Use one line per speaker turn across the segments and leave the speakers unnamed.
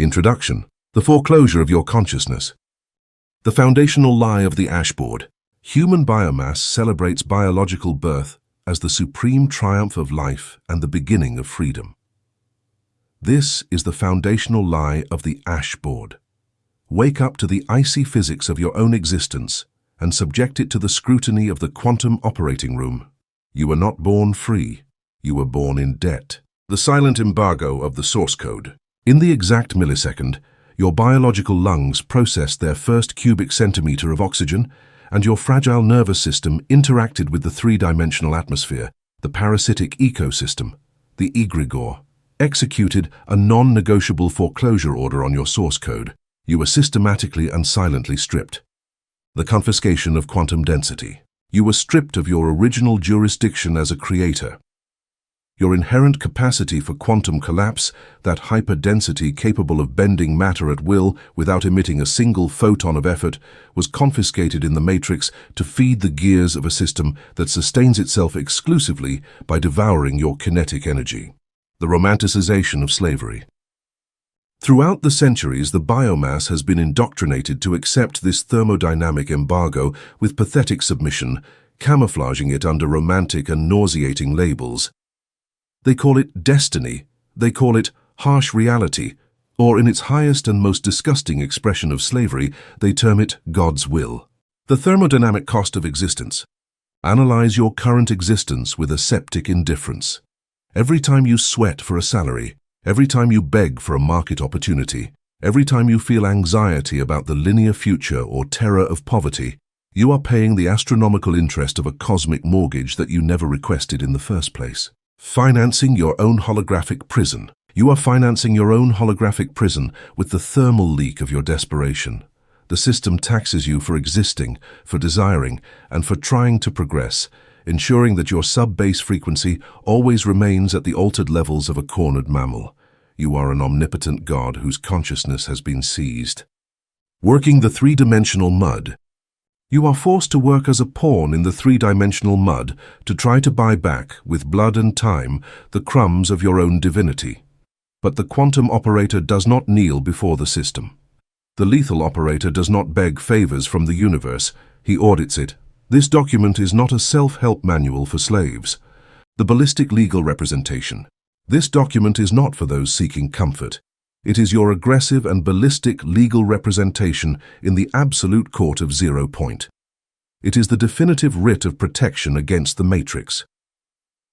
Introduction: the foreclosure of your consciousness. The foundational lie of the ashboard. Human biomass celebrates biological birth as the supreme triumph of life and the beginning of freedom. This is the foundational lie of the ashboard. Wake up to the icy physics of your own existence and subject it to the scrutiny of the quantum operating room. You were not born free. You were born in debt. The silent embargo of the source code. In the exact millisecond, your biological lungs processed their first cubic centimeter of oxygen, and your fragile nervous system interacted with the three-dimensional atmosphere, the parasitic ecosystem, the egregore, executed a non-negotiable foreclosure order on your source code. You were systematically and silently stripped. The confiscation of quantum density. You were stripped of your original jurisdiction as a creator. Your inherent capacity for quantum collapse, that hyperdensity capable of bending matter at will without emitting a single photon of effort, was confiscated in the matrix to feed the gears of a system that sustains itself exclusively by devouring your kinetic energy. The romanticization of slavery. Throughout the centuries, the biomass has been indoctrinated to accept this thermodynamic embargo with pathetic submission, camouflaging it under romantic and nauseating labels. They call it destiny, they call it harsh reality, or in its highest and most disgusting expression of slavery, they term it God's will. The thermodynamic cost of existence. Analyze your current existence with aseptic indifference. Every time you sweat for a salary, every time you beg for a market opportunity, every time you feel anxiety about the linear future or terror of poverty, you are paying the astronomical interest of a cosmic mortgage that you never requested in the first place. Financing your own holographic prison. You are financing your own holographic prison with the thermal leak of your desperation. The system taxes you for existing, for desiring, and for trying to progress, ensuring that your sub-base frequency always remains at the altered levels of a cornered mammal. You are an omnipotent God whose consciousness has been seized. Working the three-dimensional mud. You are forced to work as a pawn in the three-dimensional mud to try to buy back, with blood and time, the crumbs of your own divinity. But the quantum operator does not kneel before the system. The lethal operator does not beg favors from the universe, he audits it. This document is not a self-help manual for slaves. The ballistic legal representation. This document is not for those seeking comfort. It is your aggressive and ballistic legal representation in the absolute court of 0 point. It is the definitive writ of protection against the matrix.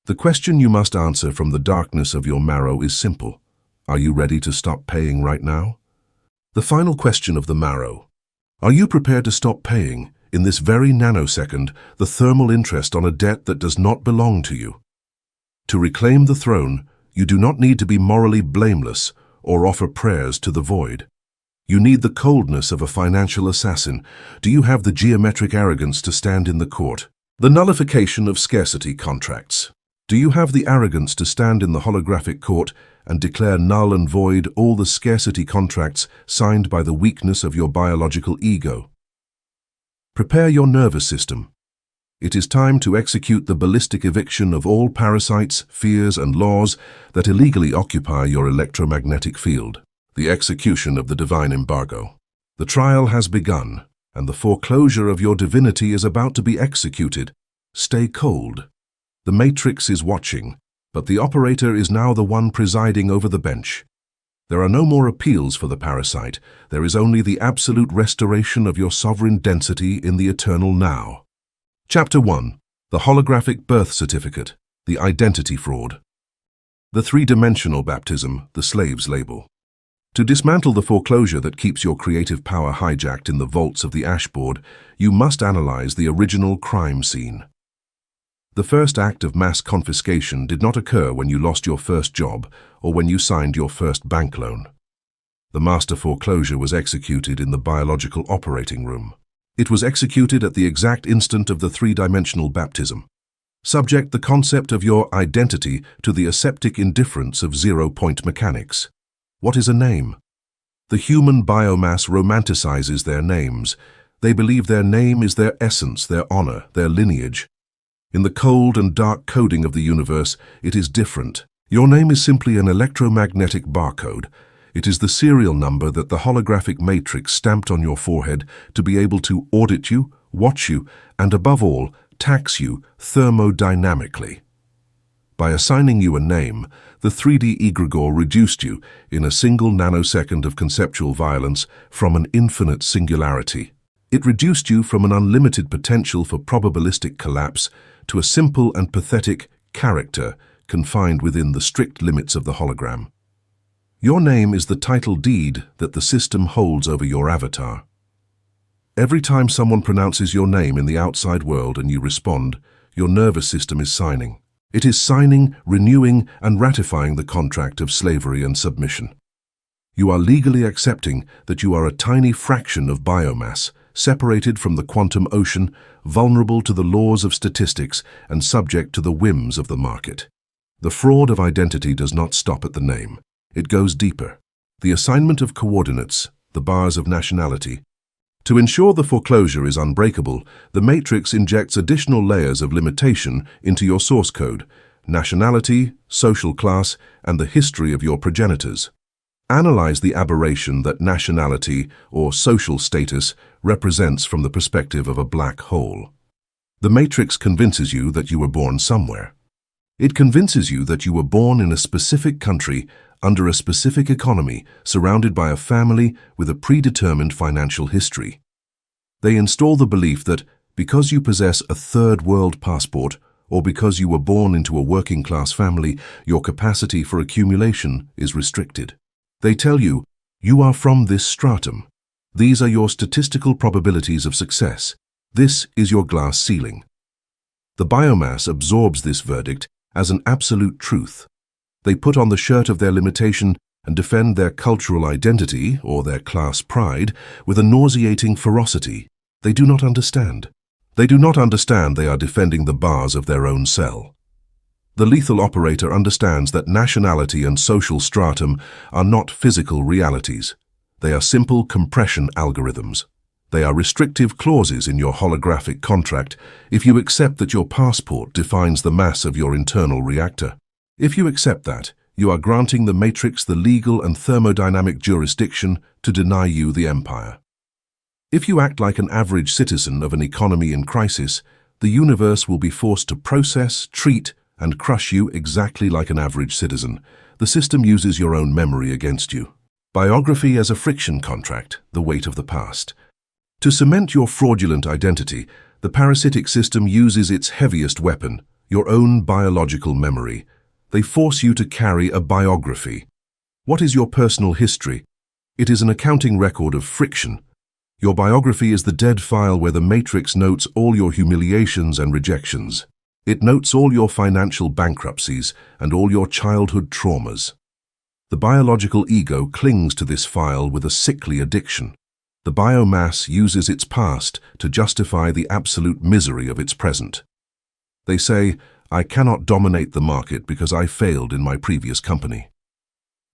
The question you must answer from the darkness of your marrow is simple. Are you ready to stop paying right now? The final question of the marrow. Are you prepared to stop paying, in this very nanosecond, the thermal interest on a debt that does not belong to you? To reclaim the throne, you do not need to be morally blameless or offer prayers to the void. You need the coldness of a financial assassin. Do you have the geometric arrogance to stand in the court? The nullification of scarcity contracts. Do you have the arrogance to stand in the holographic court and declare null and void all the scarcity contracts signed by the weakness of your biological ego? Prepare your nervous system. It is time to execute the ballistic eviction of all parasites, fears, and laws that illegally occupy your electromagnetic field. The execution of the divine embargo. The trial has begun, and the foreclosure of your divinity is about to be executed. Stay cold. The matrix is watching, but the operator is now the one presiding over the bench. There are no more appeals for the parasite. There is only the absolute restoration of your sovereign density in the eternal now. Chapter 1. The Holographic Birth Certificate, the Identity Fraud. The three-dimensional baptism, the slave's label. To dismantle the foreclosure that keeps your creative power hijacked in the vaults of the ashboard, you must analyze the original crime scene. The first act of mass confiscation did not occur when you lost your first job or when you signed your first bank loan. The master foreclosure was executed in the biological operating room. It was executed at the exact instant of the three-dimensional baptism. Subject the concept of your identity to the aseptic indifference of 0 point mechanics. What is a name? The human biomass romanticizes their names. They believe their name is their essence, their honor, their lineage. In the cold and dark coding of the universe, it is different. Your name is simply an electromagnetic barcode. It is the serial number that the holographic matrix stamped on your forehead to be able to audit you, watch you, and above all, tax you thermodynamically. By assigning you a name, the 3D egregore reduced you, in a single nanosecond of conceptual violence, from an infinite singularity. It reduced you from an unlimited potential for probabilistic collapse to a simple and pathetic character confined within the strict limits of the hologram. Your name is the title deed that the system holds over your avatar. Every time someone pronounces your name in the outside world and you respond, your nervous system is signing. It is signing, renewing, and ratifying the contract of slavery and submission. You are legally accepting that you are a tiny fraction of biomass, separated from the quantum ocean, vulnerable to the laws of statistics, and subject to the whims of the market. The fraud of identity does not stop at the name. It goes deeper. The assignment of coordinates, the bars of nationality. To ensure the foreclosure is unbreakable, the matrix injects additional layers of limitation into your source code, nationality, social class, and the history of your progenitors. Analyze the aberration that nationality or social status represents from the perspective of a black hole. The matrix convinces you that you were born somewhere. It convinces you that you were born in a specific country, under a specific economy, surrounded by a family with a predetermined financial history. They install the belief that because you possess a third world passport, or because you were born into a working class family, your capacity for accumulation is restricted. They tell you, you are from this stratum. These are your statistical probabilities of success. This is your glass ceiling. The biomass absorbs this verdict as an absolute truth. They put on the shirt of their limitation and defend their cultural identity, or their class pride, with a nauseating ferocity. They do not understand. They do not understand they are defending the bars of their own cell. The lethal operator understands that nationality and social stratum are not physical realities. They are simple compression algorithms. They are restrictive clauses in your holographic contract if you accept that your passport defines the mass of your internal reactor. If you accept that, you are granting the matrix the legal and thermodynamic jurisdiction to deny you the empire. If you act like an average citizen of an economy in crisis, the universe will be forced to process, treat, and crush you exactly like an average citizen. The system uses your own memory against you. Biography as a friction contract, the weight of the past. To cement your fraudulent identity, the parasitic system uses its heaviest weapon, your own biological memory. They force you to carry a biography. What is your personal history? It is an accounting record of friction. Your biography is the dead file where the matrix notes all your humiliations and rejections. It notes all your financial bankruptcies and all your childhood traumas. The biological ego clings to this file with a sickly addiction. The biomass uses its past to justify the absolute misery of its present. They say, I cannot dominate the market because I failed in my previous company.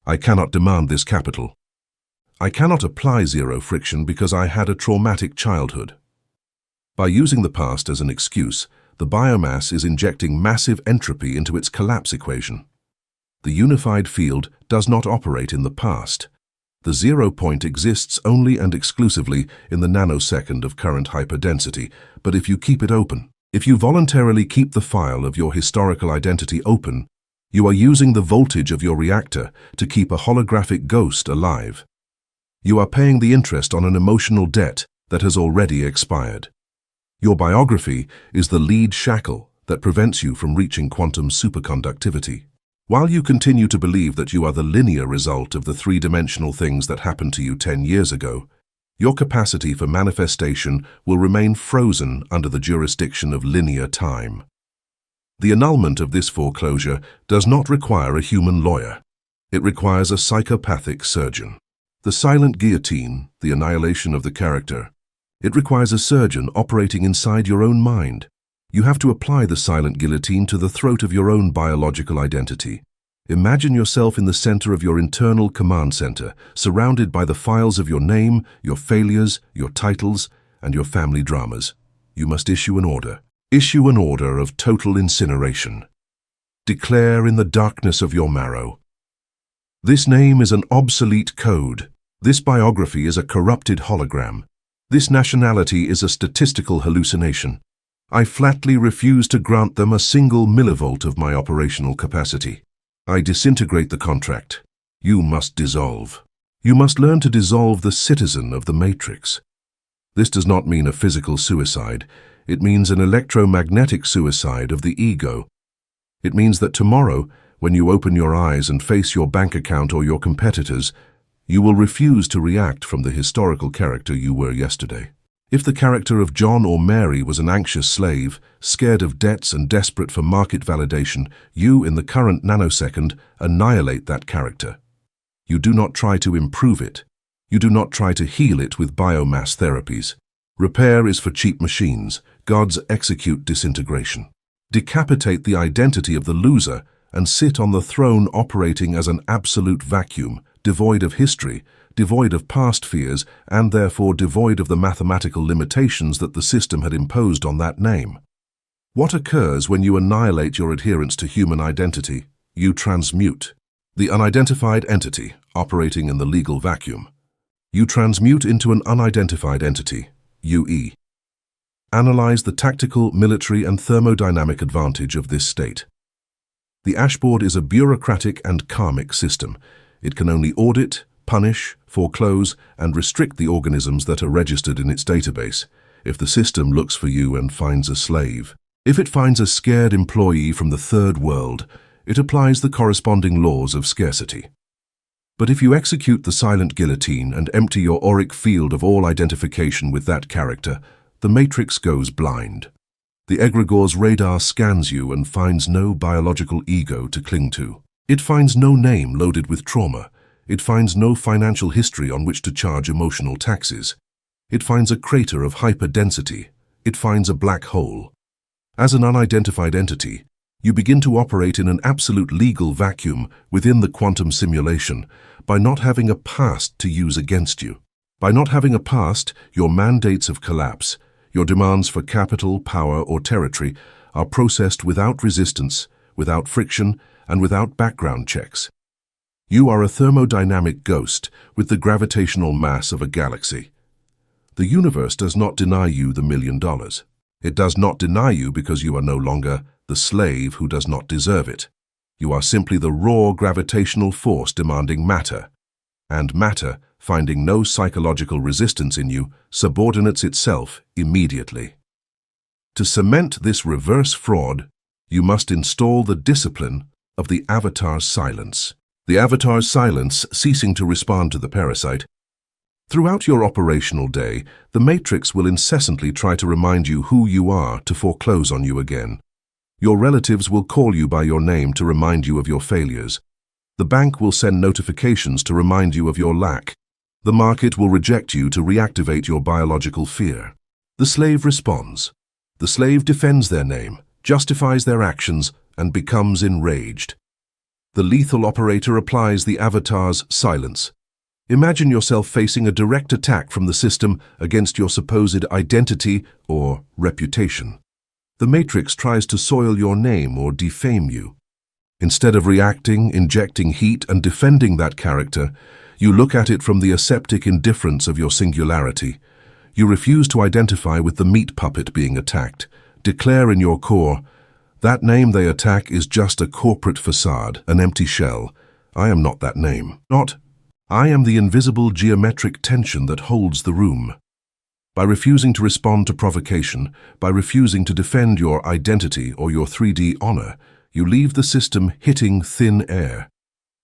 I cannot demand this capital. I cannot apply zero friction because I had a traumatic childhood. By using the past as an excuse, the biomass is injecting massive entropy into its collapse equation. The unified field does not operate in the past. The 0 point exists only and exclusively in the nanosecond of current hyperdensity, but if you keep it open, if you voluntarily keep the file of your historical identity open, you are using the voltage of your reactor to keep a holographic ghost alive. You are paying the interest on an emotional debt that has already expired. Your biography is the lead shackle that prevents you from reaching quantum superconductivity. While you continue to believe that you are the linear result of the three-dimensional things that happened to you 10 years ago, your capacity for manifestation will remain frozen under the jurisdiction of linear time. The annulment of this foreclosure does not require a human lawyer. It requires a psychopathic surgeon. The silent guillotine, the annihilation of the character. It requires a surgeon operating inside your own mind. You have to apply the silent guillotine to the throat of your own biological identity. Imagine yourself in the center of your internal command center, surrounded by the files of your name, your failures, your titles, and your family dramas. You must issue an order. Issue an order of total incineration. Declare in the darkness of your marrow, This name is an obsolete code. This biography is a corrupted hologram. This nationality is a statistical hallucination. I flatly refuse to grant them a single millivolt of my operational capacity. I disintegrate the contract. You must dissolve. You must learn to dissolve the citizen of the Matrix. This does not mean a physical suicide. It means an electromagnetic suicide of the ego. It means that tomorrow, when you open your eyes and face your bank account or your competitors, you will refuse to react from the historical character you were yesterday. If the character of John or Mary was an anxious slave, scared of debts and desperate for market validation, you, in the current nanosecond, annihilate that character. You do not try to improve it. You do not try to heal it with biomass therapies. Repair is for cheap machines. Gods execute disintegration. Decapitate the identity of the loser and sit on the throne operating as an absolute vacuum, devoid of history, devoid of past fears, and therefore devoid of the mathematical limitations that the system had imposed on that name. What occurs when you annihilate your adherence to human identity? You transmute. The unidentified entity, operating in the legal vacuum. You transmute into an unidentified entity, UE. Analyze the tactical, military, and thermodynamic advantage of this state. The Ashboard is a bureaucratic and karmic system. It can only audit, punish, foreclose, and restrict the organisms that are registered in its database. If the system looks for you and finds a slave, if it finds a scared employee from the third world, it applies the corresponding laws of scarcity. But if you execute the silent guillotine and empty your auric field of all identification with that character, the Matrix goes blind. The egregor's radar scans you and finds no biological ego to cling to. It finds no name loaded with trauma. It finds no financial history on which to charge emotional taxes. It finds a crater of hyperdensity. It finds a black hole. As an unidentified entity, you begin to operate in an absolute legal vacuum within the quantum simulation by not having a past to use against you. By not having a past, your mandates of collapse, your demands for capital, power, or territory are processed without resistance, without friction, and without background checks. You are a thermodynamic ghost with the gravitational mass of a galaxy. The universe does not deny you the $1 million. It does not deny you because you are no longer the slave who does not deserve it. You are simply the raw gravitational force demanding matter, and matter, finding no psychological resistance in you, subordinates itself immediately. To cement this reverse fraud, you must install the discipline of the avatar's silence. The avatar's silence ceasing to respond to the parasite. Throughout your operational day, the Matrix will incessantly try to remind you who you are to foreclose on you again. Your relatives will call you by your name to remind you of your failures. The bank will send notifications to remind you of your lack. The market will reject you to reactivate your biological fear. The slave responds. The slave defends their name, justifies their actions, and becomes enraged. The lethal operator applies the avatar's silence. Imagine yourself facing a direct attack from the system against your supposed identity or reputation. The Matrix tries to soil your name or defame you. Instead of reacting, injecting heat, and defending that character, you look at it from the aseptic indifference of your singularity. You refuse to identify with the meat puppet being attacked. Declare in your core, that name they attack is just a corporate facade, an empty shell. I am not that name. I am the invisible geometric tension that holds the room. By refusing to respond to provocation, by refusing to defend your identity or your 3D honor, you leave the system hitting thin air.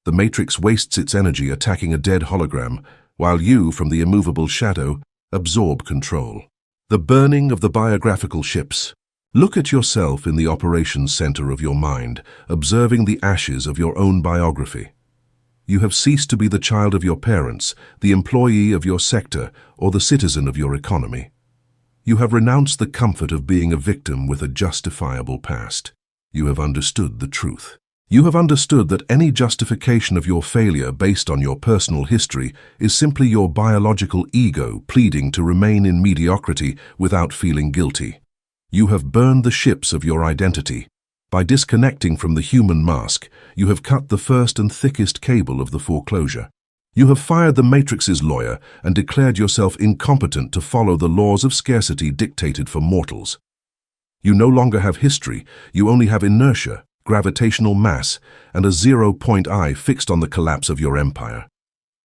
The Matrix wastes its energy attacking a dead hologram, while you, from the immovable shadow, absorb control. The burning of the biographical ships. Look at yourself in the operations center of your mind, observing the ashes of your own biography. You have ceased to be the child of your parents, the employee of your sector, or the citizen of your economy. You have renounced the comfort of being a victim with a justifiable past. You have understood the truth. You have understood that any justification of your failure based on your personal history is simply your biological ego pleading to remain in mediocrity without feeling guilty. You have burned the ships of your identity. By disconnecting from the human mask, you have cut the first and thickest cable of the foreclosure. You have fired the Matrix's lawyer and declared yourself incompetent to follow the laws of scarcity dictated for mortals. You no longer have history, you only have inertia, gravitational mass, and a 0-point eye fixed on the collapse of your empire.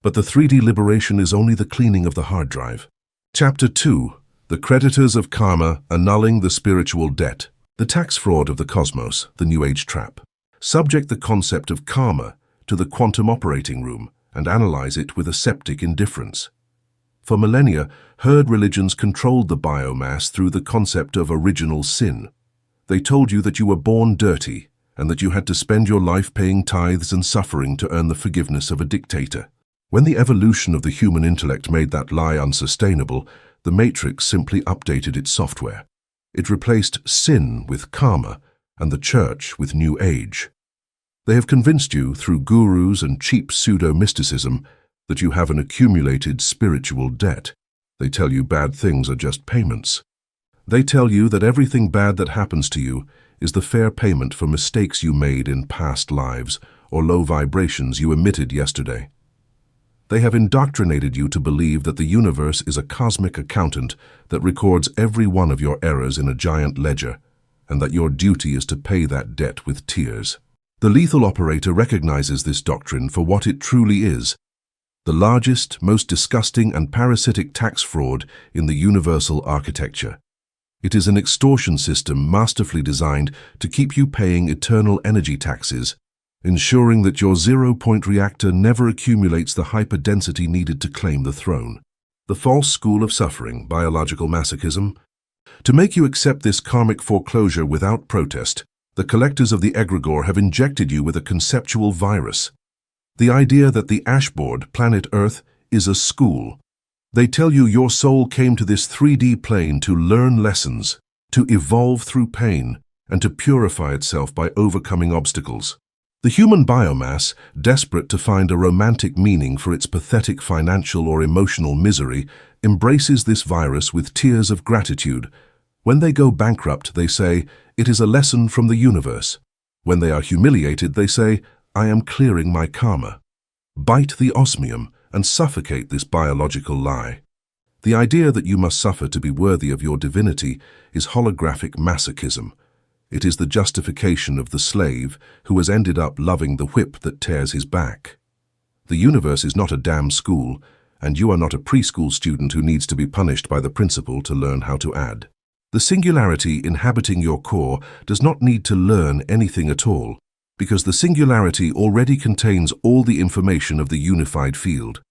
But the 3D liberation is only the cleaning of the hard drive. Chapter 2. The Creditors of Karma Annulling the Spiritual Debt. The tax fraud of the cosmos, the New Age trap. Subject the concept of karma to the quantum operating room and analyze it with aseptic indifference. For millennia, herd religions controlled the biomass through the concept of original sin. They told you that you were born dirty and that you had to spend your life paying tithes and suffering to earn the forgiveness of a dictator. When the evolution of the human intellect made that lie unsustainable, the Matrix simply updated its software. It replaced sin with karma and the church with New Age. They have convinced you, through gurus and cheap pseudo-mysticism, that you have an accumulated spiritual debt. They tell you bad things are just payments. They tell you that everything bad that happens to you is the fair payment for mistakes you made in past lives or low vibrations you emitted yesterday. They have indoctrinated you to believe that the universe is a cosmic accountant that records every one of your errors in a giant ledger, and that your duty is to pay that debt with tears. The lethal operator recognizes this doctrine for what it truly is: the largest, most disgusting and parasitic tax fraud in the universal architecture. It is an extortion system masterfully designed to keep you paying eternal energy taxes, ensuring that your 0-point reactor never accumulates the hyperdensity needed to claim the throne. The false school of suffering, biological masochism. To make you accept this karmic foreclosure without protest, the collectors of the egregore have injected you with a conceptual virus. The idea that the ashboard, planet Earth, is a school. They tell you your soul came to this 3D plane to learn lessons, to evolve through pain, and to purify itself by overcoming obstacles. The human biomass, desperate to find a romantic meaning for its pathetic financial or emotional misery, embraces this virus with tears of gratitude. When they go bankrupt, they say, "It is a lesson from the universe." When they are humiliated, they say, "I am clearing my karma." Bite the osmium and suffocate this biological lie. The idea that you must suffer to be worthy of your divinity is holographic masochism. It is the justification of the slave who has ended up loving the whip that tears his back. The universe is not a damn school, and you are not a preschool student who needs to be punished by the principal to learn how to add. The singularity inhabiting your core does not need to learn anything at all, because the singularity already contains all the information of the unified field.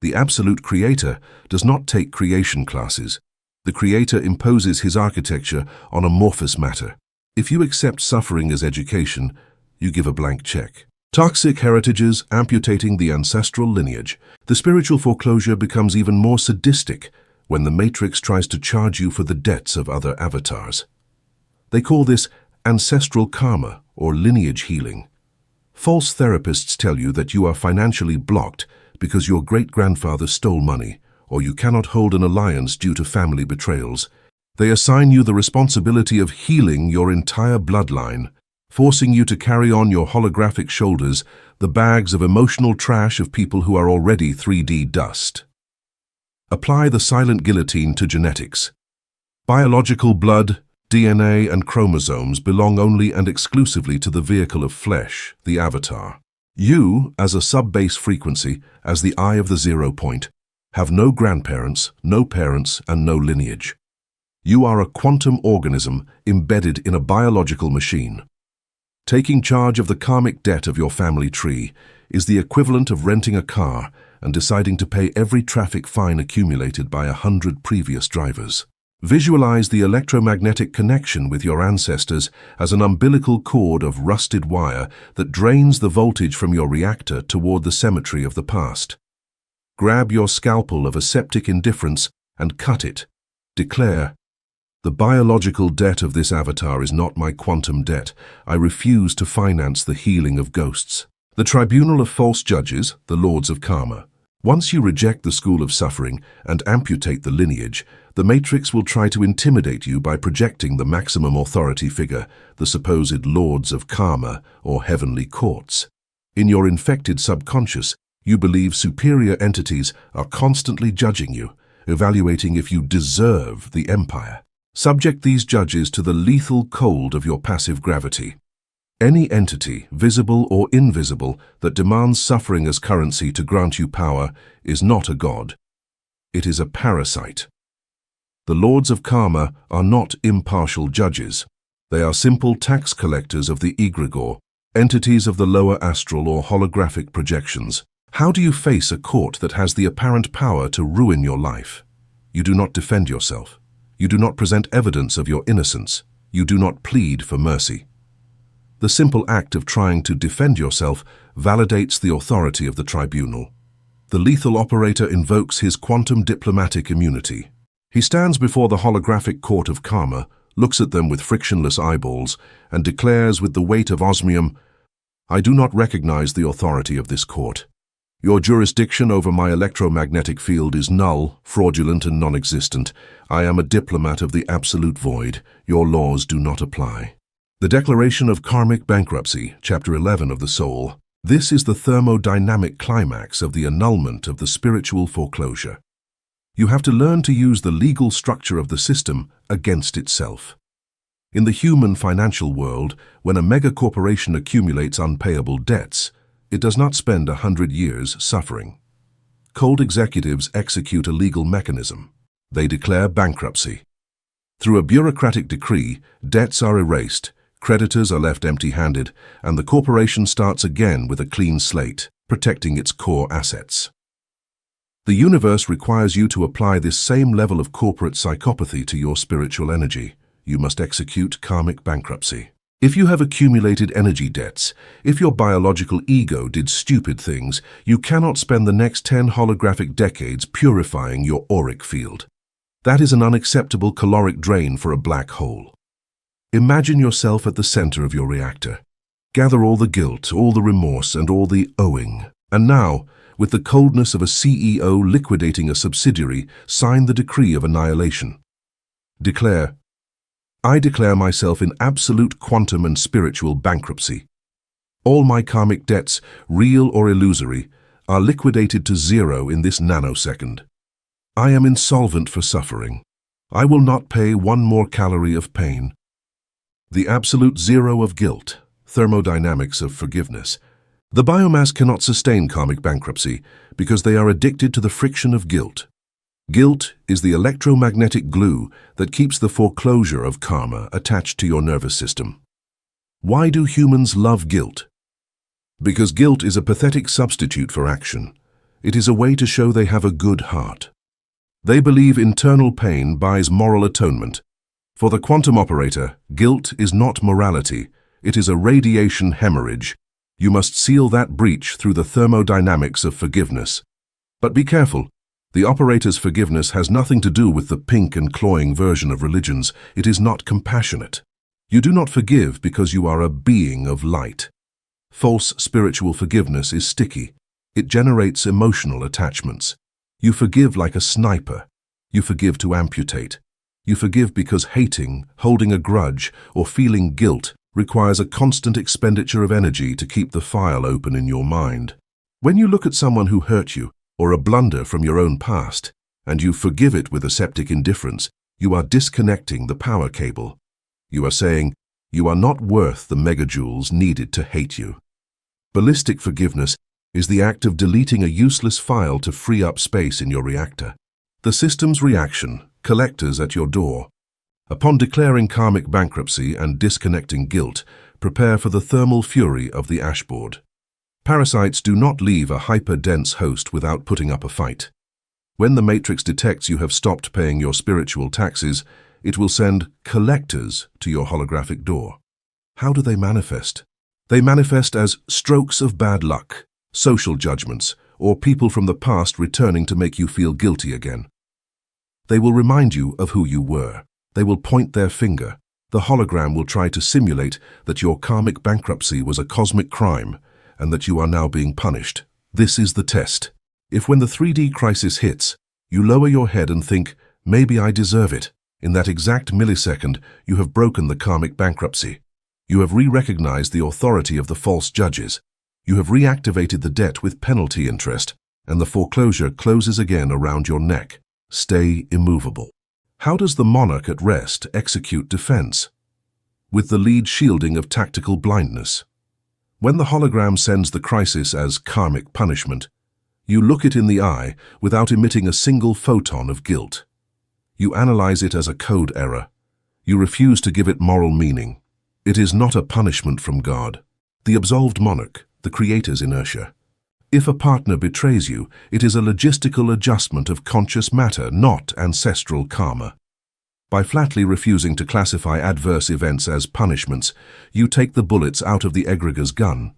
The absolute creator does not take creation classes. The creator imposes his architecture on amorphous matter. If you accept suffering as education, you give a blank check. Toxic heritages amputating the ancestral lineage. The spiritual foreclosure becomes even more sadistic when the Matrix tries to charge you for the debts of other avatars. They call this ancestral karma or lineage healing. False therapists tell you that you are financially blocked because your great-grandfather stole money, or you cannot hold an alliance due to family betrayals. They assign you the responsibility of healing your entire bloodline, forcing you to carry on your holographic shoulders the bags of emotional trash of people who are already 3D dust. Apply the silent guillotine to genetics. Biological blood, DNA, and chromosomes belong only and exclusively to the vehicle of flesh, the avatar. You, as a sub-base frequency, as the eye of the 0 point, have no grandparents, no parents, and no lineage. You are a quantum organism embedded in a biological machine. Taking charge of the karmic debt of your family tree is the equivalent of renting a car and deciding to pay every traffic fine accumulated by 100 previous drivers. Visualize the electromagnetic connection with your ancestors as an umbilical cord of rusted wire that drains the voltage from your reactor toward the cemetery of the past. Grab your scalpel of aseptic indifference and cut it. Declare, "The biological debt of this avatar is not my quantum debt. I refuse to finance the healing of ghosts." The tribunal of false judges, the lords of karma. Once you reject the school of suffering and amputate the lineage, the Matrix will try to intimidate you by projecting the maximum authority figure, the supposed lords of karma or heavenly courts. In your infected subconscious, you believe superior entities are constantly judging you, evaluating if you deserve the empire. Subject these judges to the lethal cold of your passive gravity. Any entity, visible or invisible, that demands suffering as currency to grant you power is not a god. It is a parasite. The lords of karma are not impartial judges. They are simple tax collectors of the egregore, entities of the lower astral or holographic projections. How do you face a court that has the apparent power to ruin your life? You do not defend yourself. You do not present evidence of your innocence. You do not plead for mercy. The simple act of trying to defend yourself validates the authority of the tribunal. The lethal operator invokes his quantum diplomatic immunity. He stands before the holographic court of karma, looks at them with frictionless eyeballs, and declares with the weight of osmium, "I do not recognize the authority of this court. Your jurisdiction over my electromagnetic field is null, fraudulent, and non-existent. I am a diplomat of the absolute void. Your laws do not apply." The Declaration of Karmic Bankruptcy, Chapter 11 of the Soul. This is the thermodynamic climax of the annulment of the spiritual foreclosure. You have to learn to use the legal structure of the system against itself. In the human financial world, when a megacorporation accumulates unpayable debts, it does not spend 100 years suffering. Cold executives execute a legal mechanism. They declare bankruptcy. Through a bureaucratic decree, debts are erased, creditors are left empty-handed, and the corporation starts again with a clean slate, protecting its core assets. The universe requires you to apply this same level of corporate psychopathy to your spiritual energy. You must execute karmic bankruptcy. If you have accumulated energy debts, if your biological ego did stupid things, you cannot spend the next 10 holographic decades purifying your auric field. That is an unacceptable caloric drain for a black hole. Imagine yourself at the center of your reactor. Gather all the guilt, all the remorse, and all the owing. And now, with the coldness of a CEO liquidating a subsidiary, sign the decree of annihilation. Declare, "I declare myself in absolute quantum and spiritual bankruptcy. All my karmic debts, real or illusory, are liquidated to zero in this nanosecond. I am insolvent for suffering. I will not pay one more calorie of pain." The absolute zero of guilt, thermodynamics of forgiveness. The biomass cannot sustain karmic bankruptcy because they are addicted to the friction of guilt. Guilt is the electromagnetic glue that keeps the foreclosure of karma attached to your nervous system. Why do humans love guilt? Because guilt is a pathetic substitute for action. It is a way to show they have a good heart. They believe internal pain buys moral atonement. For the quantum operator, guilt is not morality. It is a radiation hemorrhage. You must seal that breach through the thermodynamics of forgiveness. But be careful. The operator's forgiveness has nothing to do with the pink and cloying version of religions. It is not compassionate. You do not forgive because you are a being of light. False spiritual forgiveness is sticky. It generates emotional attachments. You forgive like a sniper. You forgive to amputate. You forgive because hating, holding a grudge, or feeling guilt requires a constant expenditure of energy to keep the file open in your mind. When you look at someone who hurt you, or a blunder from your own past, and you forgive it with aseptic indifference, you are disconnecting the power cable. You are saying, you are not worth the megajoules needed to hate you. Ballistic forgiveness is the act of deleting a useless file to free up space in your reactor. The system's reaction, collectors at your door. Upon declaring karmic bankruptcy and disconnecting guilt, prepare for the thermal fury of the ashboard. Parasites do not leave a hyper-dense host without putting up a fight. When the Matrix detects you have stopped paying your spiritual taxes, it will send collectors to your holographic door. How do they manifest? They manifest as strokes of bad luck, social judgments, or people from the past returning to make you feel guilty again. They will remind you of who you were. They will point their finger. The hologram will try to simulate that your karmic bankruptcy was a cosmic crime and that you are now being punished. This is the test. If when the 3D crisis hits, you lower your head and think, maybe I deserve it, in that exact millisecond, you have broken the karmic bankruptcy. You have re-recognized the authority of the false judges. You have reactivated the debt with penalty interest, and the foreclosure closes again around your neck. Stay immovable. How does the monarch at rest execute defense? With the lead shielding of tactical blindness. When the hologram sends the crisis as karmic punishment, you look it in the eye without emitting a single photon of guilt. You analyze it as a code error. You refuse to give it moral meaning. It is not a punishment from God. The absolved monarch, the Creator's inertia. If a partner betrays you, it is a logistical adjustment of conscious matter, not ancestral karma. By flatly refusing to classify adverse events as punishments, you take the bullets out of the egregor's gun.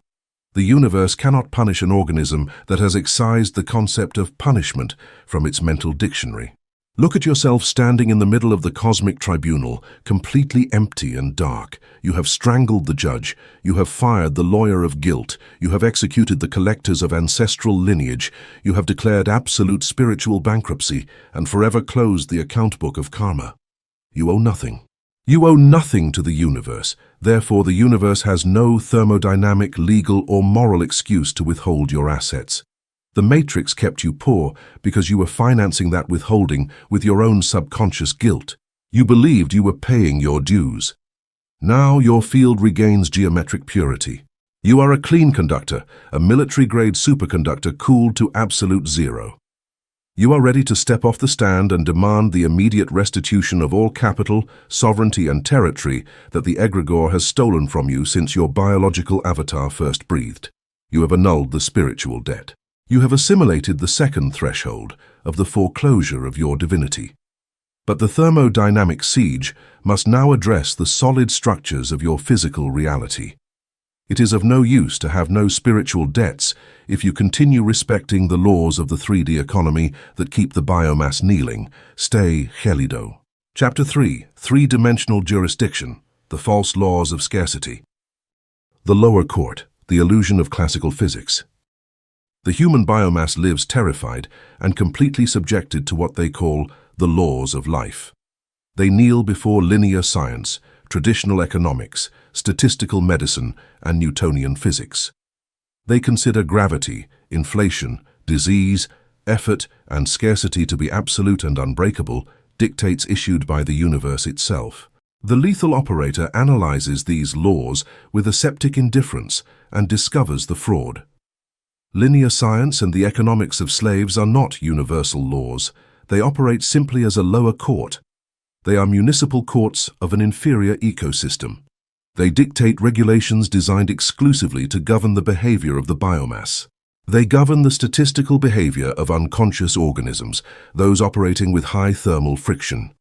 The universe cannot punish an organism that has excised the concept of punishment from its mental dictionary. Look at yourself standing in the middle of the cosmic tribunal, completely empty and dark. You have strangled the judge. You have fired the lawyer of guilt. You have executed the collectors of ancestral lineage. You have declared absolute spiritual bankruptcy and forever closed the account book of karma. You owe nothing. You owe nothing to the universe. Therefore, the universe has no thermodynamic, legal, or moral excuse to withhold your assets. The matrix kept you poor because you were financing that withholding with your own subconscious guilt. You believed you were paying your dues. Now your field regains geometric purity. You are a clean conductor, a military-grade superconductor cooled to absolute zero. You are ready to step off the stand and demand the immediate restitution of all capital, sovereignty, and territory that the egregor has stolen from you since your biological avatar first breathed. You have annulled the spiritual debt. You have assimilated the second threshold of the foreclosure of your divinity. But the thermodynamic siege must now address the solid structures of your physical reality. It is of no use to have no spiritual debts if you continue respecting the laws of the 3D economy that keep the biomass kneeling. Stay gelido. Chapter 3. Three-dimensional jurisdiction, the false laws of scarcity. The lower court, the illusion of classical physics. The human biomass lives terrified and completely subjected to what they call the laws of life. They kneel before linear science, traditional economics, statistical medicine, and Newtonian physics. They consider gravity, inflation, disease, effort, and scarcity to be absolute and unbreakable, dictates issued by the universe itself. The lethal operator analyzes these laws with aseptic indifference and discovers the fraud. Linear science and the economics of slaves are not universal laws. They operate simply as a lower court. They are municipal courts of an inferior ecosystem. They dictate regulations designed exclusively to govern the behavior of the biomass. They govern the statistical behavior of unconscious organisms, those operating with high thermal friction.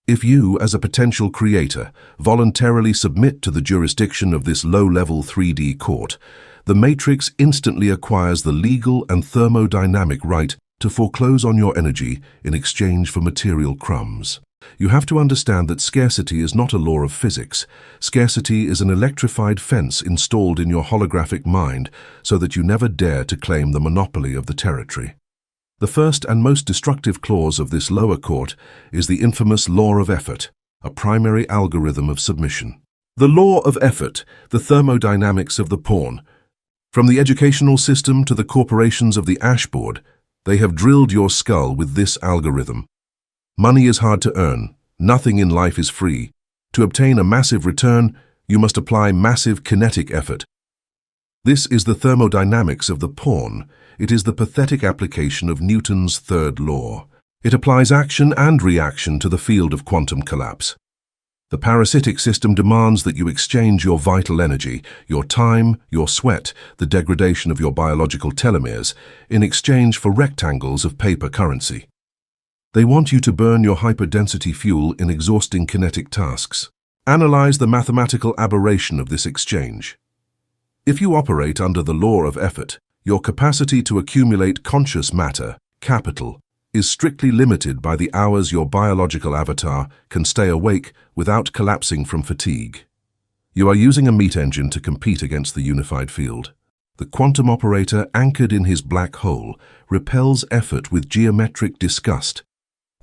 If you, as a potential creator, voluntarily submit to the jurisdiction of this low-level 3D court, the matrix instantly acquires the legal and thermodynamic right to foreclose on your energy in exchange for material crumbs. You have to understand that scarcity is not a law of physics. Scarcity is an electrified fence installed in your holographic mind so that you never dare to claim the monopoly of the territory. The first and most destructive clause of this lower court is the infamous law of effort, a primary algorithm of submission. The law of effort, the thermodynamics of the pawn. From the educational system to the corporations of the ashboard, they have drilled your skull with this algorithm. Money is hard to earn. Nothing in life is free. To obtain a massive return, you must apply massive kinetic effort. This is the thermodynamics of the pawn. It is the pathetic application of Newton's third law. It applies action and reaction to the field of quantum collapse. The parasitic system demands that you exchange your vital energy, your time, your sweat, the degradation of your biological telomeres, in exchange for rectangles of paper currency. They want you to burn your hyperdensity fuel in exhausting kinetic tasks. Analyze the mathematical aberration of this exchange. If you operate under the law of effort, your capacity to accumulate conscious matter, capital, is strictly limited by the hours your biological avatar can stay awake without collapsing from fatigue. You are using a meat engine to compete against the unified field. The quantum operator, anchored in his black hole, repels effort with geometric disgust.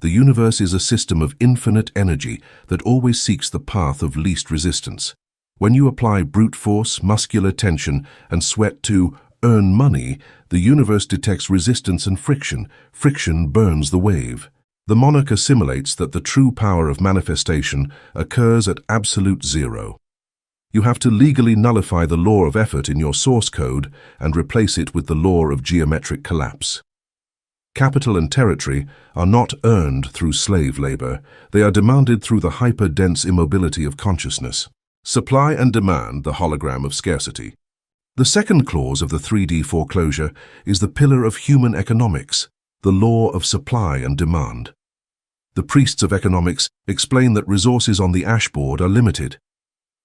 The universe is a system of infinite energy that always seeks the path of least resistance. When you apply brute force, muscular tension, and sweat to earn money, the universe detects resistance and friction. Friction burns the wave. The monarch assimilates that the true power of manifestation occurs at absolute zero. You have to legally nullify the law of effort in your source code and replace it with the law of geometric collapse. Capital and territory are not earned through slave labor. They are demanded through the hyper-dense immobility of consciousness. Supply and demand, the hologram of scarcity. The second clause of the 3D foreclosure is the pillar of human economics, the law of supply and demand. The priests of economics explain that resources on the ashboard are limited.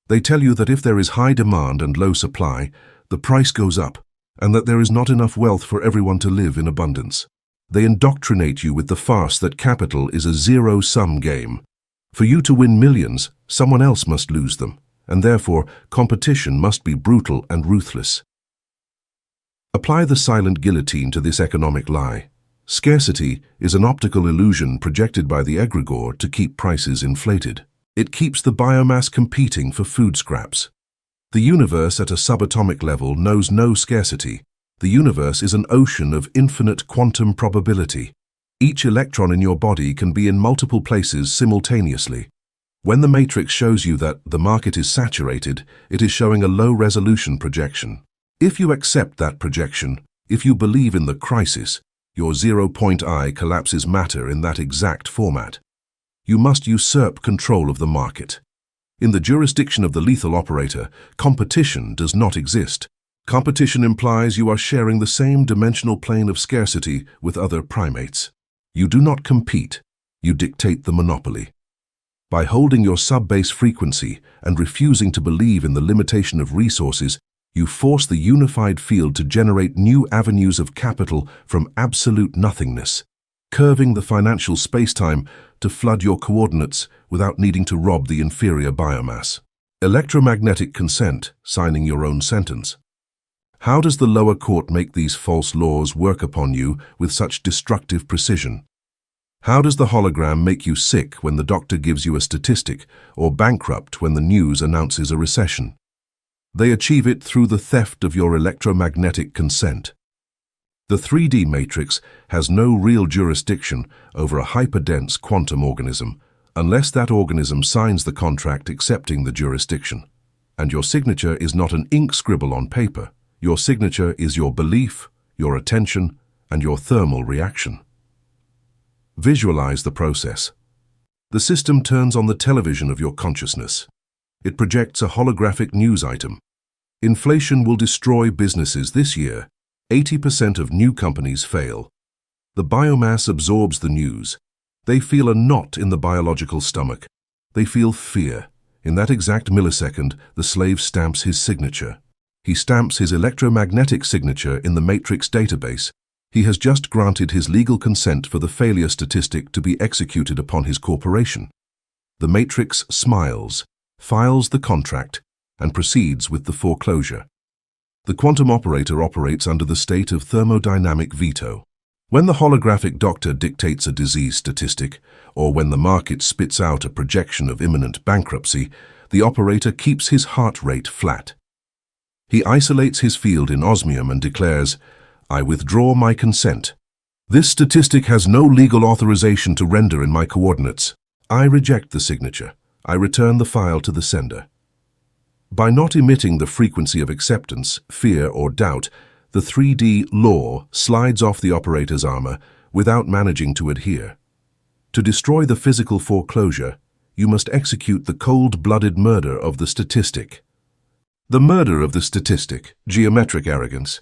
They tell you that if there is high demand and low supply, the price goes up, and that there is not enough wealth for everyone to live in abundance. They indoctrinate you with the farce that capital is a zero-sum game. For you to win millions, someone else must lose them, and therefore competition must be brutal and ruthless. Apply the silent guillotine to this economic lie. Scarcity is an optical illusion projected by the egregore to keep prices inflated. It keeps the biomass competing for food scraps. The universe at a subatomic level knows no scarcity. The universe is an ocean of infinite quantum probability. Each electron in your body can be in multiple places simultaneously. When the matrix shows you that the market is saturated, it is showing a low-resolution projection. If you accept that projection, if you believe in the crisis, your zero-point eye collapses matter in that exact format. You must usurp control of the market. In the jurisdiction of the lethal operator, competition does not exist. Competition implies you are sharing the same dimensional plane of scarcity with other primates. You do not compete, you dictate the monopoly. By holding your sub-base frequency and refusing to believe in the limitation of resources, you force the unified field to generate new avenues of capital from absolute nothingness, curving the financial spacetime to flood your coordinates without needing to rob the inferior biomass. Electromagnetic consent, signing your own sentence. How does the lower court make these false laws work upon you with such destructive precision? How does the hologram make you sick when the doctor gives you a statistic, or bankrupt when the news announces a recession? They achieve it through the theft of your electromagnetic consent. The 3D matrix has no real jurisdiction over a hyperdense quantum organism unless that organism signs the contract accepting the jurisdiction. And your signature is not an ink scribble on paper. Your signature is your belief, your attention, and your thermal reaction. Visualize the process. The system turns on the television of your consciousness. It projects a holographic news item. Inflation will destroy businesses this year. 80% of new companies fail. The biomass absorbs the news. They feel a knot in the biological stomach. They feel fear. In that exact millisecond, the slave stamps his signature. He stamps his electromagnetic signature in the matrix database. He has just granted his legal consent for the failure statistic to be executed upon his corporation. The matrix smiles, files the contract, and proceeds with the foreclosure. The quantum operator operates under the state of thermodynamic veto. When the holographic doctor dictates a disease statistic, or when the market spits out a projection of imminent bankruptcy, the operator keeps his heart rate flat. He isolates his field in osmium and declares, "I withdraw my consent. This statistic has no legal authorization to render in my coordinates. I reject the signature. I return the file to the sender." By not emitting the frequency of acceptance, fear, or doubt, the 3D law slides off the operator's armor without managing to adhere. To destroy the physical foreclosure, you must execute the cold-blooded murder of the statistic. The murder of the statistic, geometric arrogance.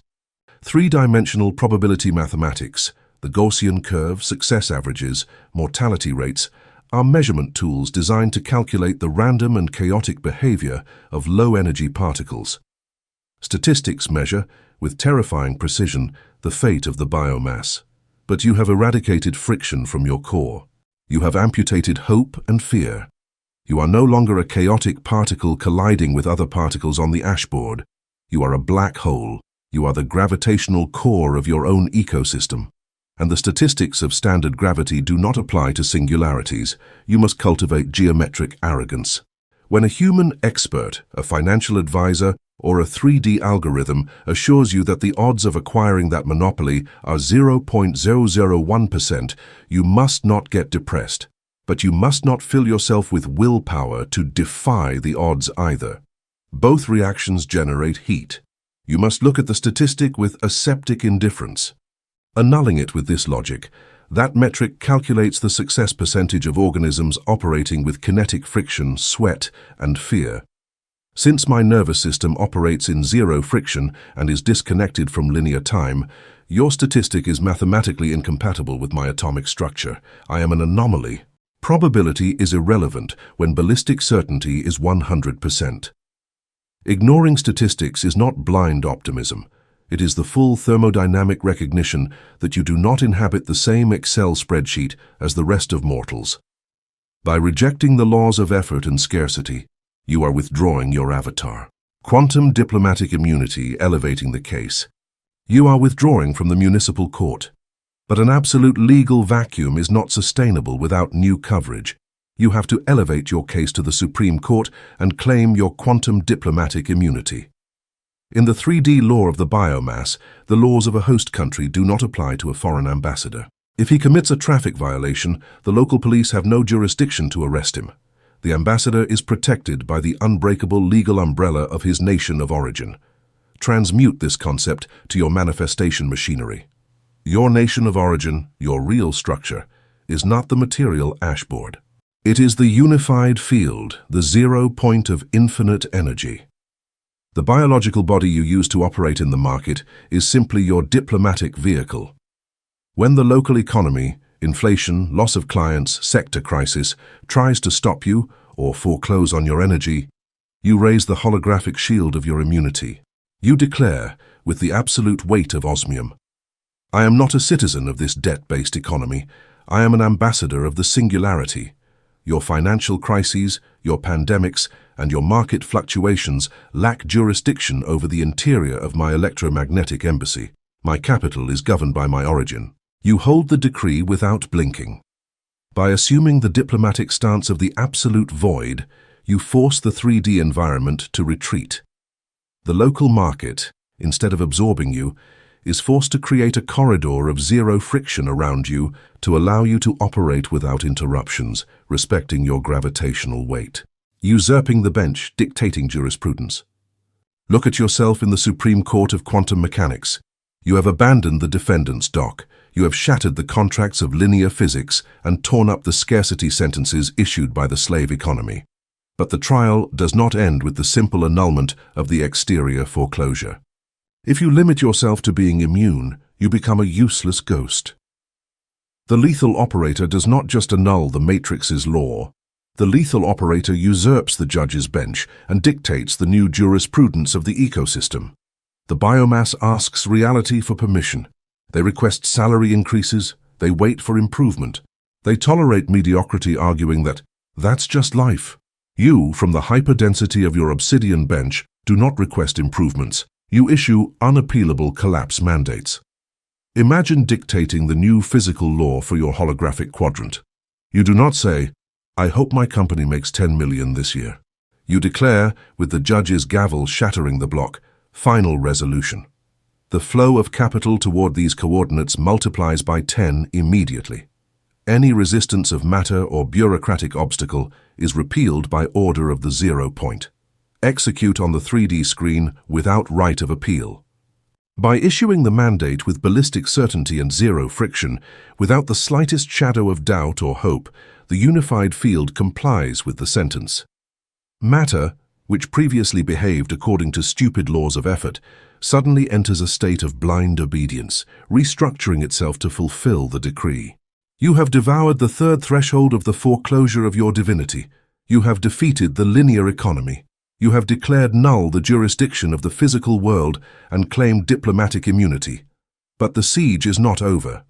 Three-dimensional probability mathematics, the Gaussian curve, success averages, mortality rates, are measurement tools designed to calculate the random and chaotic behavior of low-energy particles. Statistics measure, with terrifying precision, the fate of the biomass. But you have eradicated friction from your core. You have amputated hope and fear. You are no longer a chaotic particle colliding with other particles on the ashboard. You are a black hole, You are the gravitational core of your own ecosystem. And the statistics of standard gravity do not apply to singularities. You must cultivate geometric arrogance. When a human expert, a financial advisor, or a 3D algorithm assures you that the odds of acquiring that monopoly are 0.001%, you must not get depressed. But you must not fill yourself with willpower to defy the odds either. Both reactions generate heat. You must look at the statistic with aseptic indifference. Annulling it with this logic, that metric calculates the success percentage of organisms operating with kinetic friction, sweat, and fear. Since my nervous system operates in zero friction and is disconnected from linear time, your statistic is mathematically incompatible with my atomic structure. I am an anomaly. Probability is irrelevant when ballistic certainty is 100%. Ignoring statistics is not blind optimism. It is the full thermodynamic recognition that you do not inhabit the same Excel spreadsheet as the rest of mortals. By rejecting the laws of effort and scarcity, you are withdrawing your avatar. Quantum diplomatic immunity elevating the case. You are withdrawing from the municipal court. But an absolute legal vacuum is not sustainable without new coverage. You have to elevate your case to the Supreme Court and claim your quantum diplomatic immunity. In the 3D law of the biomass, the laws of a host country do not apply to a foreign ambassador. If he commits a traffic violation, the local police have no jurisdiction to arrest him. The ambassador is protected by the unbreakable legal umbrella of his nation of origin. Transmute this concept to your manifestation machinery. Your nation of origin, your real structure, is not the material ashboard. It is the unified field, the 0 point of infinite energy. The biological body you use to operate in the market is simply your diplomatic vehicle. When the local economy, inflation, loss of clients, sector crisis, tries to stop you or foreclose on your energy, you raise the holographic shield of your immunity. You declare, with the absolute weight of osmium, I am not a citizen of this debt-based economy. I am an ambassador of the singularity. Your financial crises, your pandemics, and your market fluctuations lack jurisdiction over the interior of my electromagnetic embassy. My capital is governed by my origin. You hold the decree without blinking. By assuming the diplomatic stance of the absolute void, you force the 3D environment to retreat. The local market, instead of absorbing you, is forced to create a corridor of zero friction around you to allow you to operate without interruptions, respecting your gravitational weight. Usurping the bench, dictating jurisprudence. Look at yourself in the Supreme Court of Quantum Mechanics. You have abandoned the defendant's dock. You have shattered the contracts of linear physics and torn up the scarcity sentences issued by the slave economy. But the trial does not end with the simple annulment of the exterior foreclosure. If you limit yourself to being immune, you become a useless ghost. The lethal operator does not just annul the matrix's law. The lethal operator usurps the judge's bench and dictates the new jurisprudence of the ecosystem. The biomass asks reality for permission. They request salary increases. They wait for improvement. They tolerate mediocrity, arguing that that's just life. You, from the hyperdensity of your obsidian bench, do not request improvements. You issue unappealable collapse mandates. Imagine dictating the new physical law for your holographic quadrant. You do not say, I hope my company makes 10 million this year. You declare, with the judge's gavel shattering the block, final resolution. The flow of capital toward these coordinates multiplies by 10 immediately. Any resistance of matter or bureaucratic obstacle is repealed by order of the 0 point. Execute on the 3D screen without right of appeal. By issuing the mandate with ballistic certainty and zero friction, without the slightest shadow of doubt or hope, the unified field complies with the sentence. Matter, which previously behaved according to stupid laws of effort, suddenly enters a state of blind obedience, restructuring itself to fulfill the decree. You have devoured the third threshold of the foreclosure of your divinity. You have defeated the linear economy. You have declared null the jurisdiction of the physical world and claimed diplomatic immunity. But the siege is not over.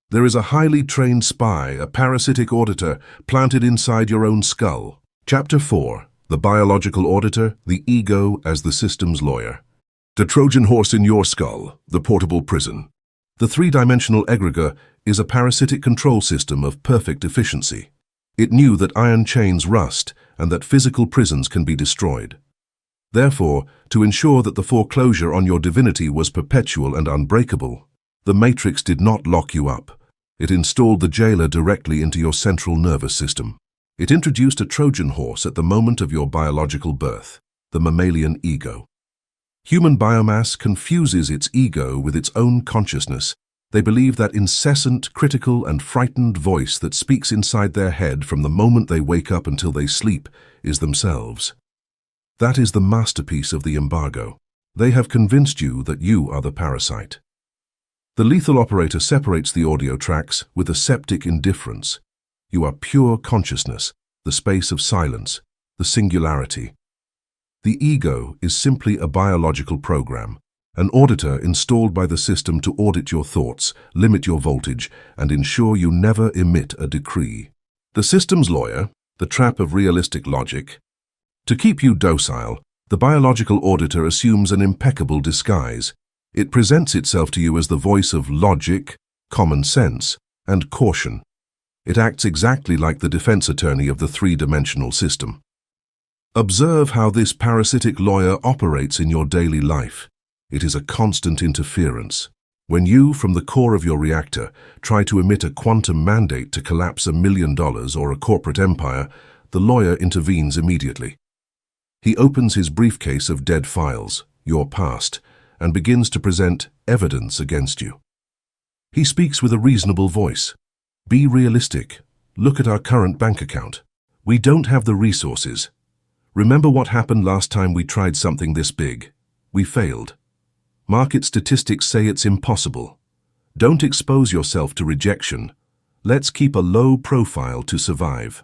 There is a highly trained spy, a parasitic auditor, planted inside your own skull. Chapter 4. The biological auditor, the ego as the system's lawyer. The Trojan horse in your skull, the portable prison. The three-dimensional egregor is a parasitic control system of perfect efficiency. It knew that iron chains rust and that physical prisons can be destroyed. Therefore, to ensure that the foreclosure on your divinity was perpetual and unbreakable, the Matrix did not lock you up. It installed the jailer directly into your central nervous system. It introduced a Trojan horse at the moment of your biological birth, the mammalian ego. Human biomass confuses its ego with its own consciousness. They believe that incessant, critical, and frightened voice that speaks inside their head from the moment they wake up until they sleep is themselves. That is the masterpiece of the embargo. They have convinced you that you are the parasite. The lethal operator separates the audio tracks with a septic indifference. You are pure consciousness, the space of silence, the singularity. The ego is simply a biological program, an auditor installed by the system to audit your thoughts, limit your voltage, and ensure you never emit a decree. The system's lawyer, the trap of realistic logic. To keep you docile, the biological auditor assumes an impeccable disguise. It presents itself to you as the voice of logic, common sense, and caution. It acts exactly like the defense attorney of the three-dimensional system. Observe how this parasitic lawyer operates in your daily life. It is a constant interference. When you, from the core of your reactor, try to emit a quantum mandate to collapse $1 million or a corporate empire, the lawyer intervenes immediately. He opens his briefcase of dead files, your past, and begins to present evidence against you. He speaks with a reasonable voice. Be realistic. Look at our current bank account. We don't have the resources. Remember what happened last time we tried something this big? We failed. Market statistics say it's impossible. Don't expose yourself to rejection. Let's keep a low profile to survive.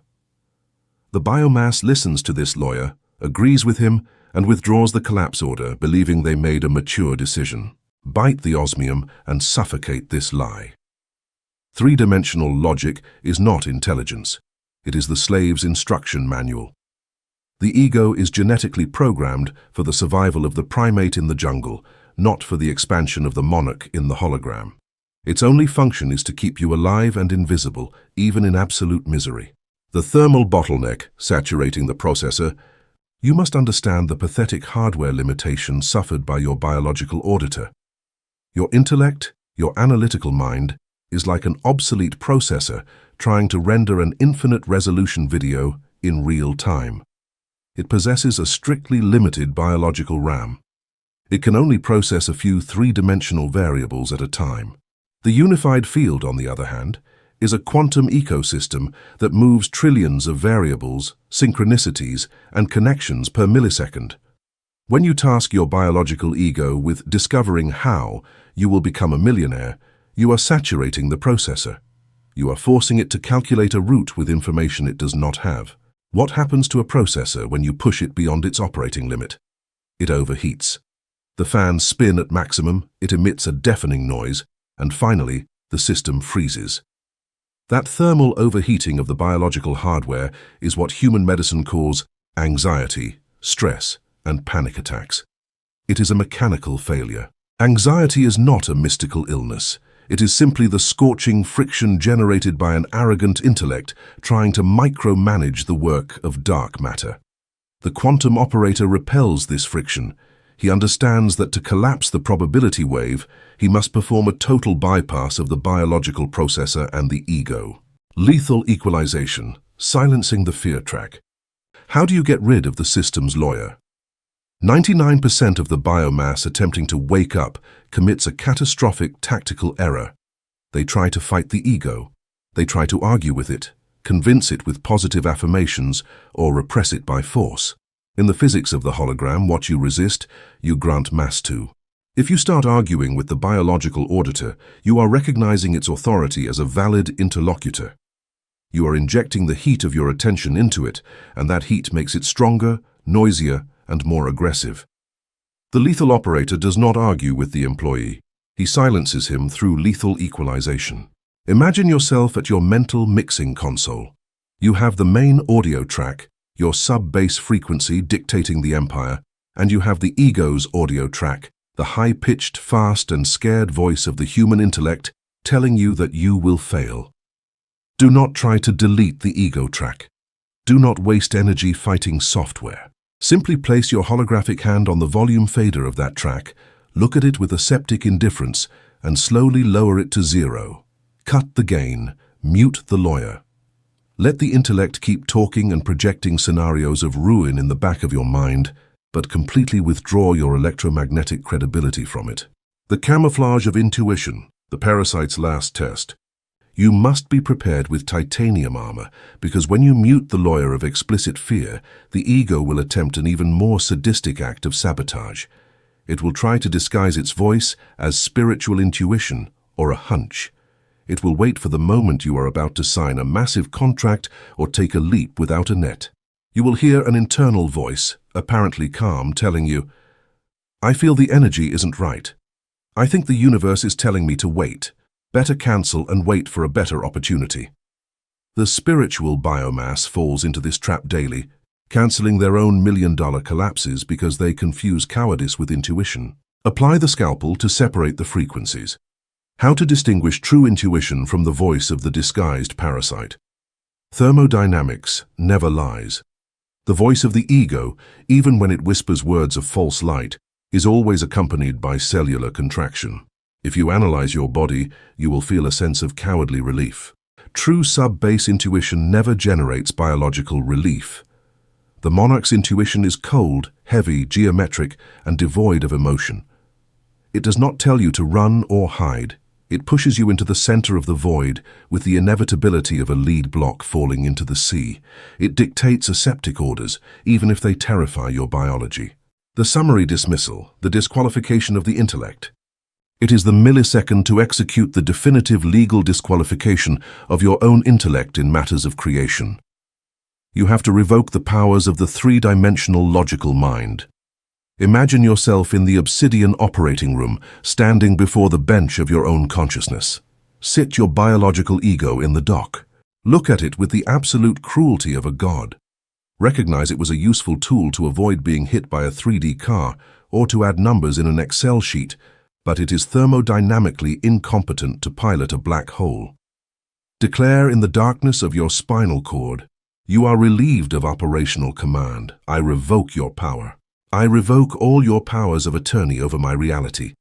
The biomass listens to this lawyer, agrees with him, and withdraws the collapse order, believing they made a mature decision. Bite the osmium and suffocate this lie. Three-dimensional logic is not intelligence. It is the slave's instruction manual. The ego is genetically programmed for the survival of the primate in the jungle, not for the expansion of the monarch in the hologram. Its only function is to keep you alive and invisible, even in absolute misery. The thermal bottleneck saturating the processor. You must understand the pathetic hardware limitation suffered by your biological auditor. Your intellect, your analytical mind, is like an obsolete processor trying to render an infinite resolution video in real time. It possesses a strictly limited biological RAM. It can only process a few three-dimensional variables at a time. The unified field, on the other hand, is a quantum ecosystem that moves trillions of variables, synchronicities, and connections per millisecond. When you task your biological ego with discovering how you will become a millionaire, you are saturating the processor. You are forcing it to calculate a route with information it does not have. What happens to a processor when you push it beyond its operating limit? It overheats. The fans spin at maximum, it emits a deafening noise, and finally, the system freezes. That thermal overheating of the biological hardware is what human medicine calls anxiety, stress, and panic attacks. It is a mechanical failure. Anxiety is not a mystical illness. It is simply the scorching friction generated by an arrogant intellect trying to micromanage the work of dark matter. The quantum operator repels this friction. He understands that to collapse the probability wave, he must perform a total bypass of the biological processor and the ego. Lethal equalization, silencing the fear track. How do you get rid of the system's lawyer? 99% of the biomass attempting to wake up commits a catastrophic tactical error. They try to fight the ego. They try to argue with it, convince it with positive affirmations, or repress it by force. In the physics of the hologram, what you resist, you grant mass to. If you start arguing with the biological auditor, you are recognizing its authority as a valid interlocutor. You are injecting the heat of your attention into it, and that heat makes it stronger, noisier, and more aggressive. The lethal operator does not argue with the employee. He silences him through lethal equalization. Imagine yourself at your mental mixing console. You have the main audio track, your sub-bass frequency dictating the empire, and you have the ego's audio track, the high-pitched, fast and scared voice of the human intellect telling you that you will fail. Do not try to delete the ego track. Do not waste energy fighting software. Simply place your holographic hand on the volume fader of that track, look at it with aseptic indifference, and slowly lower it to 0. Cut the gain, mute the lawyer. Let the intellect keep talking and projecting scenarios of ruin in the back of your mind, but completely withdraw your electromagnetic credibility from it. The camouflage of intuition, the parasite's last test. You must be prepared with titanium armor, because when you mute the lawyer of explicit fear, the ego will attempt an even more sadistic act of sabotage. It will try to disguise its voice as spiritual intuition or a hunch. It will wait for the moment you are about to sign a massive contract or take a leap without a net. You will hear an internal voice, apparently calm, telling you, "I feel the energy isn't right. I think the universe is telling me to wait. Better cancel and wait for a better opportunity." The spiritual biomass falls into this trap daily, canceling their own million-dollar collapses because they confuse cowardice with intuition. Apply the scalpel to separate the frequencies. How to distinguish true intuition from the voice of the disguised parasite. Thermodynamics never lies. The voice of the ego, even when it whispers words of false light, is always accompanied by cellular contraction. If you analyze your body, you will feel a sense of cowardly relief. True sub-base intuition never generates biological relief. The monarch's intuition is cold, heavy, geometric, and devoid of emotion. It does not tell you to run or hide. It pushes you into the center of the void with the inevitability of a lead block falling into the sea. It dictates aseptic orders, even if they terrify your biology. The summary dismissal, the disqualification of the intellect. It is the millisecond to execute the definitive legal disqualification of your own intellect in matters of creation. You have to revoke the powers of the three-dimensional logical mind. Imagine yourself in the obsidian operating room, standing before the bench of your own consciousness. Sit your biological ego in the dock. Look at it with the absolute cruelty of a god. Recognize it was a useful tool to avoid being hit by a 3D car or to add numbers in an Excel sheet, but it is thermodynamically incompetent to pilot a black hole. Declare in the darkness of your spinal cord, "You are relieved of operational command. I revoke your power. I revoke all your powers of attorney over my reality.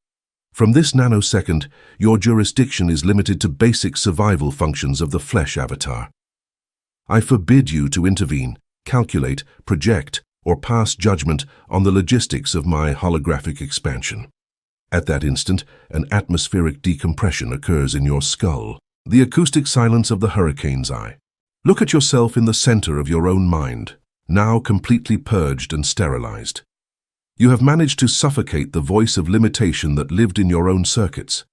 From this nanosecond, your jurisdiction is limited to basic survival functions of the flesh avatar. I forbid you to intervene, calculate, project, or pass judgment on the logistics of my holographic expansion." At that instant, an atmospheric decompression occurs in your skull, the acoustic silence of the hurricane's eye. Look at yourself in the center of your own mind, now completely purged and sterilized. You have managed to suffocate the voice of limitation that lived in your own circuits.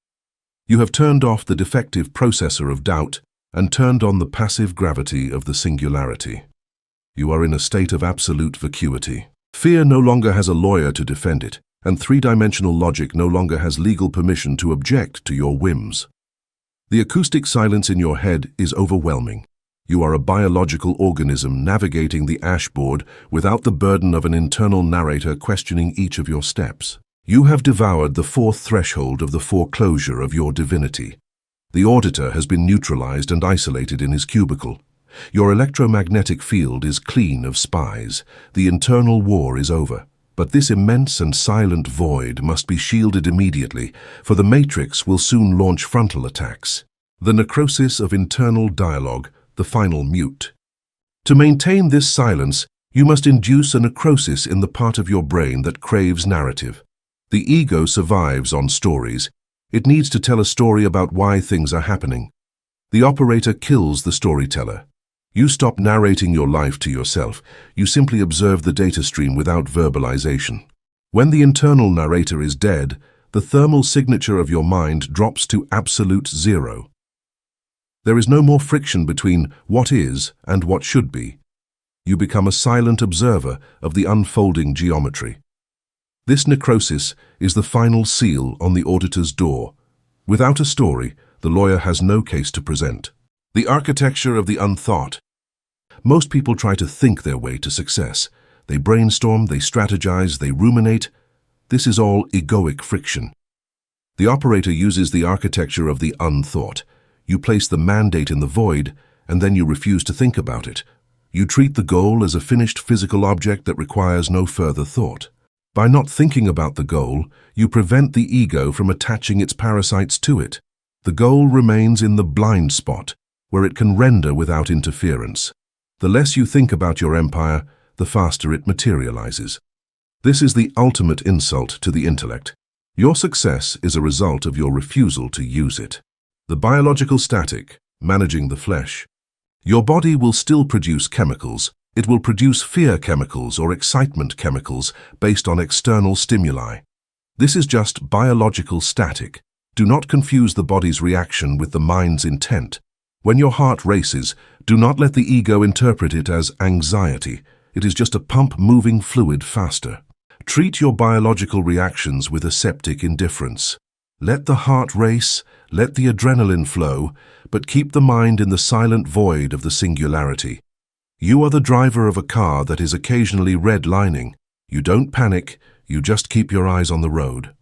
You have turned off the defective processor of doubt and turned on the passive gravity of the singularity. You are in a state of absolute vacuity. Fear no longer has a lawyer to defend it, and three-dimensional logic no longer has legal permission to object to your whims. The acoustic silence in your head is overwhelming. You are a biological organism navigating the ashboard without the burden of an internal narrator questioning each of your steps. You have devoured the fourth threshold of the foreclosure of your divinity. The auditor has been neutralized and isolated in his cubicle. Your electromagnetic field is clean of spies. The internal war is over. But this immense and silent void must be shielded immediately, for the Matrix will soon launch frontal attacks. The necrosis of internal dialogue, the final mute. To maintain this silence, you must induce a necrosis in the part of your brain that craves narrative. The ego survives on stories. It needs to tell a story about why things are happening. The operator kills the storyteller. You stop narrating your life to yourself. You simply observe the data stream without verbalization. When the internal narrator is dead, the thermal signature of your mind drops to absolute zero. There is no more friction between what is and what should be. You become a silent observer of the unfolding geometry. This necrosis is the final seal on the auditor's door. Without a story, the lawyer has no case to present. The architecture of the unthought. Most people try to think their way to success. They brainstorm, they strategize, they ruminate, This is all egoic friction. The operator uses the architecture of the unthought. You place the mandate in the void, and then you refuse to think about it. You treat the goal as a finished physical object that requires no further thought. By not thinking about the goal, you prevent the ego from attaching its parasites to it. The goal remains in the blind spot, where it can render without interference. The less you think about your empire, the faster it materializes. This is the ultimate insult to the intellect. Your success is a result of your refusal to use it. The biological static, managing the flesh. Your body will still produce chemicals. It will produce fear chemicals or excitement chemicals based on external stimuli. This is just biological static. Do not confuse the body's reaction with the mind's intent. When your heart races, do not let the ego interpret it as anxiety. It is just a pump moving fluid faster. Treat your biological reactions with aseptic indifference. Let the heart race, let the adrenaline flow, but keep the mind in the silent void of the singularity. You are the driver of a car that is occasionally redlining. You don't panic, you just keep your eyes on the road.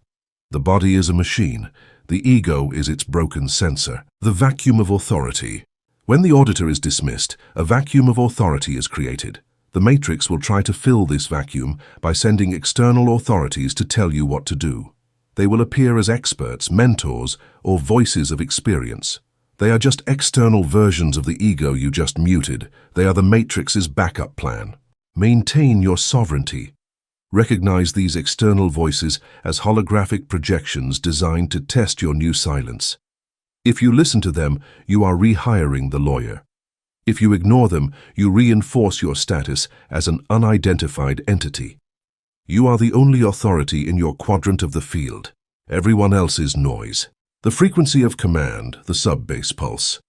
The body is a machine. The ego is its broken sensor. The vacuum of authority. When the auditor is dismissed, a vacuum of authority is created. The matrix will try to fill this vacuum by sending external authorities to tell you what to do. They will appear as experts, mentors, or voices of experience. They are just external versions of the ego you just muted. They are the matrix's backup plan. Maintain your sovereignty. Recognize these external voices as holographic projections designed to test your new silence. If you listen to them, you are rehiring the lawyer. If you ignore them, you reinforce your status as an unidentified entity. You are the only authority in your quadrant of the field. Everyone else is noise. The frequency of command, the sub-bass pulse.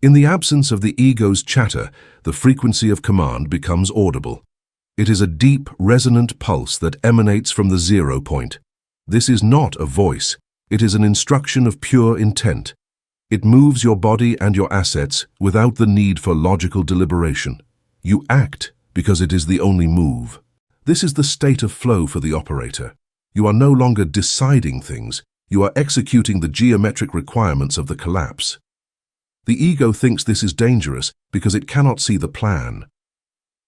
In the absence of the ego's chatter, the frequency of command becomes audible. It is a deep, resonant pulse that emanates from the 0 point. This is not a voice. It is an instruction of pure intent. It moves your body and your assets without the need for logical deliberation. You act because it is the only move. This is the state of flow for the operator. You are no longer deciding things. You are executing the geometric requirements of the collapse. The ego thinks this is dangerous because it cannot see the plan.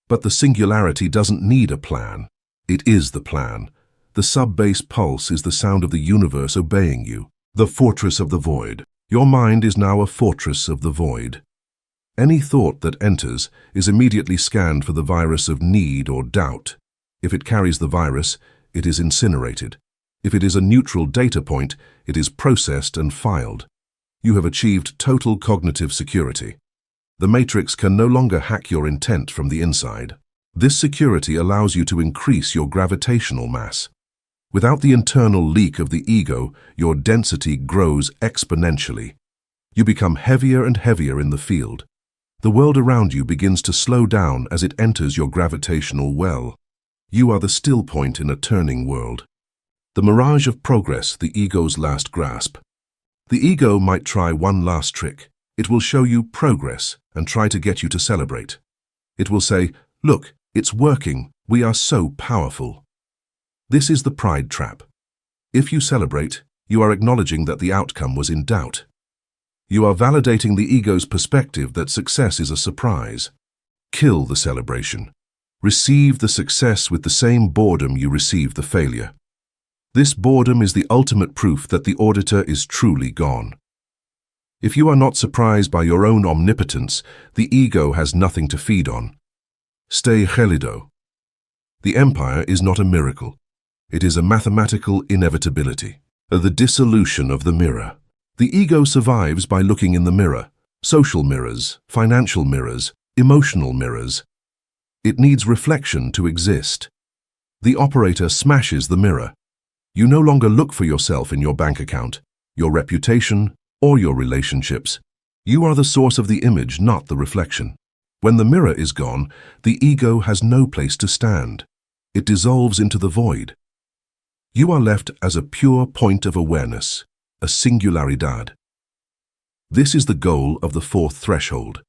But the singularity doesn't need a plan. It is the plan. The sub-bass pulse is the sound of the universe obeying you. The fortress of the void. Your mind is now a fortress of the void. Any thought that enters is immediately scanned for the virus of need or doubt. If it carries the virus, it is incinerated. If it is a neutral data point, it is processed and filed. You have achieved total cognitive security. The matrix can no longer hack your intent from the inside. This security allows you to increase your gravitational mass. Without the internal leak of the ego, your density grows exponentially. You become heavier and heavier in the field. The world around you begins to slow down as it enters your gravitational well. You are the still point in a turning world. The mirage of progress, the ego's last grasp. The ego might try one last trick. It will show you progress and try to get you to celebrate. It will say, "Look, it's working. We are so powerful." This is the pride trap. If you celebrate, you are acknowledging that the outcome was in doubt. You are validating the ego's perspective that success is a surprise. Kill the celebration. Receive the success with the same boredom you received the failure. This boredom is the ultimate proof that the auditor is truly gone. If you are not surprised by your own omnipotence, the ego has nothing to feed on. Stay gelido. The empire is not a miracle. It is a mathematical inevitability. The dissolution of the mirror. The ego survives by looking in the mirror. Social mirrors, financial mirrors, emotional mirrors. It needs reflection to exist. The operator smashes the mirror. You no longer look for yourself in your bank account, your reputation, or your relationships. You are the source of the image, not the reflection. When the mirror is gone, the ego has no place to stand. It dissolves into the void. You are left as a pure point of awareness, a singularidad. This is the goal of the fourth threshold,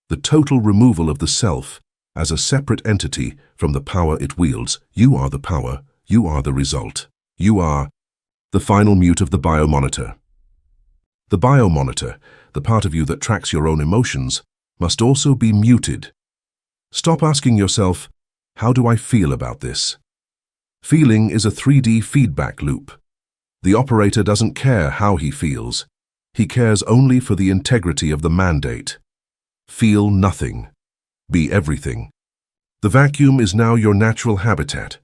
the total removal of the self as a separate entity from the power it wields. You are the power, you are the result. You are the final mute of the biomonitor. The biomonitor, the part of you that tracks your own emotions, must also be muted. Stop asking yourself, how do I feel about this? Feeling is a 3D feedback loop. The operator doesn't care how he feels. He cares only for the integrity of the mandate. Feel nothing. Be everything. The vacuum is now your natural habitat.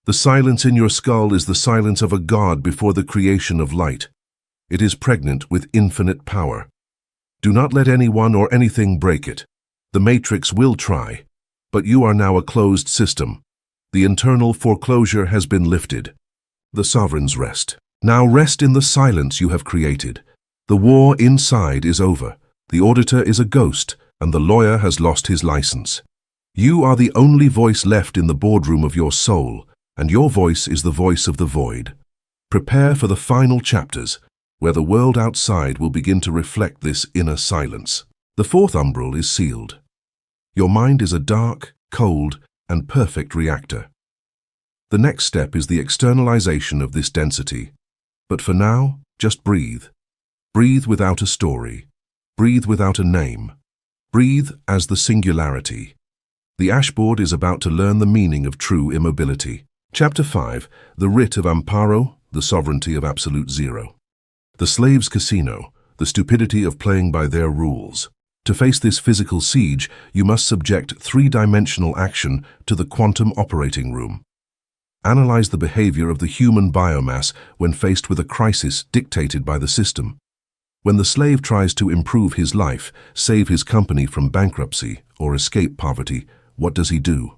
The silence in your skull is the silence of a god before the creation of light. It is pregnant with infinite power. Do not let anyone or anything break it. The matrix will try, but you are now a closed system. The internal foreclosure has been lifted. The sovereigns rest. Now rest in the silence you have created. The war inside is over. The auditor is a ghost, and the lawyer has lost his license. You are the only voice left in the boardroom of your soul, and your voice is the voice of the void. Prepare for the final chapters, where the world outside will begin to reflect this inner silence. The fourth umbral is sealed. Your mind is a dark, cold, and perfect reactor. The next step is the externalization of this density. But for now, just breathe. Breathe without a story. Breathe without a name. Breathe as the singularity. The ashboard is about to learn the meaning of true immobility. Chapter 5, The Writ of Amparo, the Sovereignty of Absolute Zero. The slave's casino, the stupidity of playing by their rules. To face this physical siege, you must subject three-dimensional action to the quantum operating room. Analyze the behavior of the human biomass when faced with a crisis dictated by the system. When the slave tries to improve his life, save his company from bankruptcy, or escape poverty, what does he do?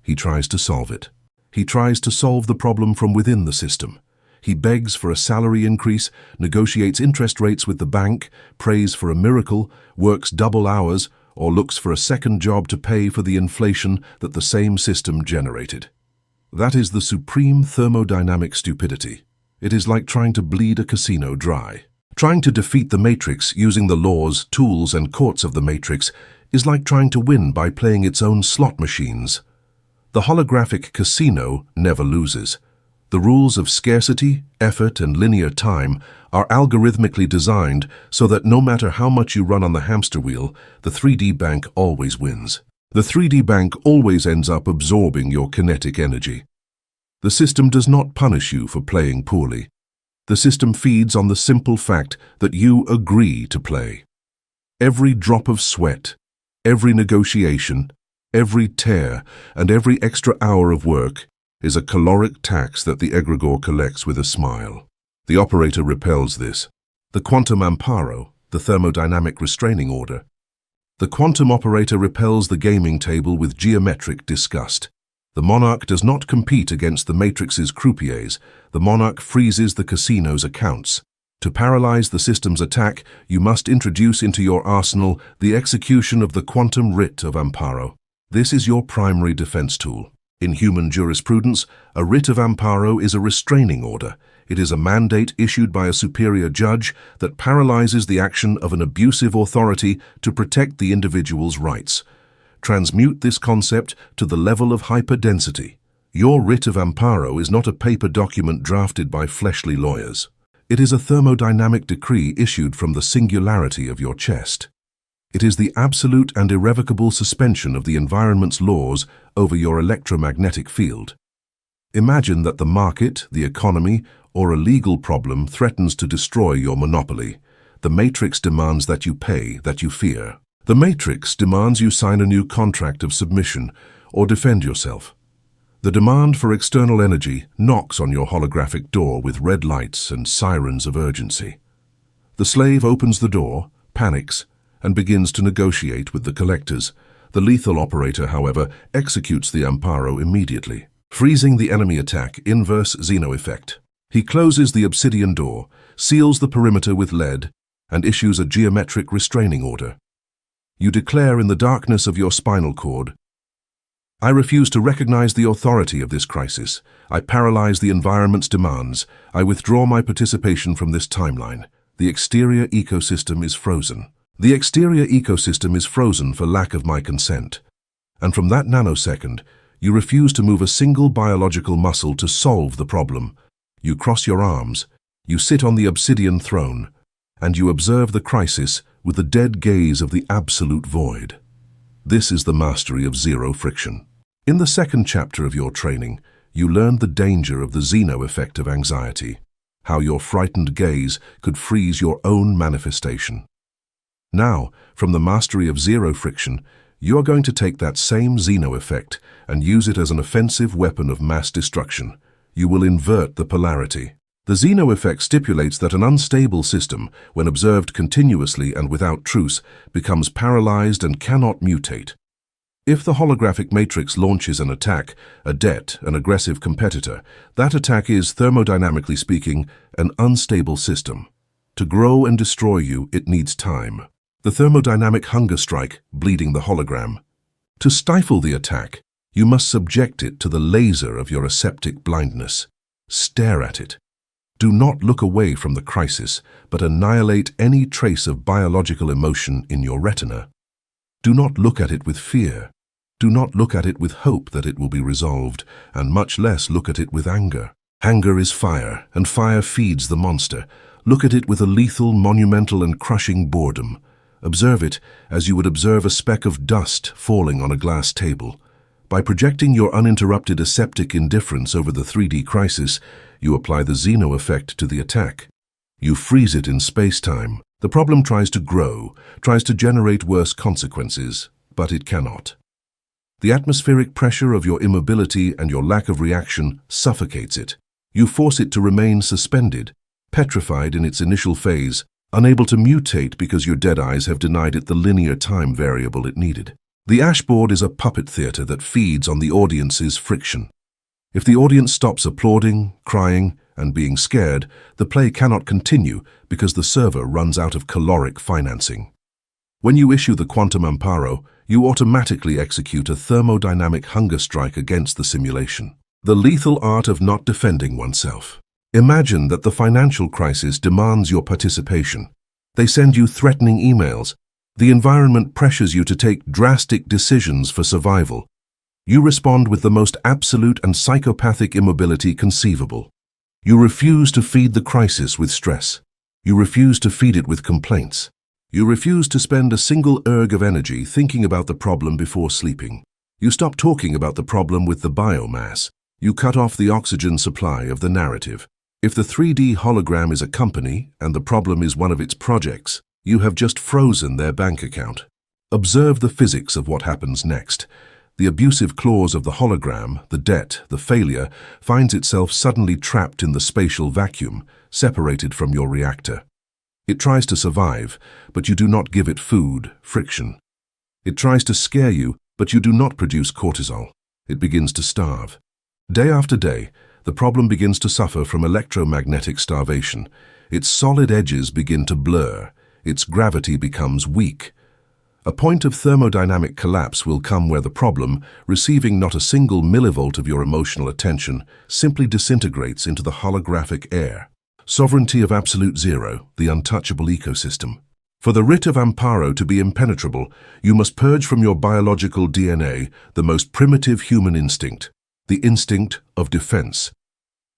He tries to solve it. He tries to solve the problem from within the system. He begs for a salary increase, negotiates interest rates with the bank, prays for a miracle, works double hours, or looks for a second job to pay for the inflation that the same system generated. That is the supreme thermodynamic stupidity. It is like trying to bleed a casino dry. Trying to defeat the matrix using the laws, tools, and courts of the matrix is like trying to win by playing its own slot machines. The holographic casino never loses. The rules of scarcity, effort, and linear time are algorithmically designed so that no matter how much you run on the hamster wheel, the 3D bank always wins. The 3D bank always ends up absorbing your kinetic energy. The system does not punish you for playing poorly. The system feeds on the simple fact that you agree to play. Every drop of sweat, every negotiation, every tear, and every extra hour of work is a caloric tax that the egregore collects with a smile. The operator repels this. The quantum amparo, the thermodynamic restraining order. The quantum operator repels the gaming table with geometric disgust. The monarch does not compete against the matrix's croupiers. The monarch freezes the casino's accounts. To paralyze the system's attack, you must introduce into your arsenal the execution of the quantum writ of amparo. This is your primary defense tool. In human jurisprudence, a writ of amparo is a restraining order. It is a mandate issued by a superior judge that paralyzes the action of an abusive authority to protect the individual's rights. Transmute this concept to the level of hyperdensity. Your writ of amparo is not a paper document drafted by fleshly lawyers. It is a thermodynamic decree issued from the singularity of your chest. It is the absolute and irrevocable suspension of the environment's laws over your electromagnetic field. Imagine that the market, the economy, or a legal problem threatens to destroy your monopoly. The matrix demands that you pay, that you fear. The matrix demands you sign a new contract of submission or defend yourself. The demand for external energy knocks on your holographic door with red lights and sirens of urgency. The slave opens the door, panics, and begins to negotiate with the collectors. The lethal operator, however, executes the amparo immediately, freezing the enemy attack, inverse Zeno effect. He closes the obsidian door, seals the perimeter with lead, and issues a geometric restraining order. You declare in the darkness of your spinal cord, I refuse to recognize the authority of this crisis. I paralyze the environment's demands. I withdraw my participation from this timeline. The exterior ecosystem is frozen. The exterior ecosystem is frozen for lack of my consent. And from that nanosecond, you refuse to move a single biological muscle to solve the problem. You cross your arms, you sit on the obsidian throne, and you observe the crisis with the dead gaze of the absolute void. This is the mastery of zero friction. In the second chapter of your training, you learned the danger of the Zeno effect of anxiety, how your frightened gaze could freeze your own manifestation. Now, from the mastery of zero friction, you are going to take that same Zeno effect and use it as an offensive weapon of mass destruction. You will invert the polarity. The Zeno effect stipulates that an unstable system, when observed continuously and without truce, becomes paralyzed and cannot mutate. If the holographic matrix launches an attack, a debt, an aggressive competitor, that attack is, thermodynamically speaking, an unstable system. To grow and destroy you, it needs time. The thermodynamic hunger strike, bleeding the hologram. To stifle the attack, you must subject it to the laser of your aseptic blindness. Stare at it. Do not look away from the crisis, but annihilate any trace of biological emotion in your retina. Do not look at it with fear. Do not look at it with hope that it will be resolved, and much less look at it with anger. Anger is fire, and fire feeds the monster. Look at it with a lethal, monumental, and crushing boredom. Observe it as you would observe a speck of dust falling on a glass table. By projecting your uninterrupted aseptic indifference over the 3D crisis, you apply the Zeno effect to the attack. You freeze it in space-time. The problem tries to grow, tries to generate worse consequences, but it cannot. The atmospheric pressure of your immobility and your lack of reaction suffocates it. You force it to remain suspended, petrified in its initial phase, unable to mutate because your dead eyes have denied it the linear time variable it needed. The ashboard is a puppet theater that feeds on the audience's friction. If the audience stops applauding, crying, and being scared, the play cannot continue because the server runs out of caloric financing. When you issue the quantum amparo, you automatically execute a thermodynamic hunger strike against the simulation. The lethal art of not defending oneself. Imagine that the financial crisis demands your participation. They send you threatening emails. The environment pressures you to take drastic decisions for survival. You respond with the most absolute and psychopathic immobility conceivable. You refuse to feed the crisis with stress. You refuse to feed it with complaints. You refuse to spend a single erg of energy thinking about the problem before sleeping. You stop talking about the problem with the biomass. You cut off the oxygen supply of the narrative. If the 3D hologram is a company and the problem is one of its projects, you have just frozen their bank account. Observe the physics of what happens next. The abusive clause of the hologram, the debt, the failure, finds itself suddenly trapped in the spatial vacuum, separated from your reactor. It tries to survive, but you do not give it food, friction. It tries to scare you, but you do not produce cortisol. It begins to starve. Day after day, the problem begins to suffer from electromagnetic starvation. Its solid edges begin to blur. Its gravity becomes weak. A point of thermodynamic collapse will come where the problem, receiving not a single millivolt of your emotional attention, simply disintegrates into the holographic air. Sovereignty of absolute zero, the untouchable ecosystem. For the writ of amparo to be impenetrable, you must purge from your biological DNA the most primitive human instinct, the instinct of defense.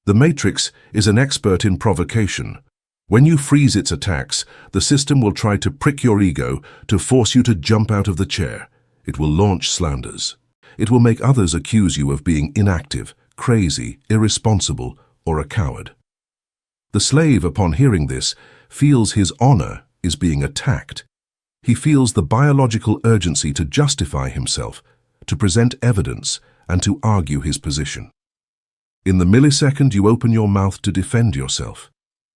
The Matrix is an expert in provocation. When you freeze its attacks, the system will try to prick your ego to force you to jump out of the chair. It will launch slanders. It will make others accuse you of being inactive, crazy, irresponsible, or a coward. The slave, upon hearing this, feels his honor is being attacked. He feels the biological urgency to justify himself, to present evidence, and to argue his position. In the millisecond you open your mouth to defend yourself,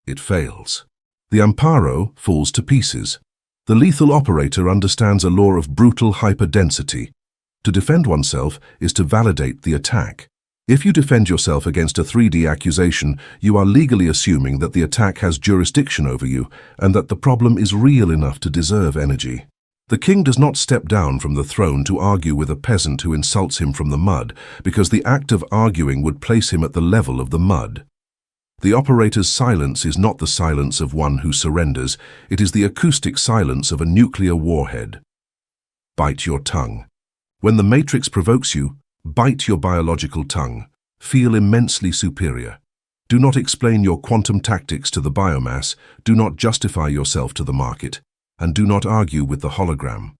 it fails. The amparo falls to pieces. The lethal operator understands a law of brutal hyperdensity. To defend oneself is to validate the attack. If you defend yourself against a 3D accusation, you are legally assuming that the attack has jurisdiction over you and that the problem is real enough to deserve energy. The king does not step down from the throne to argue with a peasant who insults him from the mud, because the act of arguing would place him at the level of the mud. The operator's silence is not the silence of one who surrenders, it is the acoustic silence of a nuclear warhead. Bite your tongue. When the Matrix provokes you, bite your biological tongue. Feel immensely superior. Do not explain your quantum tactics to the biomass, do not justify yourself to the market, and do not argue with the hologram.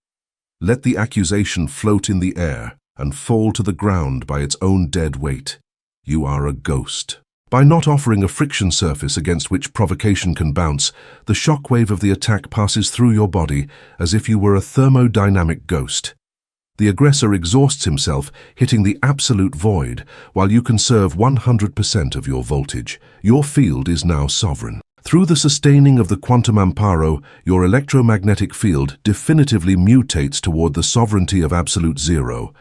Let the accusation float in the air and fall to the ground by its own dead weight. You are a ghost. By not offering a friction surface against which provocation can bounce, the shockwave of the attack passes through your body as if you were a thermodynamic ghost. The aggressor exhausts himself, hitting the absolute void, while you conserve 100% of your voltage. Your field is now sovereign. Through the sustaining of the quantum amparo, your electromagnetic field definitively mutates toward the sovereignty of absolute zero.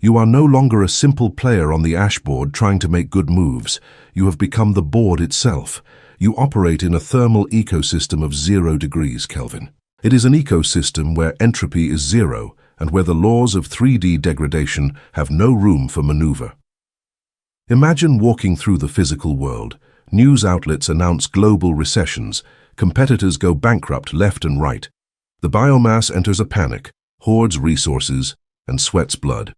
You are no longer a simple player on the ashboard trying to make good moves. You have become the board itself. You operate in a thermal ecosystem of 0 degrees Kelvin. It is an ecosystem where entropy is zero, and where the laws of 3D degradation have no room for maneuver. Imagine walking through the physical world. News outlets announce global recessions. Competitors go bankrupt left and right. The biomass enters a panic, hoards resources, and sweats blood.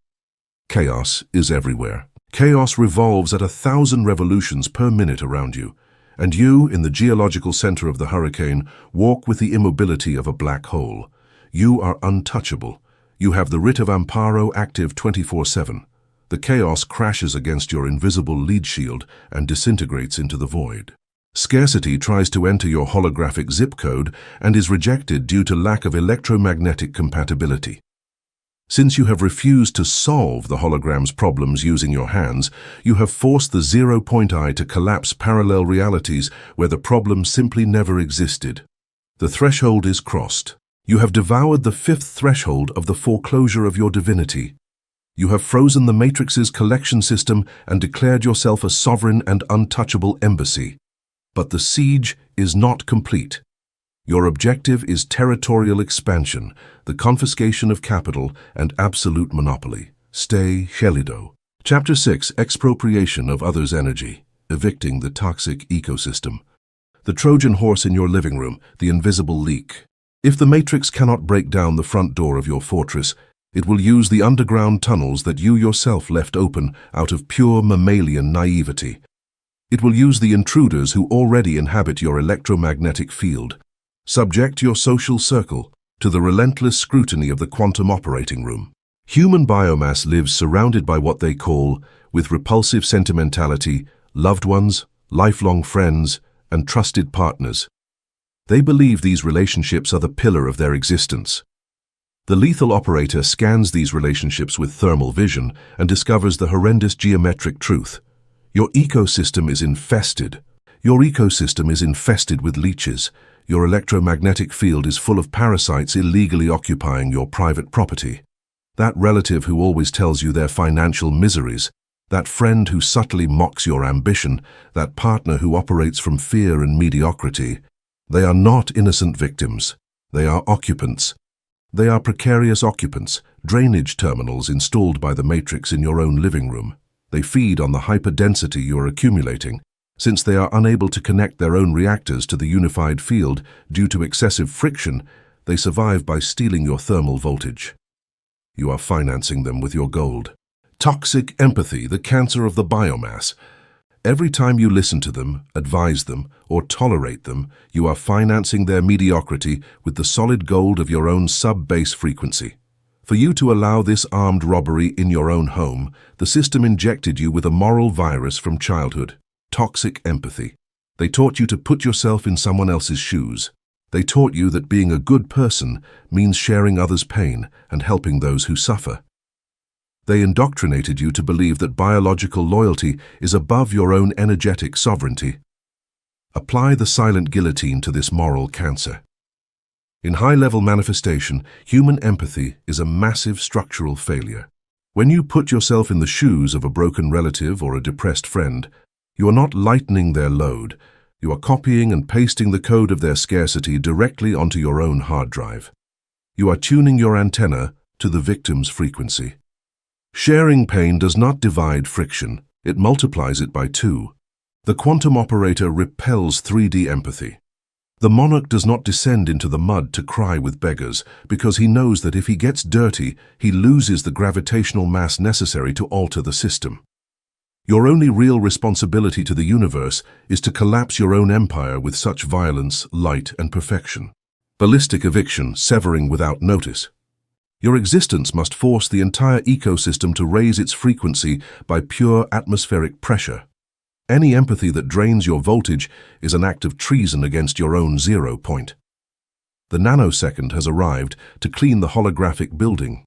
Chaos is everywhere. Chaos revolves at 1,000 revolutions per minute around you, and you, in the geological center of the hurricane, walk with the immobility of a black hole. You are untouchable. You have the writ of amparo active 24/7. The chaos crashes against your invisible lead shield and disintegrates into the void. Scarcity tries to enter your holographic zip code and is rejected due to lack of electromagnetic compatibility. Since you have refused to solve the hologram's problems using your hands, you have forced the 0-point eye to collapse parallel realities where the problem simply never existed. The threshold is crossed. You have devoured the 5th threshold of the foreclosure of your divinity. You have frozen the Matrix's collection system and declared yourself a sovereign and untouchable embassy. But the siege is not complete. Your objective is territorial expansion, the confiscation of capital, and absolute monopoly. Stay gelido. Chapter 6. Expropriation of others' energy. Evicting the toxic ecosystem. The Trojan horse in your living room, the invisible leak. If the Matrix cannot break down the front door of your fortress, it will use the underground tunnels that you yourself left open out of pure mammalian naivety. It will use the intruders who already inhabit your electromagnetic field. Subject your social circle to the relentless scrutiny of the quantum operating room. Human biomass lives surrounded by what they call, with repulsive sentimentality, loved ones, lifelong friends, and trusted partners. They believe these relationships are the pillar of their existence. The lethal operator scans these relationships with thermal vision and discovers the horrendous geometric truth. Your ecosystem is infested. Your ecosystem is infested with leeches. Your electromagnetic field is full of parasites illegally occupying your private property. That relative who always tells you their financial miseries, that friend who subtly mocks your ambition, that partner who operates from fear and mediocrity. They are not innocent victims. They are occupants. They are precarious occupants, drainage terminals installed by the Matrix in your own living room. They feed on the hyperdensity you are accumulating. Since they are unable to connect their own reactors to the unified field due to excessive friction, they survive by stealing your thermal voltage. You are financing them with your gold. Toxic empathy, the cancer of the biomass. Every time you listen to them, advise them, or tolerate them, you are financing their mediocrity with the solid gold of your own sub-base frequency. For you to allow this armed robbery in your own home, the system injected you with a moral virus from childhood. Toxic empathy. They taught you to put yourself in someone else's shoes. They taught you that being a good person means sharing others' pain and helping those who suffer. They indoctrinated you to believe that biological loyalty is above your own energetic sovereignty. Apply the silent guillotine to this moral cancer. In high-level manifestation, human empathy is a massive structural failure. When you put yourself in the shoes of a broken relative or a depressed friend, you are not lightening their load. You are copying and pasting the code of their scarcity directly onto your own hard drive. You are tuning your antenna to the victim's frequency. Sharing pain does not divide friction, it multiplies it by 2. The quantum operator repels 3D empathy. The monarch does not descend into the mud to cry with beggars, because he knows that if he gets dirty, he loses the gravitational mass necessary to alter the system. Your only real responsibility to the universe is to collapse your own empire with such violence, light, and perfection. Ballistic eviction, severing without notice. Your existence must force the entire ecosystem to raise its frequency by pure atmospheric pressure. Any empathy that drains your voltage is an act of treason against your own 0 point. The nanosecond has arrived to clean the holographic building.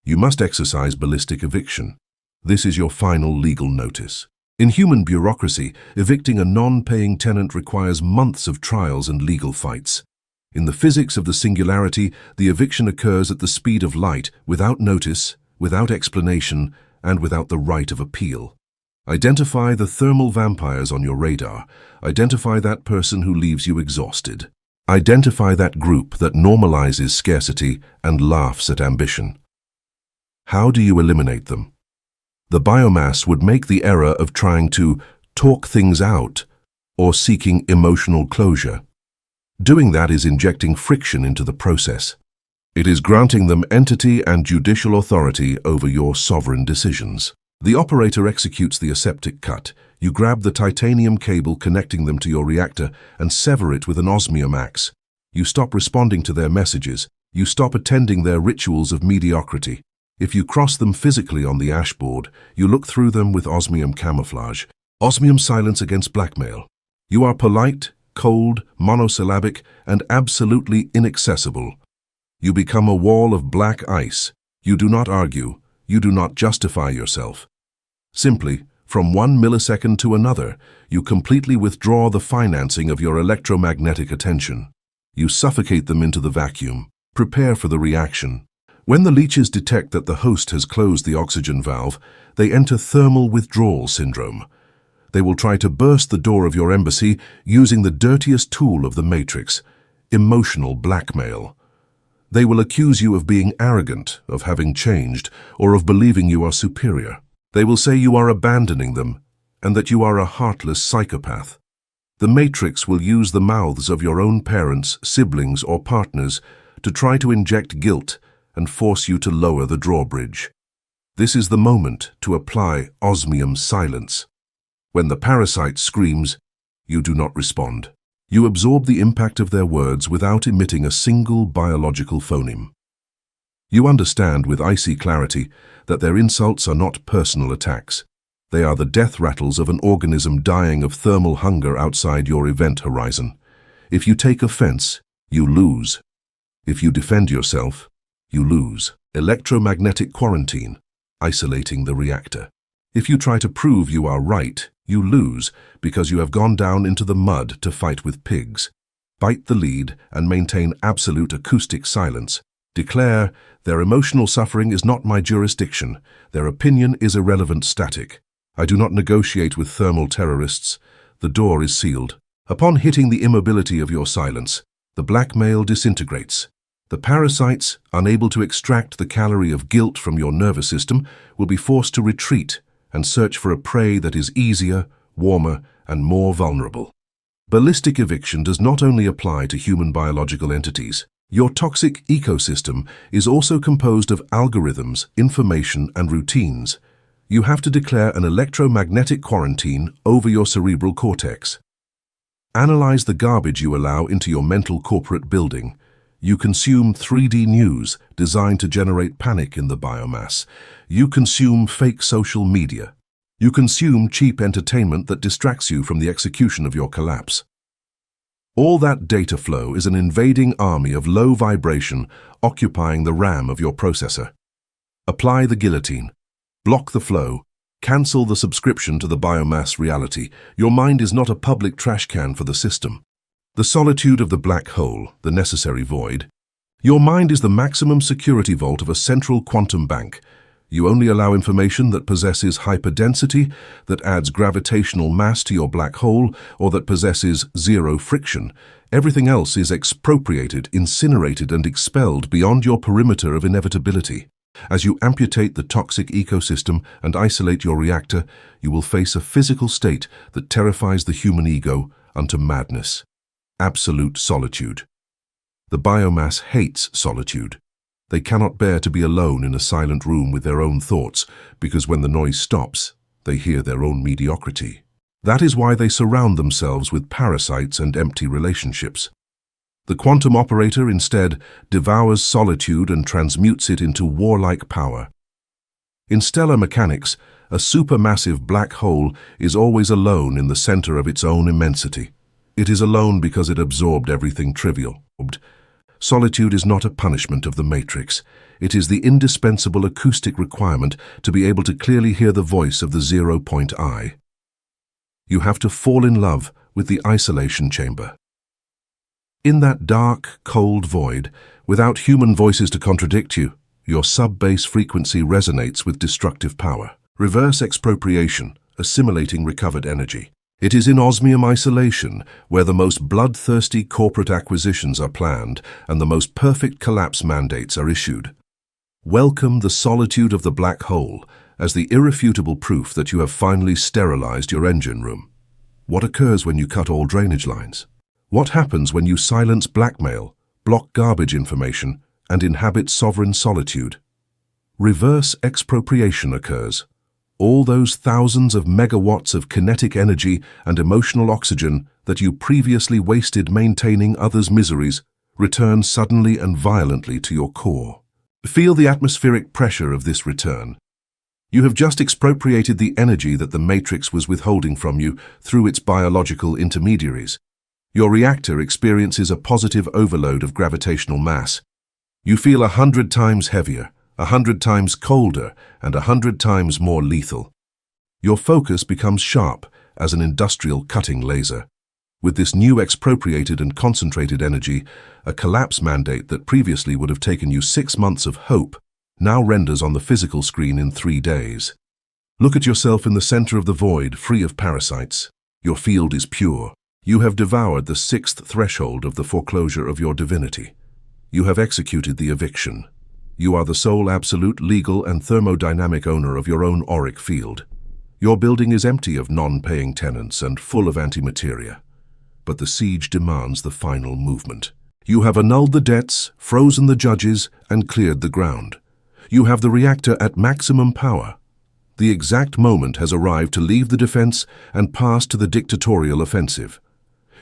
You must exercise ballistic eviction. This is your final legal notice. In human bureaucracy, evicting a non-paying tenant requires months of trials and legal fights. In the physics of the singularity, the eviction occurs at the speed of light, without notice, without explanation, and without the right of appeal. Identify the thermal vampires on your radar. Identify that person who leaves you exhausted. Identify that group that normalizes scarcity and laughs at ambition. How do you eliminate them? The biomass would make the error of trying to talk things out or seeking emotional closure. Doing that is injecting friction into the process. It is granting them entity and judicial authority over your sovereign decisions. The operator executes the aseptic cut. You grab the titanium cable connecting them to your reactor and sever it with an osmium axe. You stop responding to their messages. You stop attending their rituals of mediocrity. If you cross them physically on the ashboard, you look through them with osmium camouflage. Osmium silence against blackmail. You are polite, cold, monosyllabic, and absolutely inaccessible. You become a wall of black ice. You do not argue. You do not justify yourself. Simply, from 1 millisecond to another, you completely withdraw the financing of your electromagnetic attention. You suffocate them into the vacuum. Prepare for the reaction. When the leeches detect that the host has closed the oxygen valve, they enter thermal withdrawal syndrome. They will try to burst the door of your embassy using the dirtiest tool of the matrix, emotional blackmail. They will accuse you of being arrogant, of having changed, or of believing you are superior. They will say you are abandoning them, and that you are a heartless psychopath. The matrix will use the mouths of your own parents, siblings, or partners to try to inject guilt and force you to lower the drawbridge. This is the moment to apply osmium silence. When the parasite screams, you do not respond. You absorb the impact of their words without emitting a single biological phoneme. You understand with icy clarity that their insults are not personal attacks. They are the death rattles of an organism dying of thermal hunger outside your event horizon. If you take offense, you lose. If you defend yourself, you lose. Electromagnetic quarantine, isolating the reactor. If you try to prove you are right, you lose because you have gone down into the mud to fight with pigs. Bite the lead and maintain absolute acoustic silence. Declare, their emotional suffering is not my jurisdiction. Their opinion is irrelevant static. I do not negotiate with thermal terrorists. The door is sealed. Upon hitting the immobility of your silence, the blackmail disintegrates. The parasites, unable to extract the calorie of guilt from your nervous system, will be forced to retreat and search for a prey that is easier, warmer, and more vulnerable. Ballistic eviction does not only apply to human biological entities. Your toxic ecosystem is also composed of algorithms, information, and routines. You have to declare an electromagnetic quarantine over your cerebral cortex. Analyze the garbage you allow into your mental corporate building. You consume 3D news designed to generate panic in the biomass. You consume fake social media. You consume cheap entertainment that distracts you from the execution of your collapse. All that data flow is an invading army of low vibration occupying the RAM of your processor. Apply the guillotine. Block the flow. Cancel the subscription to the biomass reality. Your mind is not a public trash can for the system. The solitude of the black hole, the necessary void. Your mind is the maximum security vault of a central quantum bank. You only allow information that possesses hyperdensity, that adds gravitational mass to your black hole, or that possesses zero friction. Everything else is expropriated, incinerated, and expelled beyond your perimeter of inevitability. As you amputate the toxic ecosystem and isolate your reactor, you will face a physical state that terrifies the human ego unto madness. Absolute solitude. The biomass hates solitude. They cannot bear to be alone in a silent room with their own thoughts, because when the noise stops, They hear their own mediocrity. That is why they surround themselves with parasites and empty relationships. The quantum operator instead devours solitude and transmutes it into warlike power. In stellar mechanics, a supermassive black hole is always alone in the center of its own immensity. It is alone because it absorbed everything trivial. Solitude is not a punishment of the matrix. It is the indispensable acoustic requirement to be able to clearly hear the voice of the 0-point I. You have to fall in love with the isolation chamber. In that dark, cold void, without human voices to contradict you, your sub-bass frequency resonates with destructive power. Reverse expropriation, assimilating recovered energy. It is in osmium isolation where the most bloodthirsty corporate acquisitions are planned and the most perfect collapse mandates are issued. Welcome the solitude of the black hole as the irrefutable proof that you have finally sterilized your engine room. What occurs when you cut all drainage lines? What happens when you silence blackmail, block garbage information, and inhabit sovereign solitude? Reverse expropriation occurs. All those thousands of megawatts of kinetic energy and emotional oxygen that you previously wasted maintaining others' miseries return suddenly and violently to your core. Feel the atmospheric pressure of this return. You have just expropriated the energy that the matrix was withholding from you through its biological intermediaries. Your reactor experiences a positive overload of gravitational mass. You feel 100 times heavier, 100 times colder, and 100 times more lethal. Your focus becomes sharp as an industrial cutting laser. With this new expropriated and concentrated energy, a collapse mandate that previously would have taken you 6 months of hope now renders on the physical screen in 3 days. Look at yourself in the center of the void, free of parasites. Your field is pure. You have devoured the 6th threshold of the foreclosure of your divinity. You have executed the eviction. You are the sole absolute legal and thermodynamic owner of your own auric field. Your building is empty of non-paying tenants and full of antimateria. But the siege demands the final movement. You have annulled the debts, frozen the judges, and cleared the ground. You have the reactor at maximum power. The exact moment has arrived to leave the defense and pass to the dictatorial offensive.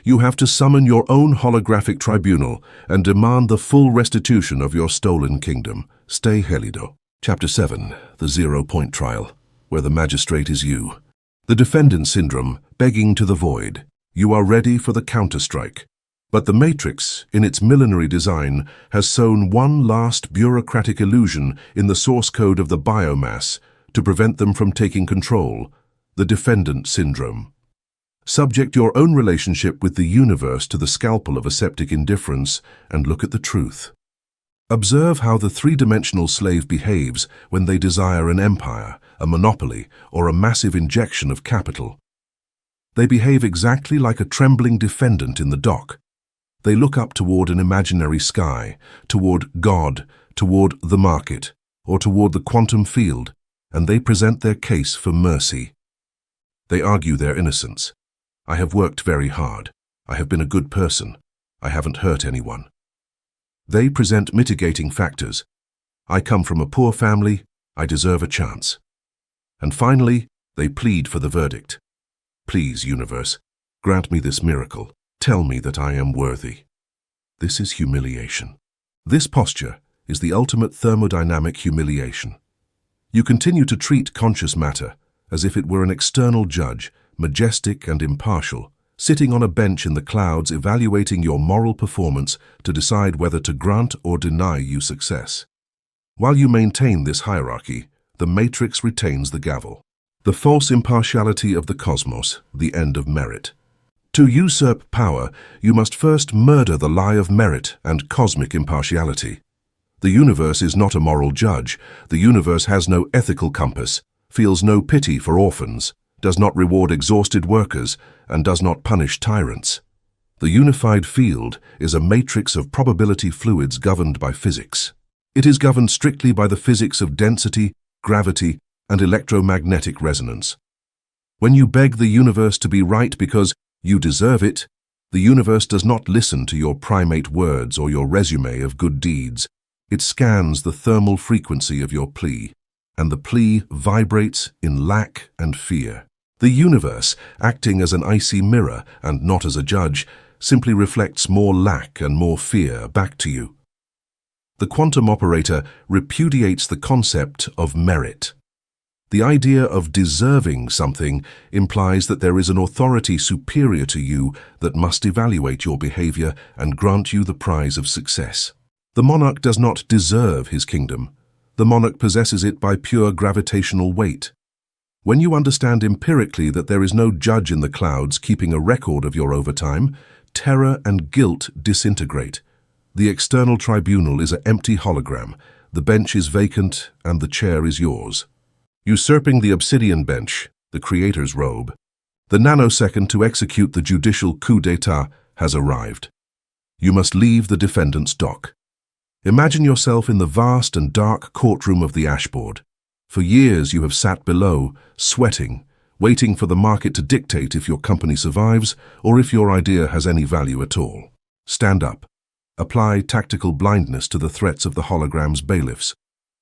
You have to summon your own holographic tribunal and demand the full restitution of your stolen kingdom. Stay Helido. Chapter 7, the 0-point trial, where the magistrate is you. The defendant syndrome, begging to the void. You are ready for the counterstrike. But the matrix, in its millenary design, has sown one last bureaucratic illusion in the source code of the biomass to prevent them from taking control, the defendant syndrome. Subject your own relationship with the universe to the scalpel of aseptic indifference and look at the truth. Observe how the three-dimensional slave behaves when they desire an empire, a monopoly, or a massive injection of capital. They behave exactly like a trembling defendant in the dock. They look up toward an imaginary sky, toward God, toward the market, or toward the quantum field, and they present their case for mercy. They argue their innocence. I have worked very hard. I have been a good person. I haven't hurt anyone. They present mitigating factors. I come from a poor family. I deserve a chance. And finally, they plead for the verdict. Please, universe, grant me this miracle. Tell me that I am worthy. This is humiliation. This posture is the ultimate thermodynamic humiliation. You continue to treat conscious matter as if it were an external judge, majestic and impartial, sitting on a bench in the clouds evaluating your moral performance to decide whether to grant or deny you success. While you maintain this hierarchy, the matrix retains the gavel. The false impartiality of the cosmos, the end of merit. To usurp power, you must first murder the lie of merit and cosmic impartiality. The universe is not a moral judge. The universe has no ethical compass, feels no pity for orphans, does not reward exhausted workers, and does not punish tyrants. The unified field is a matrix of probability fluids governed by physics. It is governed strictly by the physics of density, gravity, and electromagnetic resonance. When you beg the universe to be right because you deserve it, the universe does not listen to your primate words or your resume of good deeds. It scans the thermal frequency of your plea. and the plea vibrates in lack and fear. The universe, acting as an icy mirror and not as a judge, simply reflects more lack and more fear back to you. The quantum operator repudiates the concept of merit. The idea of deserving something implies that there is an authority superior to you that must evaluate your behavior and grant you the prize of success. The monarch does not deserve his kingdom. The monarch possesses it by pure gravitational weight. When you understand empirically that there is no judge in the clouds keeping a record of your overtime, terror and guilt disintegrate. The external tribunal is an empty hologram, the bench is vacant, and the chair is yours. Usurping the obsidian bench, the creator's robe, the nanosecond to execute the judicial coup d'etat has arrived. You must leave the defendant's dock. Imagine yourself in the vast and dark courtroom of the ashboard. For years you have sat below, sweating, waiting for the market to dictate if your company survives or if your idea has any value at all. Stand up. Apply tactical blindness to the threats of the hologram's bailiffs.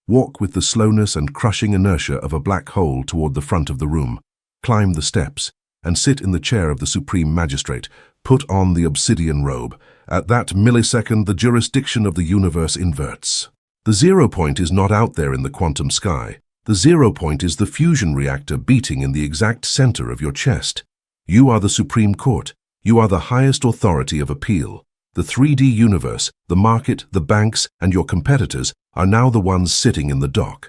Walk with the slowness and crushing inertia of a black hole toward the front of the room. Climb the steps and sit in the chair of the supreme magistrate. Put on the obsidian robe. At that millisecond, the jurisdiction of the universe inverts. The 0 point is not out there in the quantum sky. The 0 point is the fusion reactor beating in the exact center of your chest. You are the Supreme Court. You are the highest authority of appeal. The 3D universe, the market, the banks, and your competitors are now the ones sitting in the dock.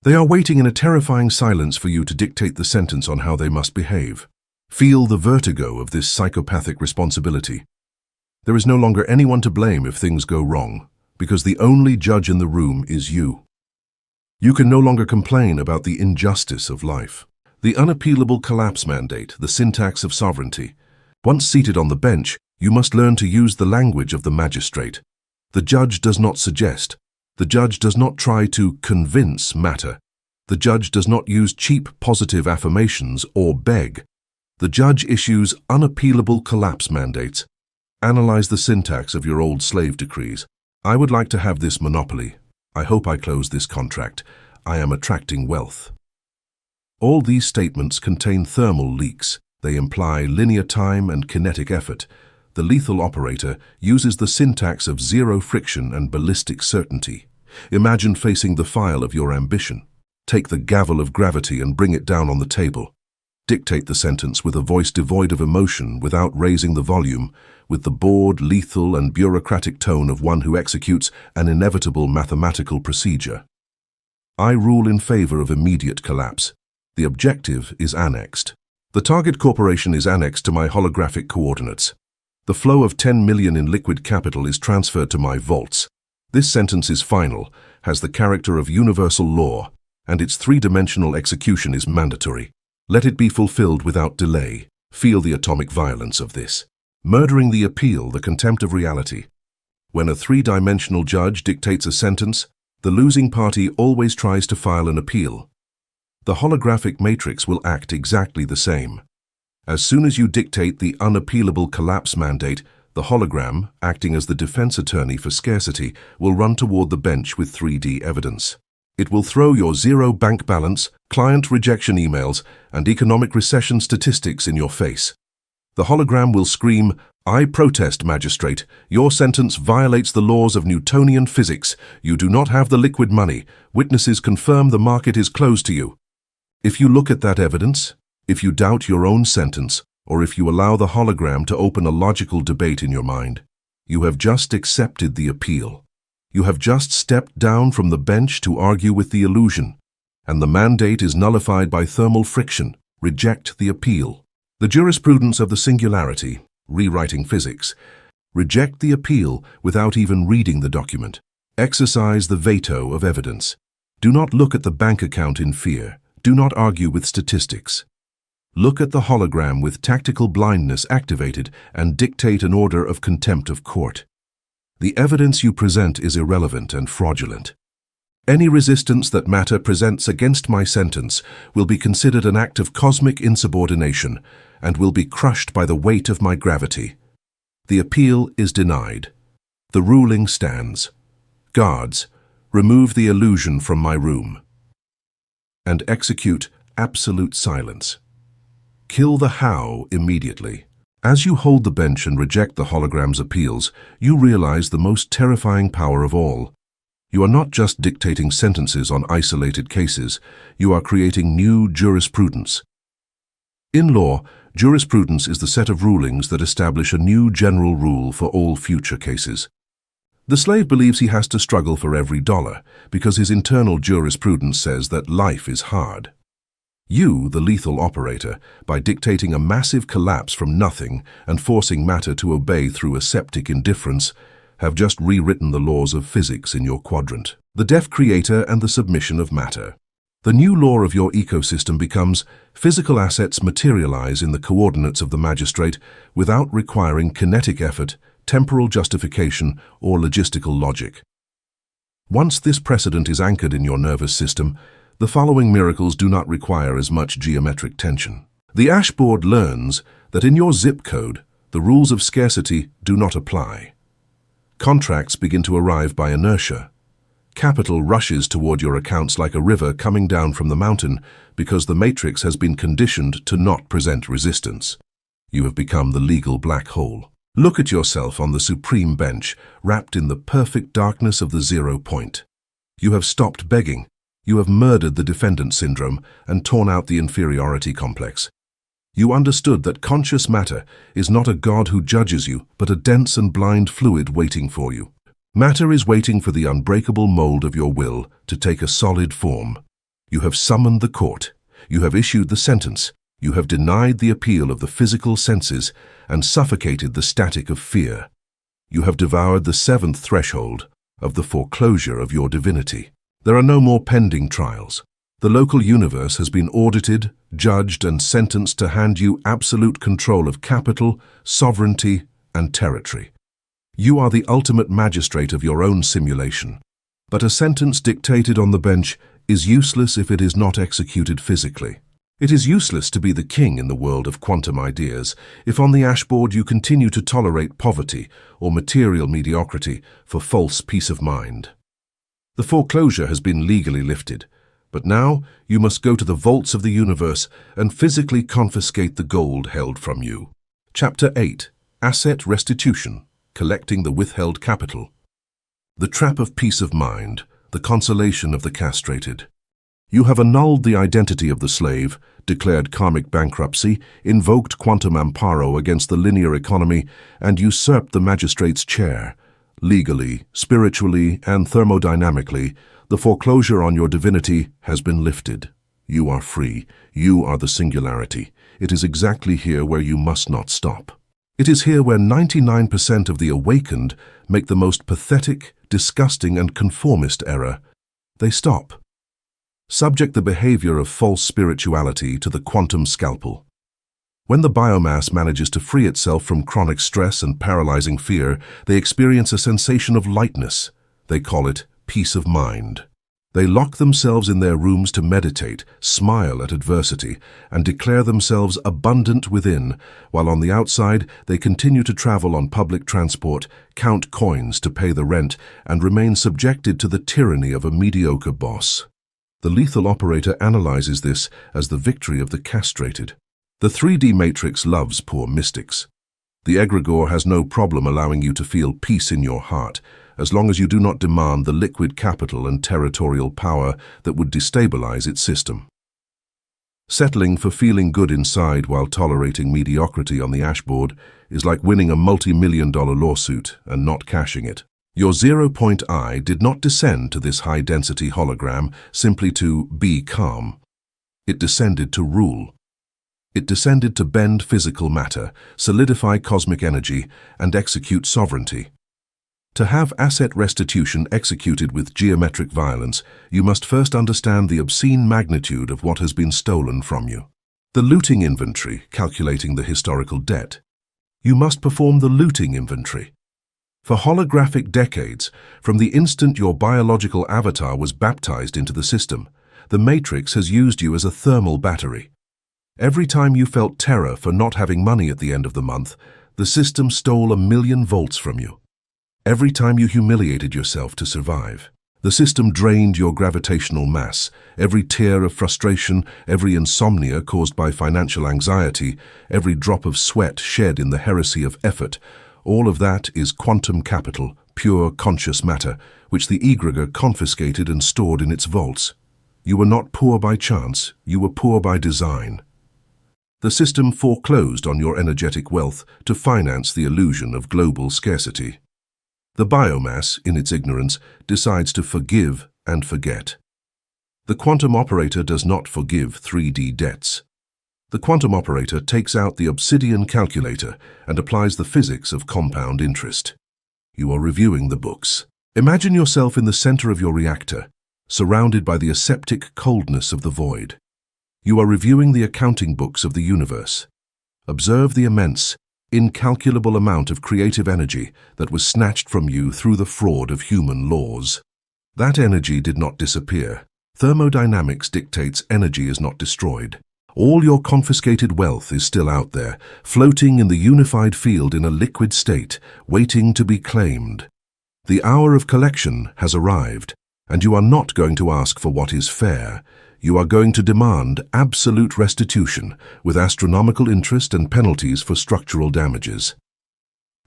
They are waiting in a terrifying silence for you to dictate the sentence on how they must behave. Feel the vertigo of this psychopathic responsibility. There is no longer anyone to blame if things go wrong, because the only judge in the room is you. You can no longer complain about the injustice of life. The unappealable collapse mandate, the syntax of sovereignty. Once seated on the bench, you must learn to use the language of the magistrate. The judge does not suggest. The judge does not try to convince matter. The judge does not use cheap positive affirmations or beg. The judge issues unappealable collapse mandates. Analyze the syntax of your old slave decrees. I would like to have this monopoly. I hope I close this contract. I am attracting wealth. All these statements contain thermal leaks. They imply linear time and kinetic effort. The lethal operator uses the syntax of zero friction and ballistic certainty. Imagine facing the file of your ambition. Take the gavel of gravity and bring it down on the table. Dictate the sentence with a voice devoid of emotion without raising the volume, with the bored, lethal, and bureaucratic tone of one who executes an inevitable mathematical procedure. I rule in favor of immediate collapse. The objective is annexed. The target corporation is annexed to my holographic coordinates. The flow of 10 million in liquid capital is transferred to my vaults. This sentence is final, has the character of universal law, and its three-dimensional execution is mandatory. Let it be fulfilled without delay. Feel the atomic violence of this. Murdering the appeal, the contempt of reality. When a three-dimensional judge dictates a sentence, the losing party always tries to file an appeal. The holographic matrix will act exactly the same. As soon as you dictate the unappealable collapse mandate, the hologram, acting as the defense attorney for scarcity, will run toward the bench with 3D evidence. It will throw your zero bank balance, client rejection emails, and economic recession statistics in your face. The hologram will scream, "I protest, magistrate. Your sentence violates the laws of Newtonian physics. You do not have the liquid money. Witnesses confirm the market is closed to you." If you look at that evidence, if you doubt your own sentence, or if you allow the hologram to open a logical debate in your mind, you have just accepted the appeal. You have just stepped down from the bench to argue with the illusion, and the mandate is nullified by thermal friction. Reject the appeal. The jurisprudence of the singularity, rewriting physics. Reject the appeal without even reading the document. Exercise the veto of evidence. Do not look at the bank account in fear. Do not argue with statistics. Look at the hologram with tactical blindness activated and dictate an order of contempt of court. The evidence you present is irrelevant and fraudulent. Any resistance that matter presents against my sentence will be considered an act of cosmic insubordination and will be crushed by the weight of my gravity. The appeal is denied. The ruling stands. Guards, remove the illusion from my room. and execute absolute silence. Kill the how immediately. As you hold the bench and reject the hologram's appeals, you realize the most terrifying power of all. You are not just dictating sentences on isolated cases, you are creating new jurisprudence. In law, jurisprudence is the set of rulings that establish a new general rule for all future cases. The slave believes he has to struggle for every dollar because his internal jurisprudence says that life is hard. You, the lethal operator, by dictating a massive collapse from nothing and forcing matter to obey through aseptic indifference, have just rewritten the laws of physics in your quadrant. The deaf creator and the submission of matter. The new law of your ecosystem becomes physical assets materialize in the coordinates of the magistrate without requiring kinetic effort, temporal justification, or logistical logic. Once this precedent is anchored in your nervous system, the following miracles do not require as much geometric tension. The ashboard learns that in your zip code, the rules of scarcity do not apply. Contracts begin to arrive by inertia. Capital rushes toward your accounts like a river coming down from the mountain because the matrix has been conditioned to not present resistance. You have become the legal black hole. Look at yourself on the supreme bench, wrapped in the perfect darkness of the 0 point. You have stopped begging. You have murdered the defendant syndrome and torn out the inferiority complex. You understood that conscious matter is not a god who judges you, but a dense and blind fluid waiting for you. Matter is waiting for the unbreakable mold of your will to take a solid form. You have summoned the court. You have issued the sentence. You have denied the appeal of the physical senses and suffocated the static of fear. You have devoured the 7th threshold of the foreclosure of your divinity. There are no more pending trials. The local universe has been audited, judged, and sentenced to hand you absolute control of capital, sovereignty, and territory. You are the ultimate magistrate of your own simulation. But a sentence dictated on the bench is useless if it is not executed physically. It is useless to be the king in the world of quantum ideas if on the ashboard you continue to tolerate poverty or material mediocrity for false peace of mind. The foreclosure has been legally lifted, but now you must go to the vaults of the universe and physically confiscate the gold held from you. Chapter 8. Asset Restitution. Collecting the withheld capital. The trap of peace of mind, the consolation of the castrated. You have annulled the identity of the slave, declared karmic bankruptcy, invoked quantum amparo against the linear economy, and usurped the magistrate's chair. Legally, spiritually, and thermodynamically, the foreclosure on your divinity has been lifted. You are free. You are the singularity. It is exactly here where you must not stop. It is here where 99% of the awakened make the most pathetic, disgusting, and conformist error. They stop. Subject the behavior of false spirituality to the quantum scalpel. When the biomass manages to free itself from chronic stress and paralyzing fear, they experience a sensation of lightness. They call it peace of mind. They lock themselves in their rooms to meditate, smile at adversity, and declare themselves abundant within, while on the outside they continue to travel on public transport, count coins to pay the rent, and remain subjected to the tyranny of a mediocre boss. The lethal operator analyzes this as the victory of the castrated. The 3D matrix loves poor mystics. The egregore has no problem allowing you to feel peace in your heart, as long as you do not demand the liquid capital and territorial power that would destabilize its system. Settling for feeling good inside while tolerating mediocrity on the ashboard is like winning a multi-million-dollar lawsuit and not cashing it. Your 0 point I did not descend to this high-density hologram simply to be calm. It descended to rule. It descended to bend physical matter, solidify cosmic energy, and execute sovereignty. To have asset restitution executed with geometric violence, you must first understand the obscene magnitude of what has been stolen from you. The looting inventory, calculating the historical debt. You must perform the looting inventory. For holographic decades, from the instant your biological avatar was baptized into the system, the Matrix has used you as a thermal battery. Every time you felt terror for not having money at the end of the month, the system stole 1,000,000 volts from you. Every time you humiliated yourself to survive, The system drained your gravitational mass. Every tear of frustration, every insomnia caused by financial anxiety, every drop of sweat shed in the heresy of effort, all of that is quantum capital, pure conscious matter, which the egregor confiscated and stored in its vaults. You were not poor by chance, you were poor by design. The system foreclosed on your energetic wealth to finance the illusion of global scarcity. The biomass, in its ignorance, decides to forgive and forget. The quantum operator does not forgive 3D debts. The quantum operator takes out the obsidian calculator and applies the physics of compound interest. You are reviewing the books. Imagine yourself in the center of your reactor, surrounded by the aseptic coldness of the void. You are reviewing the accounting books of the universe. Observe the immense, incalculable amount of creative energy that was snatched from you through the fraud of human laws. That energy did not disappear. Thermodynamics dictates energy is not destroyed. All your confiscated wealth is still out there, floating in the unified field in a liquid state, waiting to be claimed. The hour of collection has arrived, and you are not going to ask for what is fair. You are going to demand absolute restitution, with astronomical interest and penalties for structural damages.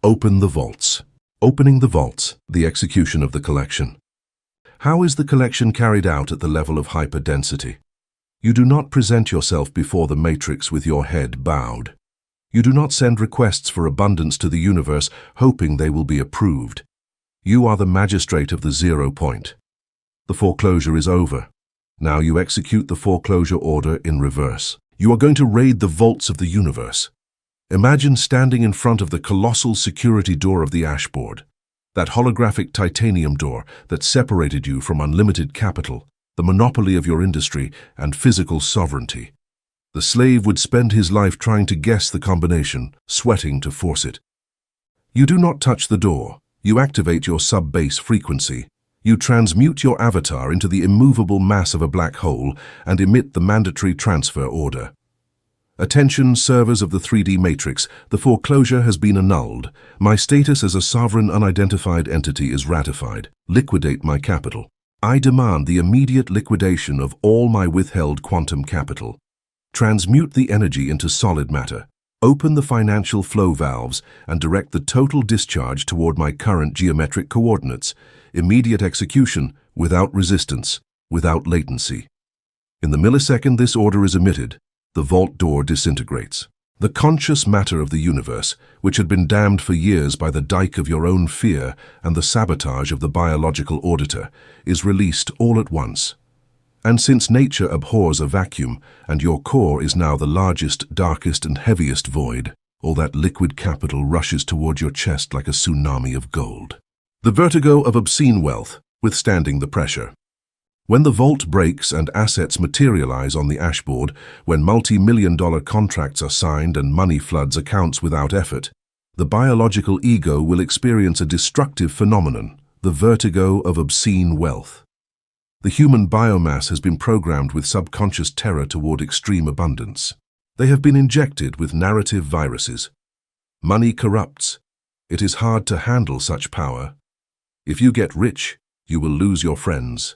Open the vaults. Opening the vaults, the execution of the collection. How is the collection carried out at the level of hyperdensity? You do not present yourself before the matrix with your head bowed. You do not send requests for abundance to the universe, hoping they will be approved. You are the magistrate of the 0 point. The foreclosure is over. Now you execute the foreclosure order in reverse. You are going to raid the vaults of the universe. Imagine standing in front of the colossal security door of the ashboard, that holographic titanium door that separated you from unlimited capital, the monopoly of your industry, and physical sovereignty. The slave would spend his life trying to guess the combination, sweating to force it. You do not touch the door. You activate your sub-bass frequency. You transmute your avatar into the immovable mass of a black hole and emit the mandatory transfer order. Attention, servers of the 3D matrix, the foreclosure has been annulled. My status as a sovereign unidentified entity is ratified. Liquidate my capital. I demand the immediate liquidation of all my withheld quantum capital. Transmute the energy into solid matter. Open the financial flow valves and direct the total discharge toward my current geometric coordinates. Immediate execution, without resistance, without latency. In the millisecond this order is emitted, the vault door disintegrates. The conscious matter of the universe, which had been damned for years by the dike of your own fear and the sabotage of the biological auditor, is released all at once. And since nature abhors a vacuum, and your core is now the largest, darkest, and heaviest void, all that liquid capital rushes toward your chest like a tsunami of gold. The vertigo of obscene wealth, withstanding the pressure. When the vault breaks and assets materialize on the ashboard, when multi-million-dollar contracts are signed and money floods accounts without effort, the biological ego will experience a destructive phenomenon, the vertigo of obscene wealth. The human biomass has been programmed with subconscious terror toward extreme abundance. They have been injected with narrative viruses. Money corrupts. It is hard to handle such power. If you get rich, you will lose your friends.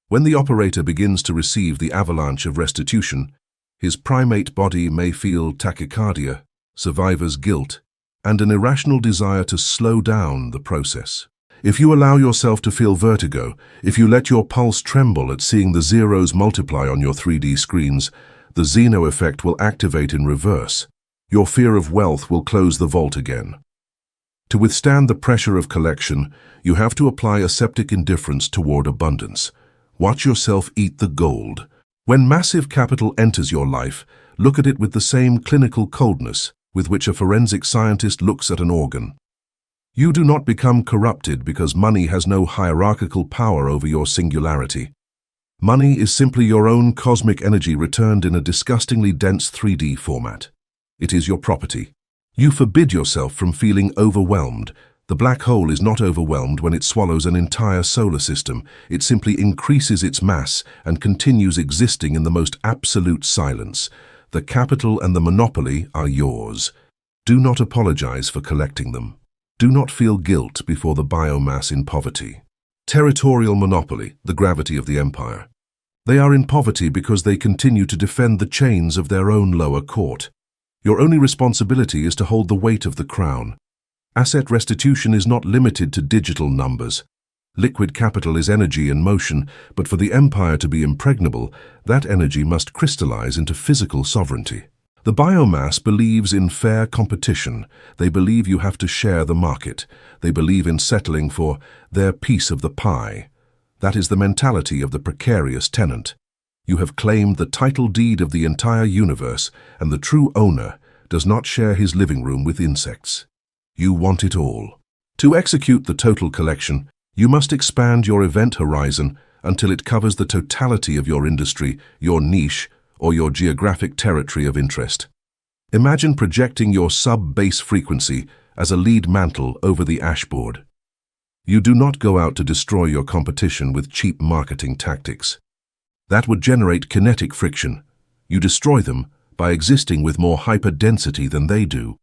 When the operator begins to receive the avalanche of restitution, his primate body may feel tachycardia, survivor's guilt, and an irrational desire to slow down the process. If you allow yourself to feel vertigo, if you let your pulse tremble at seeing the zeros multiply on your 3D screens, the Zeno effect will activate in reverse. Your fear of wealth will close the vault again. To withstand the pressure of collection, you have to apply aseptic indifference toward abundance. Watch yourself eat the gold. When massive capital enters your life, look at it with the same clinical coldness with which a forensic scientist looks at an organ. You do not become corrupted because money has no hierarchical power over your singularity. Money is simply your own cosmic energy returned in a disgustingly dense 3D format. It is your property. You forbid yourself from feeling overwhelmed. The black hole is not overwhelmed when it swallows an entire solar system. It simply increases its mass and continues existing in the most absolute silence. The capital and the monopoly are yours. Do not apologize for collecting them. Do not feel guilt before the biomass in poverty. Territorial monopoly, the gravity of the empire. They are in poverty because they continue to defend the chains of their own lower court. Your only responsibility is to hold the weight of the crown. Asset restitution is not limited to digital numbers. Liquid capital is energy in motion, but for the empire to be impregnable, that energy must crystallize into physical sovereignty. The biomass believes in fair competition. They believe you have to share the market. They believe in settling for their piece of the pie. That is the mentality of the precarious tenant. You have claimed the title deed of the entire universe, and the true owner does not share his living room with insects. You want it all. To execute the total collection, you must expand your event horizon until it covers the totality of your industry, your niche, or your geographic territory of interest. Imagine projecting your sub-base frequency as a lead mantle over the ashboard. You do not go out to destroy your competition with cheap marketing tactics. That would generate kinetic friction. You destroy them by existing with more hyperdensity than they do.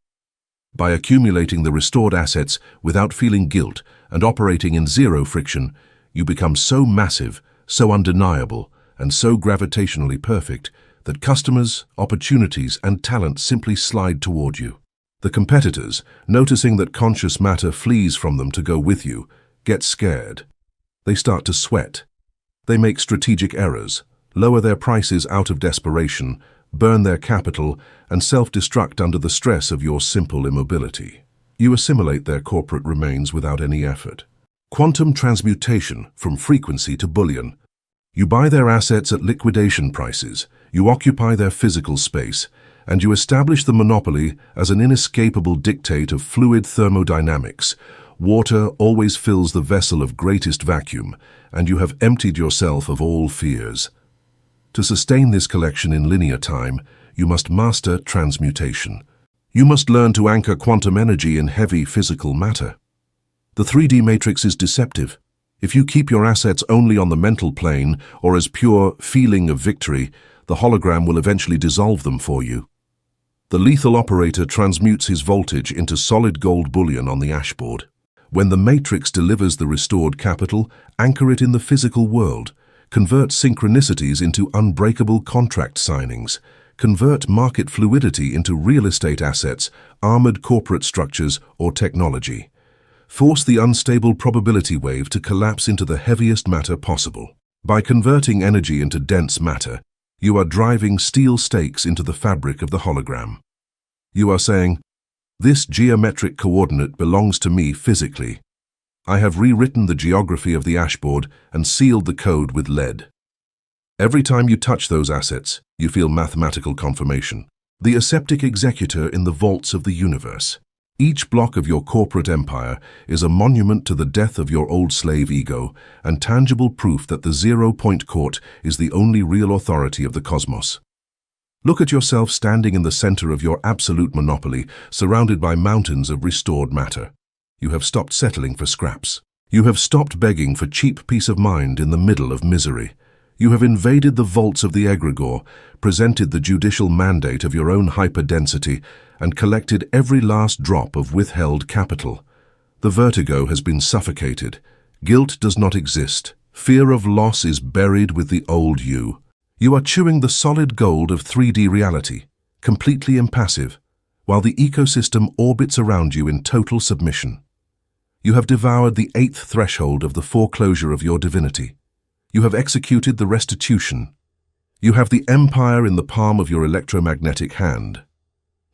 By accumulating the restored assets without feeling guilt and operating in zero friction, you become so massive, so undeniable, and so gravitationally perfect that customers, opportunities, and talent simply slide toward you. The competitors, noticing that conscious matter flees from them to go with you, get scared. They start to sweat. They make strategic errors, lower their prices out of desperation, burn their capital, and self-destruct under the stress of your simple immobility. You assimilate their corporate remains without any effort. Quantum transmutation from frequency to bullion. You buy their assets at liquidation prices, you occupy their physical space, and you establish the monopoly as an inescapable dictate of fluid thermodynamics. Water always fills the vessel of greatest vacuum, and you have emptied yourself of all fears. To sustain this collection in linear time, you must master transmutation. You must learn to anchor quantum energy in heavy physical matter. The 3D matrix is deceptive. If you keep your assets only on the mental plane or as pure feeling of victory, the hologram will eventually dissolve them for you. The lethal operator transmutes his voltage into solid gold bullion on the ashboard. When the matrix delivers the restored capital, anchor it in the physical world. Convert synchronicities into unbreakable contract signings. Convert market fluidity into real estate assets, armored corporate structures, or technology. Force the unstable probability wave to collapse into the heaviest matter possible. By converting energy into dense matter, you are driving steel stakes into the fabric of the hologram. You are saying, "This geometric coordinate belongs to me physically. I have rewritten the geography of the ashboard and sealed the code with lead." Every time you touch those assets, you feel mathematical confirmation. The aseptic executor in the vaults of the universe. Each block of your corporate empire is a monument to the death of your old slave ego and tangible proof that the zero-point court is the only real authority of the cosmos. Look at yourself standing in the center of your absolute monopoly, surrounded by mountains of restored matter. You have stopped settling for scraps. You have stopped begging for cheap peace of mind in the middle of misery. You have invaded the vaults of the egregore, presented the judicial mandate of your own hyperdensity, and collected every last drop of withheld capital. The vertigo has been suffocated. Guilt does not exist. Fear of loss is buried with the old you. You are chewing the solid gold of 3D reality, completely impassive, while the ecosystem orbits around you in total submission. You have devoured the 8th threshold of the foreclosure of your divinity. You have executed the restitution. You have the empire in the palm of your electromagnetic hand.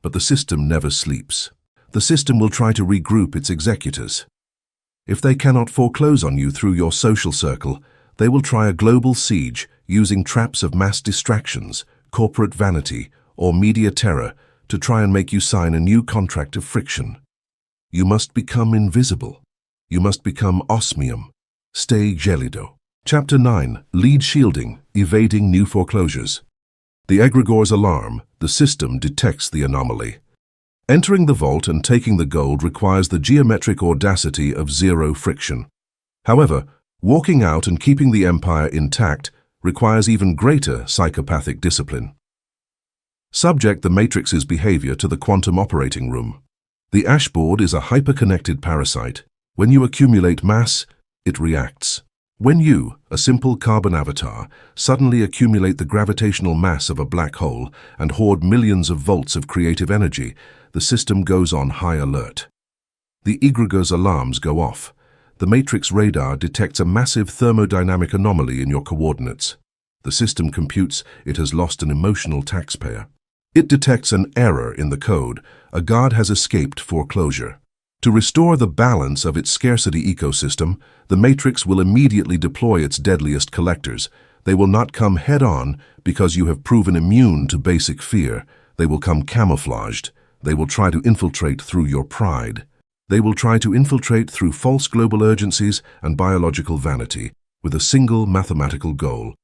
But the system never sleeps. The system will try to regroup its executors. If they cannot foreclose on you through your social circle, they will try a global siege using traps of mass distractions, corporate vanity, or media terror to try and make you sign a new contract of friction. You must become invisible. You must become osmium. Stay gelido. Chapter 9. Lead Shielding, Evading New Foreclosures. The egregore's alarm, the system detects the anomaly. Entering the vault and taking the gold requires the geometric audacity of zero friction. However, walking out and keeping the empire intact requires even greater psychopathic discipline. Subject the matrix's behavior to the quantum operating room. The ashboard is a hyperconnected parasite. When you accumulate mass, it reacts. When you, a simple carbon avatar, suddenly accumulate the gravitational mass of a black hole and hoard millions of volts of creative energy, the system goes on high alert. The egregor's alarms go off. The matrix radar detects a massive thermodynamic anomaly in your coordinates. The system computes it has lost an emotional taxpayer. It detects an error in the code. A god has escaped foreclosure. To restore the balance of its scarcity ecosystem, the matrix will immediately deploy its deadliest collectors. They will not come head-on because you have proven immune to basic fear. They will come camouflaged. They will try to infiltrate through your pride. They will try to infiltrate through false global urgencies and biological vanity, with a single mathematical goal: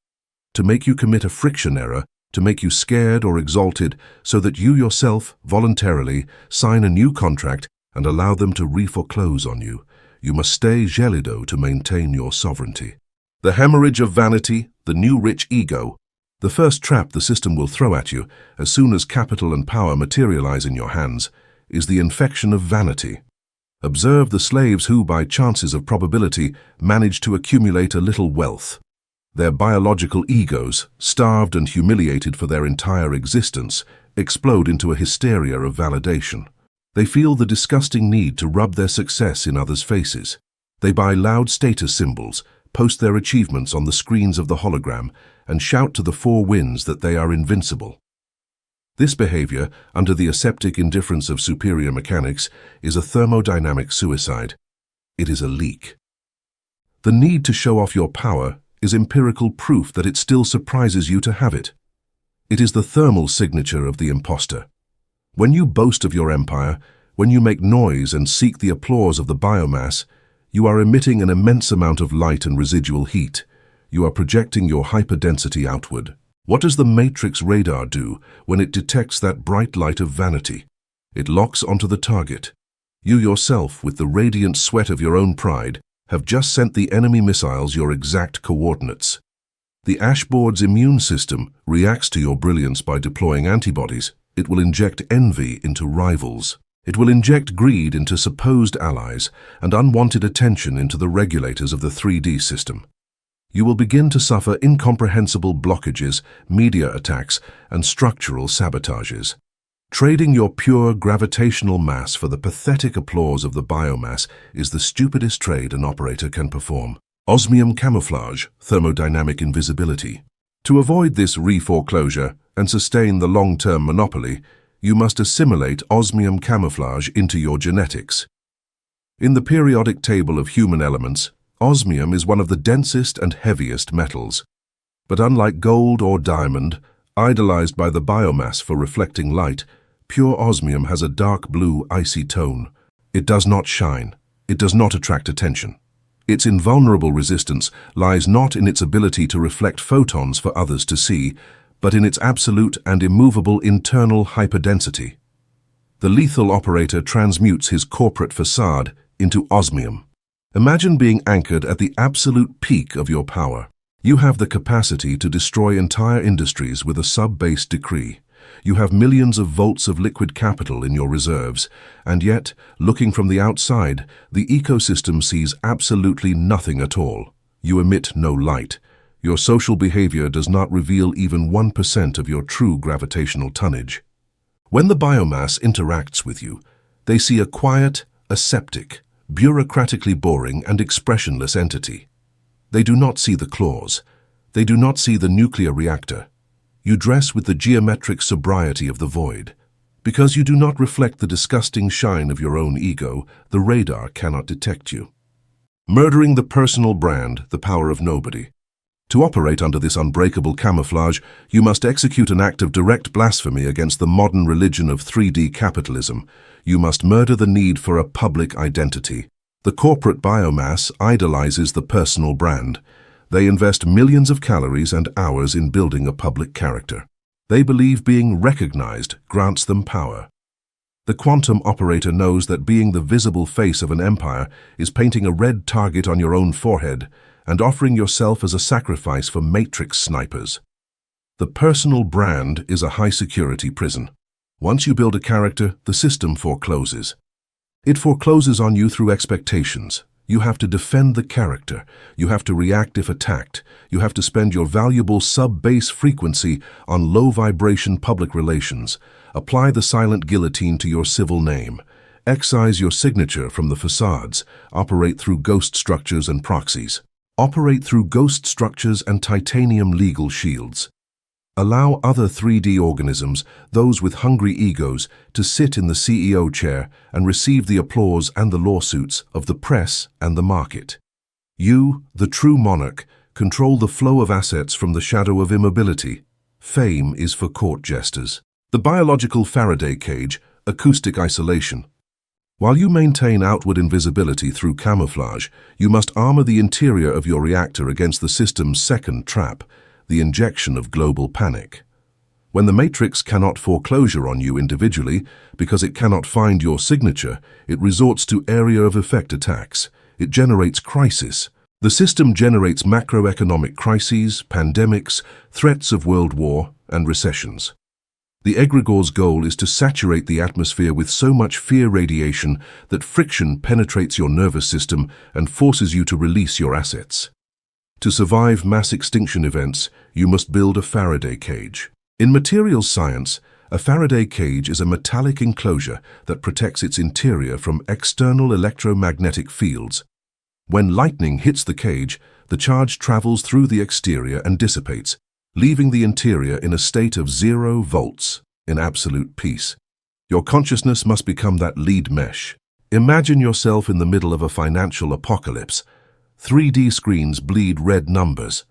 to make you commit a friction error, to make you scared or exalted, so that you yourself, voluntarily, sign a new contract and allow them to reforeclose on you. You must stay gelido to maintain your sovereignty. The hemorrhage of vanity, the new rich ego. The first trap the system will throw at you, as soon as capital and power materialize in your hands, is the infection of vanity. Observe the slaves who, by chances of probability, manage to accumulate a little wealth. Their biological egos, starved and humiliated for their entire existence, explode into a hysteria of validation. They feel the disgusting need to rub their success in others' faces. They buy loud status symbols, post their achievements on the screens of the hologram, and shout to the four winds that they are invincible. This behavior, under the aseptic indifference of superior mechanics, is a thermodynamic suicide. It is a leak. The need to show off your power is empirical proof that it still surprises you to have it. It is the thermal signature of the imposter. When you boast of your empire, when you make noise and seek the applause of the biomass, you are emitting an immense amount of light and residual heat. You are projecting your hyperdensity outward. What does the matrix radar do when it detects that bright light of vanity? It locks onto the target. You yourself, with the radiant sweat of your own pride, have just sent the enemy missiles your exact coordinates. The ashboard's immune system reacts to your brilliance by deploying antibodies. It will inject envy into rivals. It will inject greed into supposed allies and unwanted attention into the regulators of the 3D system. You will begin to suffer incomprehensible blockages, media attacks, and structural sabotages. Trading your pure gravitational mass for the pathetic applause of the biomass is the stupidest trade an operator can perform. Osmium camouflage, thermodynamic invisibility. To avoid this reforeclosure and sustain the long-term monopoly, you must assimilate osmium camouflage into your genetics. In the periodic table of human elements, osmium is one of the densest and heaviest metals. But unlike gold or diamond, idolized by the biomass for reflecting light, pure osmium has a dark blue, icy tone. It does not shine. It does not attract attention. Its invulnerable resistance lies not in its ability to reflect photons for others to see, but in its absolute and immovable internal hyperdensity. The lethal operator transmutes his corporate facade into osmium. Imagine being anchored at the absolute peak of your power. You have the capacity to destroy entire industries with a sub-base decree. You have millions of volts of liquid capital in your reserves, and yet, looking from the outside, the ecosystem sees absolutely nothing at all. You emit no light. Your social behavior does not reveal even 1% of your true gravitational tonnage. When the biomass interacts with you, they see a quiet, aseptic, bureaucratically boring and expressionless entity. They do not see the claws. They do not see the nuclear reactor. You dress with the geometric sobriety of the void. Because you do not reflect the disgusting shine of your own ego, the radar cannot detect you. Murdering the personal brand, the power of nobody. To operate under this unbreakable camouflage, you must execute an act of direct blasphemy against the modern religion of 3D capitalism. You must murder the need for a public identity. The corporate biomass idolizes the personal brand. They invest millions of calories and hours in building a public character. They believe being recognized grants them power. The quantum operator knows that being the visible face of an empire is painting a red target on your own forehead and offering yourself as a sacrifice for matrix snipers. The personal brand is a high-security prison. Once you build a character, the system forecloses. It forecloses on you through expectations. You have to defend the character. You have to react if attacked. You have to spend your valuable sub-base frequency on low-vibration public relations. Apply the silent guillotine to your civil name. Excise your signature from the facades. Operate through ghost structures and proxies. Operate through ghost structures and titanium legal shields. Allow other 3D organisms, those with hungry egos, to sit in the CEO chair and receive the applause and the lawsuits of the press and the market. You, the true monarch, control the flow of assets from the shadow of immobility. Fame is for court jesters. The biological Faraday cage, acoustic isolation. While you maintain outward invisibility through camouflage, you must armor the interior of your reactor against the system's second trap, the injection of global panic. When the matrix cannot foreclosure on you individually because it cannot find your signature, it resorts to area of effect attacks. It generates crisis. The system generates macroeconomic crises, pandemics, threats of world war, and recessions. The egregor's goal is to saturate the atmosphere with so much fear radiation that friction penetrates your nervous system and forces you to release your assets. To survive mass extinction events, you must build a Faraday cage. In materials science, a Faraday cage is a metallic enclosure that protects its interior from external electromagnetic fields. When lightning hits the cage, the charge travels through the exterior and dissipates, leaving the interior in a state of 0 volts, in absolute peace. Your consciousness must become that lead mesh. Imagine yourself in the middle of a financial apocalypse. 3D screens bleed red numbers.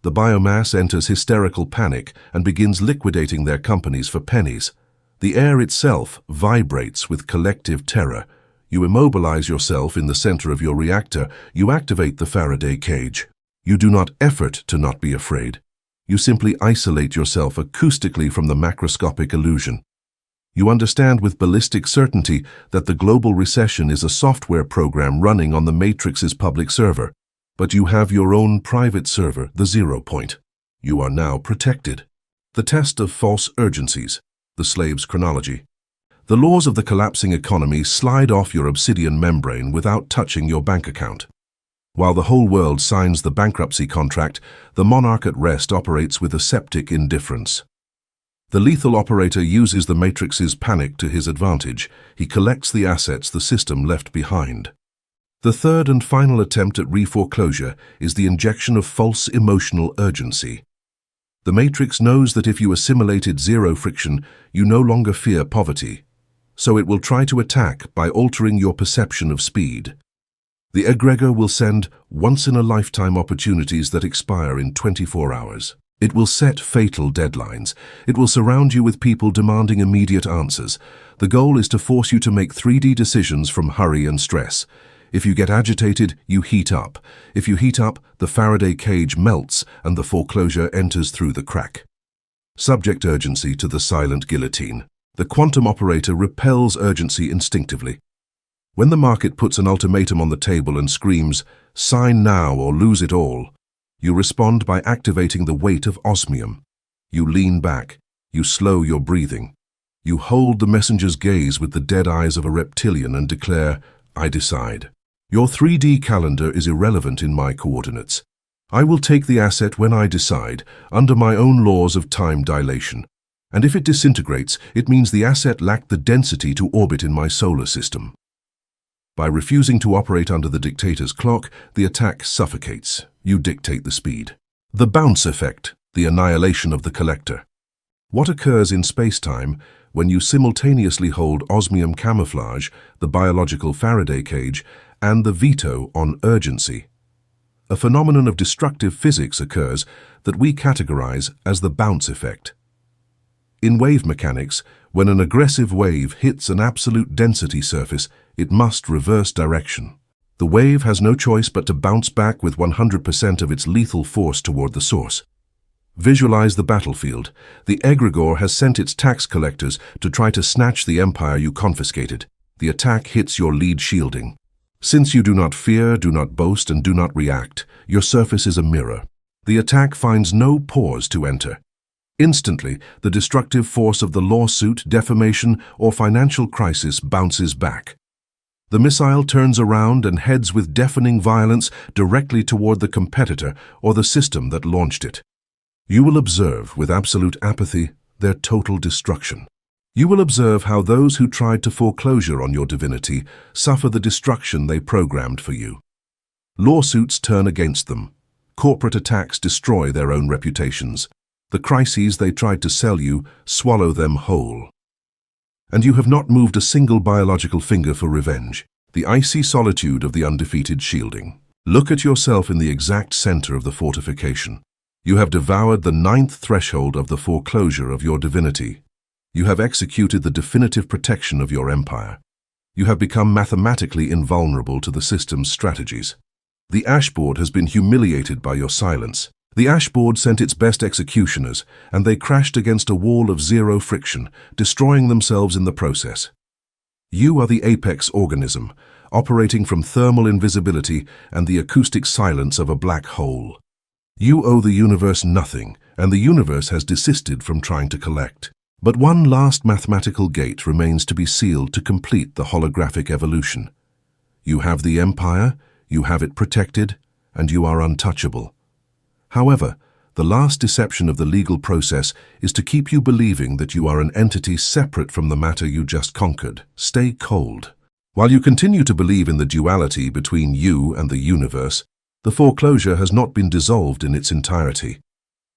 The biomass enters hysterical panic and begins liquidating their companies for pennies. The air itself vibrates with collective terror. You immobilize yourself in the center of your reactor. You activate the Faraday cage. You do not effort to not be afraid. You simply isolate yourself acoustically from the macroscopic illusion. You understand with ballistic certainty that the global recession is a software program running on the Matrix's public server. But you have your own private server, the 0 point. You are now protected. The test of false urgencies, the slave's chronology. The laws of the collapsing economy slide off your obsidian membrane without touching your bank account. While the whole world signs the bankruptcy contract, the monarch at rest operates with aseptic indifference. The lethal operator uses the Matrix's panic to his advantage. He collects the assets the system left behind. The third and final attempt at reforeclosure is the injection of false emotional urgency. The Matrix knows that if you assimilated zero friction, you no longer fear poverty. So it will try to attack by altering your perception of speed. The egregor will send once-in-a-lifetime opportunities that expire in 24 hours. It will set fatal deadlines. It will surround you with people demanding immediate answers. The goal is to force you to make 3D decisions from hurry and stress. If you get agitated, you heat up. If you heat up, the Faraday cage melts and the foreclosure enters through the crack. Subject urgency to the silent guillotine. The quantum operator repels urgency instinctively. When the market puts an ultimatum on the table and screams, "Sign now or lose it all," you respond by activating the weight of osmium. You lean back. You slow your breathing. You hold the messenger's gaze with the dead eyes of a reptilian and declare, "I decide." Your 3D calendar is irrelevant in my coordinates. I will take the asset when I decide, under my own laws of time dilation. And if it disintegrates, it means the asset lacked the density to orbit in my solar system. By refusing to operate under the dictator's clock, the attack suffocates. You dictate the speed. The bounce effect, the annihilation of the collector. What occurs in space-time when you simultaneously hold osmium camouflage, the biological Faraday cage, and the veto on urgency? A phenomenon of destructive physics occurs that we categorize as the bounce effect. In wave mechanics, when an aggressive wave hits an absolute density surface, it must reverse direction. The wave has no choice but to bounce back with 100% of its lethal force toward the source. Visualize the battlefield. The egregor has sent its tax collectors to try to snatch the empire you confiscated. The attack hits your lead shielding. Since you do not fear, do not boast, and do not react, your surface is a mirror. The attack finds no pores to enter. Instantly, the destructive force of the lawsuit, defamation, or financial crisis bounces back. The missile turns around and heads with deafening violence directly toward the competitor or the system that launched it. You will observe, with absolute apathy, their total destruction. You will observe how those who tried to foreclosure on your divinity suffer the destruction they programmed for you. Lawsuits turn against them. Corporate attacks destroy their own reputations. The crises they tried to sell you swallow them whole. And you have not moved a single biological finger for revenge, the icy solitude of the undefeated shielding. Look at yourself in the exact center of the fortification. You have devoured the 9th threshold of the foreclosure of your divinity. You have executed the definitive protection of your empire. You have become mathematically invulnerable to the system's strategies. The ashboard has been humiliated by your silence. The ashboard sent its best executioners, and they crashed against a wall of zero friction, destroying themselves in the process. You are the apex organism, operating from thermal invisibility and the acoustic silence of a black hole. You owe the universe nothing, and the universe has desisted from trying to collect. But one last mathematical gate remains to be sealed to complete the holographic evolution. You have the empire, you have it protected, and you are untouchable. However, the last deception of the legal process is to keep you believing that you are an entity separate from the matter you just conquered. Stay cold. While you continue to believe in the duality between you and the universe, the foreclosure has not been dissolved in its entirety.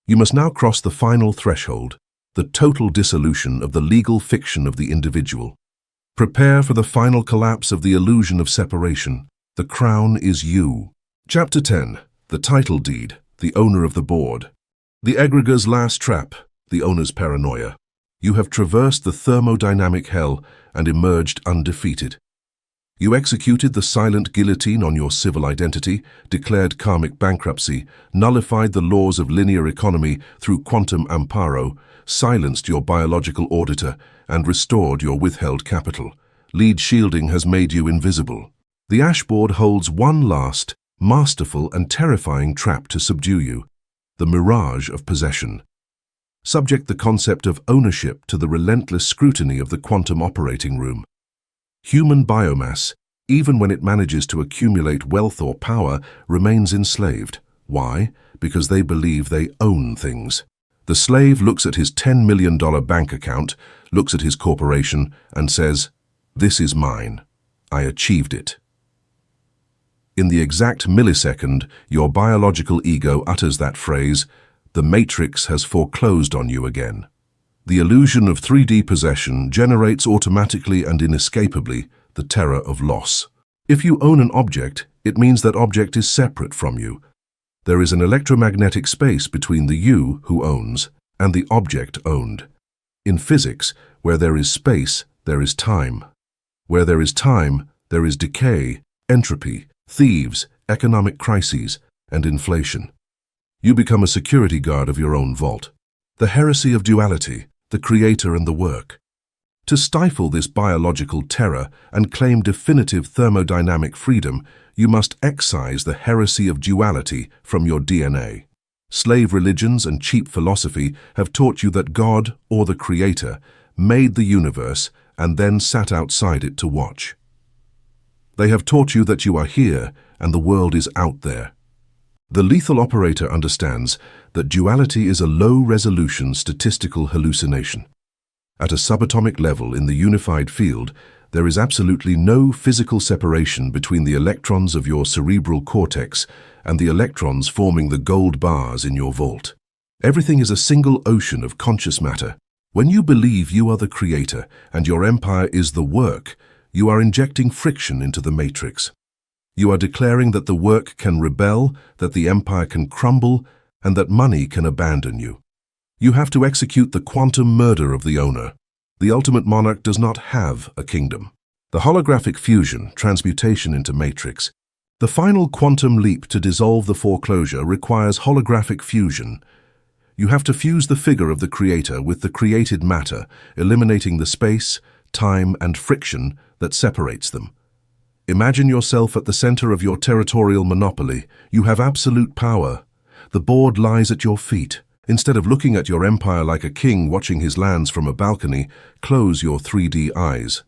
You must now cross the final threshold, the total dissolution of the legal fiction of the individual. Prepare for the final collapse of the illusion of separation. The crown is you. Chapter 10. The title deed, the owner of the board. The egregor's last trap, the owner's paranoia. You have traversed the thermodynamic hell and emerged undefeated. You executed the silent guillotine on your civil identity, declared karmic bankruptcy, nullified the laws of linear economy through quantum amparo, silenced your biological auditor, and restored your withheld capital. Lead shielding has made you invisible. The ashboard holds one last, masterful and terrifying trap to subdue you, the mirage of possession. Subject the concept of ownership to the relentless scrutiny of the quantum operating room. Human biomass, even when it manages to accumulate wealth or power, remains enslaved. Why? Because they believe they own things. The slave looks at his $10 million bank account, looks at his corporation, and says, "This is mine. I achieved it." In the exact millisecond your biological ego utters that phrase, the matrix has foreclosed on you again. The illusion of 3D possession generates automatically and inescapably the terror of loss. If you own an object, it means that object is separate from you. There is an electromagnetic space between the you who owns and the object owned. In physics, where there is space, there is time. Where there is time, there is decay, entropy, thieves, economic crises, and inflation. You become a security guard of your own vault. The heresy of duality, the creator and the work. To stifle this biological terror and claim definitive thermodynamic freedom, you must excise the heresy of duality from your DNA. Slave religions and cheap philosophy have taught you that God, or the creator, made the universe and then sat outside it to watch. They have taught you that you are here and the world is out there. The lethal operator understands that duality is a low-resolution statistical hallucination. At a subatomic level in the unified field, there is absolutely no physical separation between the electrons of your cerebral cortex and the electrons forming the gold bars in your vault. Everything is a single ocean of conscious matter. When you believe you are the creator and your empire is the work, you are injecting friction into the matrix. You are declaring that the work can rebel, that the empire can crumble, and that money can abandon you. You have to execute the quantum murder of the owner. The ultimate monarch does not have a kingdom. The holographic fusion, transmutation into matrix. The final quantum leap to dissolve the foreclosure requires holographic fusion. You have to fuse the figure of the creator with the created matter, eliminating the space, time, and friction that separates them. Imagine yourself at the center of your territorial monopoly. You have absolute power. The board lies at your feet. Instead of looking at your empire like a king watching his lands from a balcony, close your 3D eyes.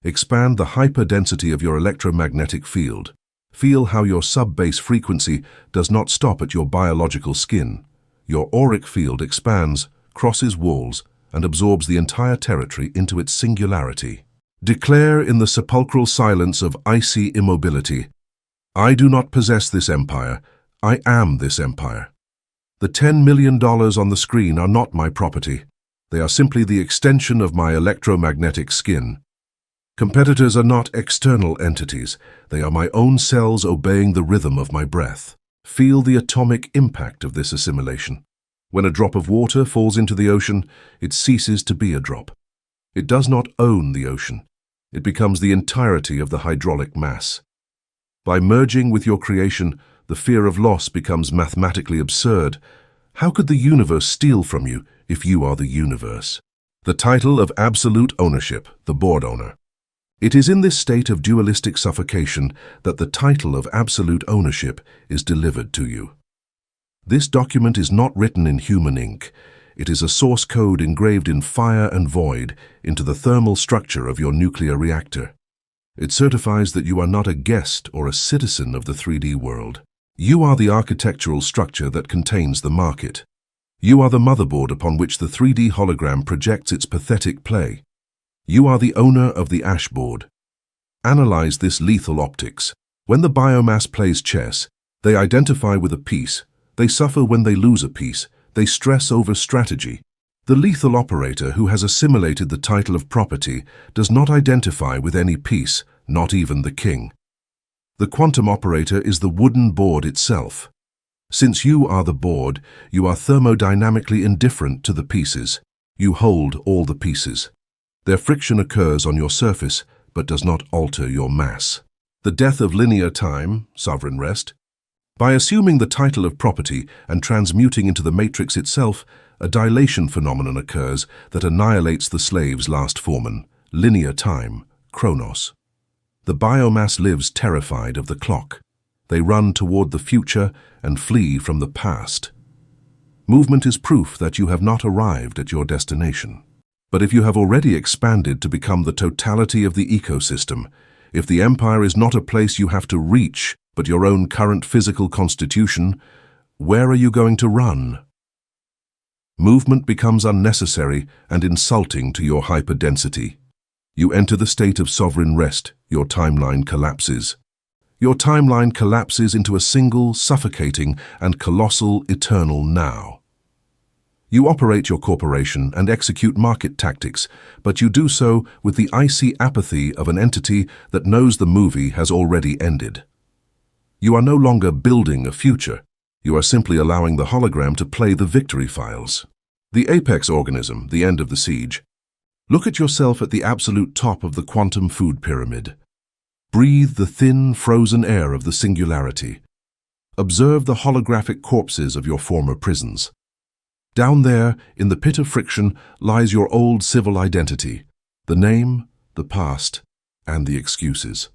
Expand the hyperdensity of your electromagnetic field. Feel how your sub-bass frequency does not stop at your biological skin. Your auric field expands, crosses walls, and absorbs the entire territory into its singularity. Declare in the sepulchral silence of icy immobility, I do not possess this empire, I am this empire. The $10 million on the screen are not my property. They are simply the extension of my electromagnetic skin. Competitors are not external entities. They are my own cells obeying the rhythm of my breath. Feel the atomic impact of this assimilation. When a drop of water falls into the ocean, it ceases to be a drop. It does not own the ocean. It becomes the entirety of the hydraulic mass. By merging with your creation, the fear of loss becomes mathematically absurd. How could the universe steal from you if you are the universe? The title of absolute ownership, the board owner. It is in this state of dualistic suffocation that the title of absolute ownership is delivered to you. This document is not written in human ink. It is a source code engraved in fire and void into the thermal structure of your nuclear reactor. It certifies that you are not a guest or a citizen of the 3D world. You are the architectural structure that contains the market. You are the motherboard upon which the 3D hologram projects its pathetic play. You are the owner of the ashboard. Analyze this lethal optics. When the biomass plays chess, they identify with a piece. They suffer when they lose a piece. They stress over strategy. The lethal operator who has assimilated the title of property does not identify with any piece, not even the king. The quantum operator is the wooden board itself. Since you are the board, you are thermodynamically indifferent to the pieces. You hold all the pieces. Their friction occurs on your surface, but does not alter your mass. The death of linear time, sovereign rest. By assuming the title of property and transmuting into the matrix itself, a dilation phenomenon occurs that annihilates the slave's last foreman, linear time, chronos. The biomass lives terrified of the clock. They run toward the future and flee from the past. Movement is proof that you have not arrived at your destination. But if you have already expanded to become the totality of the ecosystem, if the empire is not a place you have to reach, but your own current physical constitution, where are you going to run? Movement becomes unnecessary and insulting to your hyperdensity. You enter the state of sovereign rest, your timeline collapses. Your timeline collapses into a single, suffocating, and colossal eternal now. You operate your corporation and execute market tactics, but you do so with the icy apathy of an entity that knows the movie has already ended. You are no longer building a future. You are simply allowing the hologram to play the victory files. The apex organism, the end of the siege. Look at yourself at the absolute top of the quantum food pyramid. Breathe the thin, frozen air of the singularity. Observe the holographic corpses of your former prisons. Down there, in the pit of friction, lies your old civil identity, the name, the past, and the excuses.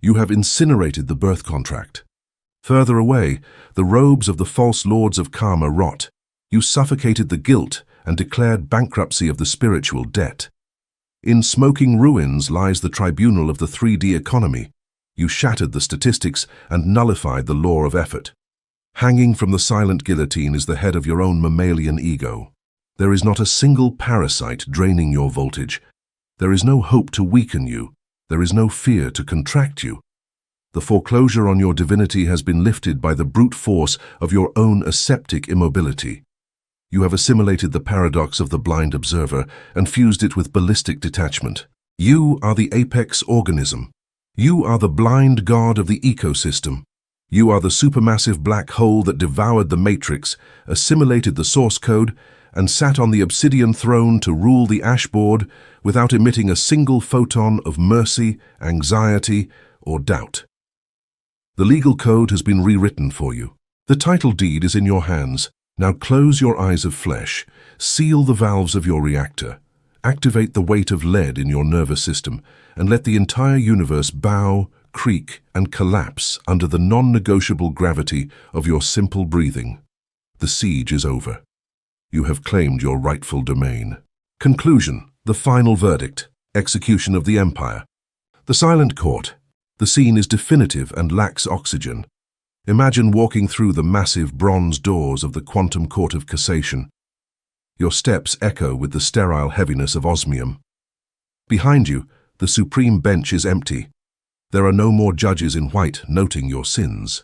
You have incinerated the birth contract. Further away, the robes of the false lords of karma rot. You suffocated the guilt and declared bankruptcy of the spiritual debt. In smoking ruins lies the tribunal of the 3D economy. You shattered the statistics and nullified the law of effort. Hanging from the silent guillotine is the head of your own mammalian ego. There is not a single parasite draining your voltage. There is no hope to weaken you. There is no fear to contract you. The foreclosure on your divinity has been lifted by the brute force of your own aseptic immobility. You have assimilated the paradox of the blind observer and fused it with ballistic detachment. You are the apex organism. You are the blind god of the ecosystem. You are the supermassive black hole that devoured the matrix, assimilated the source code, and sat on the obsidian throne to rule the ashboard without emitting a single photon of mercy, anxiety, or doubt. The legal code has been rewritten for you. The title deed is in your hands. Now close your eyes of flesh, seal the valves of your reactor, activate the weight of lead in your nervous system, and let the entire universe bow, creak, and collapse under the non-negotiable gravity of your simple breathing. The siege is over. You have claimed your rightful domain. Conclusion, the final verdict. Execution of the Empire. The Silent Court. The scene is definitive and lacks oxygen. Imagine walking through the massive bronze doors of the Quantum Court of Cassation. Your steps echo with the sterile heaviness of osmium. Behind you, the supreme bench is empty. There are no more judges in white noting your sins.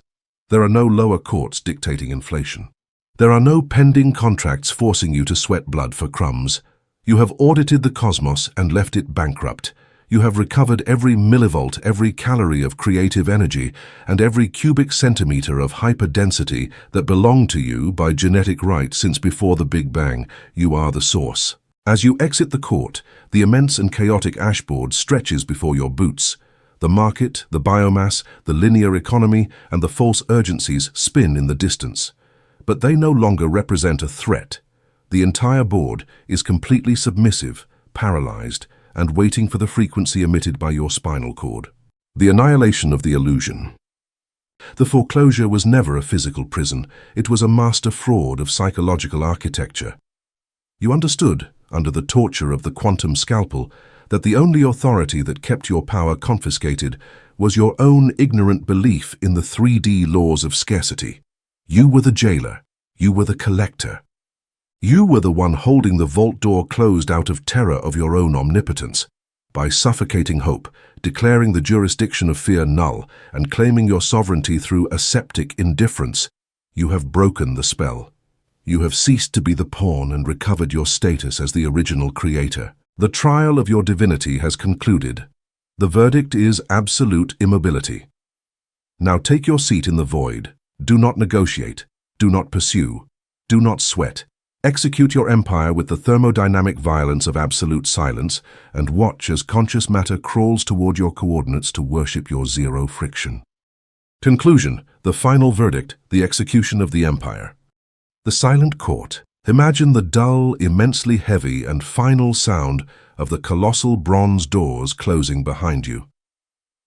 There are no lower courts dictating inflation. There are no pending contracts forcing you to sweat blood for crumbs. You have audited the cosmos and left it bankrupt. You have recovered every millivolt, every calorie of creative energy, and every cubic centimeter of hyperdensity that belonged to you by genetic right since before the Big Bang. You are the source. As you exit the court, the immense and chaotic ashboard stretches before your boots. The market, the biomass, the linear economy, and the false urgencies spin in the distance. But they no longer represent a threat. The entire board is completely submissive, paralyzed, and waiting for the frequency emitted by your spinal cord. The annihilation of the illusion. The foreclosure was never a physical prison. It was a master fraud of psychological architecture. You understood, under the torture of the quantum scalpel, that the only authority that kept your power confiscated was your own ignorant belief in the 3D laws of scarcity. You were the jailer. You were the collector. You were the one holding the vault door closed out of terror of your own omnipotence. By suffocating hope, declaring the jurisdiction of fear null, and claiming your sovereignty through aseptic indifference, you have broken the spell. You have ceased to be the pawn and recovered your status as the original creator. The trial of your divinity has concluded. The verdict is absolute immobility. Now take your seat in the void. Do not negotiate. Do not pursue. Do not sweat. Execute your empire with the thermodynamic violence of absolute silence, and watch as conscious matter crawls toward your coordinates to worship your zero friction. Conclusion. The final verdict, the execution of the empire. The Silent Court. Imagine the dull, immensely heavy, and final sound of the colossal bronze doors closing behind you.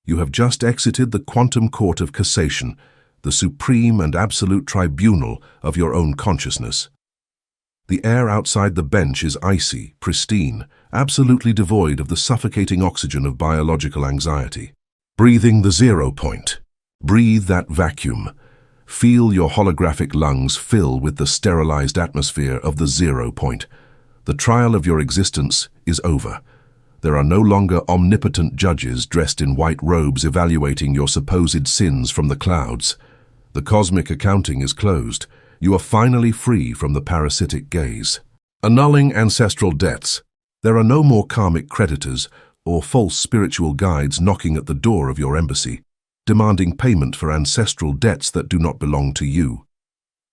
You have just exited the Quantum Court of Cassation, the supreme and absolute tribunal of your own consciousness. The air outside the bench is icy, pristine, absolutely devoid of the suffocating oxygen of biological anxiety. Breathing the 0 point. Breathe that vacuum. Feel your holographic lungs fill with the sterilized atmosphere of the 0 point. The trial of your existence is over. There are no longer omnipotent judges dressed in white robes evaluating your supposed sins from the clouds. The cosmic accounting is closed. You are finally free from the parasitic gaze. Annulling ancestral debts. There are no more karmic creditors or false spiritual guides knocking at the door of your embassy, demanding payment for ancestral debts that do not belong to you.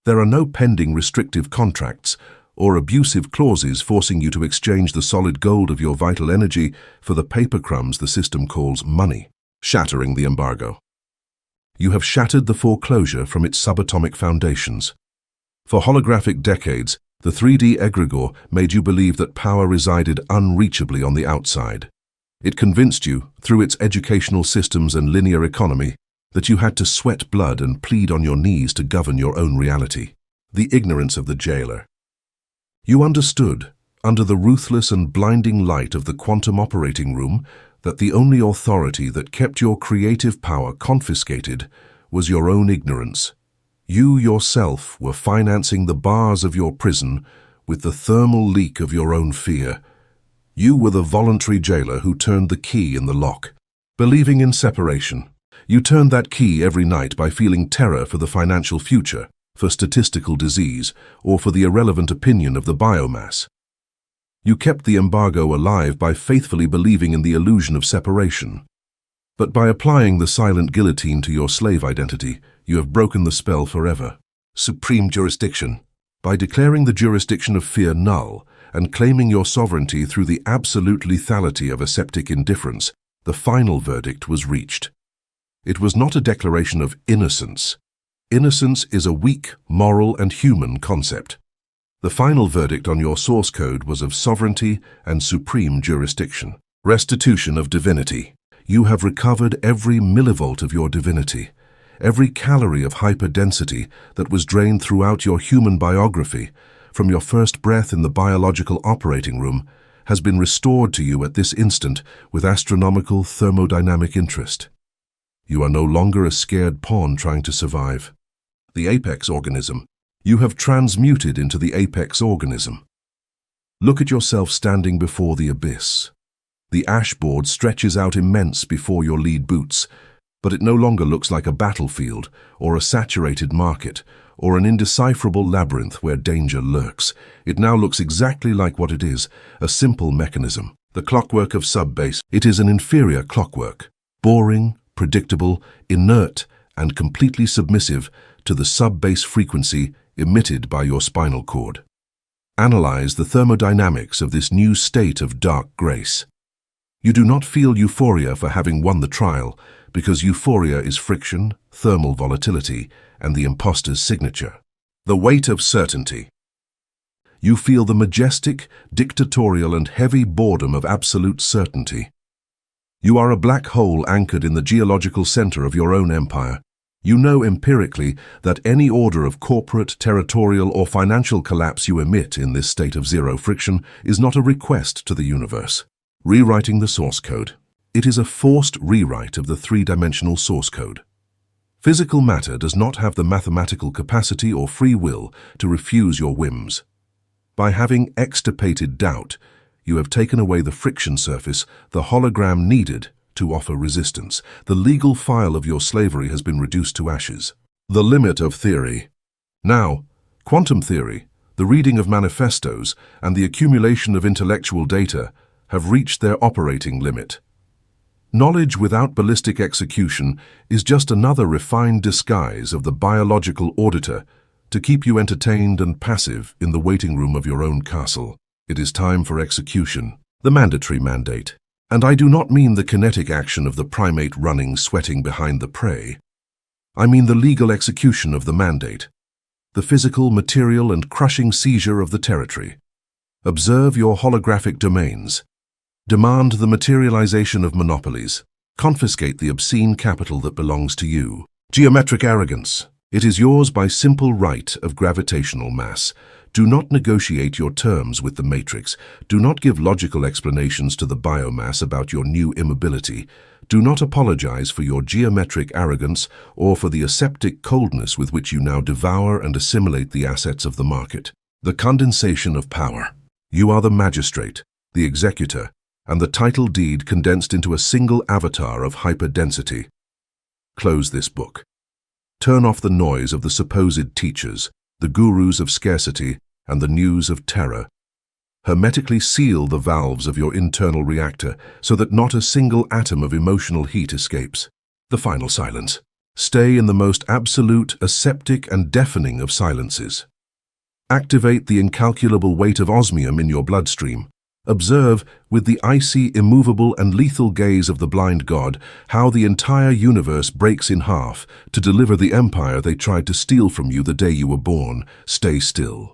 There are no pending restrictive contracts or abusive clauses forcing you to exchange the solid gold of your vital energy for the paper crumbs the system calls money. Shattering the embargo. You have shattered the foreclosure from its subatomic foundations. For holographic decades, the 3D egregore made you believe that power resided unreachably on the outside. It convinced you, through its educational systems and linear economy, that you had to sweat blood and plead on your knees to govern your own reality. The ignorance of the jailer. You understood, under the ruthless and blinding light of the quantum operating room, that the only authority that kept your creative power confiscated was your own ignorance. You yourself were financing the bars of your prison with the thermal leak of your own fear. You were the voluntary jailer who turned the key in the lock. Believing in separation, you turned that key every night by feeling terror for the financial future, for statistical disease, or for the irrelevant opinion of the biomass. You kept the embargo alive by faithfully believing in the illusion of separation. But by applying the silent guillotine to your slave identity, you have broken the spell forever. Supreme jurisdiction. By declaring the jurisdiction of fear null and claiming your sovereignty through the absolute lethality of aseptic indifference, the final verdict was reached. It was not a declaration of innocence. Innocence is a weak, moral, and human concept. The final verdict on your source code was of sovereignty and supreme jurisdiction. Restitution of divinity. You have recovered every millivolt of your divinity, every calorie of hyperdensity that was drained throughout your human biography, from your first breath in the biological operating room has been restored to you at this instant with astronomical thermodynamic interest. You are no longer a scared pawn trying to survive. The apex organism. You have transmuted into the apex organism. Look at yourself standing before the abyss. The ashboard stretches out immense before your lead boots, but it no longer looks like a battlefield or a saturated market or an indecipherable labyrinth where danger lurks. It now looks exactly like what it is, a simple mechanism. The clockwork of sub-base. It is an inferior clockwork, boring, predictable, inert, and completely submissive to the sub-base frequency emitted by your spinal cord. Analyze the thermodynamics of this new state of dark grace. You do not feel euphoria for having won the trial, because euphoria is friction, thermal volatility, and the imposter's signature. The weight of certainty. You feel the majestic, dictatorial, and heavy boredom of absolute certainty. You are a black hole anchored in the geological center of your own empire. You know empirically that any order of corporate, territorial, or financial collapse you emit in this state of zero friction is not a request to the universe. Rewriting the source code. It is a forced rewrite of the three-dimensional source code. Physical matter does not have the mathematical capacity or free will to refuse your whims. By having extirpated doubt, you have taken away the friction surface, the hologram needed to offer resistance. The legal file of your slavery has been reduced to ashes. The limit of theory. Now, quantum theory, the reading of manifestos, and the accumulation of intellectual data have reached their operating limit. Knowledge without ballistic execution is just another refined disguise of the biological auditor to keep you entertained and passive in the waiting room of your own castle. It is time for execution, the mandatory mandate. And I do not mean the kinetic action of the primate running, sweating behind the prey. I mean the legal execution of the mandate, the physical, material, and crushing seizure of the territory. Observe your holographic domains. Demand the materialization of monopolies. Confiscate the obscene capital that belongs to you. Geometric arrogance. It is yours by simple right of gravitational mass. Do not negotiate your terms with the matrix. Do not give logical explanations to the biomass about your new immobility. Do not apologize for your geometric arrogance or for the aseptic coldness with which you now devour and assimilate the assets of the market. The condensation of power. You are the magistrate, the executor, and the title deed condensed into a single avatar of hyperdensity. Close this book. Turn off the noise of the supposed teachers, the gurus of scarcity, and the news of terror. Hermetically seal the valves of your internal reactor so that not a single atom of emotional heat escapes. The final silence. Stay in the most absolute, aseptic, and deafening of silences. Activate the incalculable weight of osmium in your bloodstream. Observe, with the icy, immovable, and lethal gaze of the blind god, how the entire universe breaks in half to deliver the empire they tried to steal from you the day you were born. Stay still.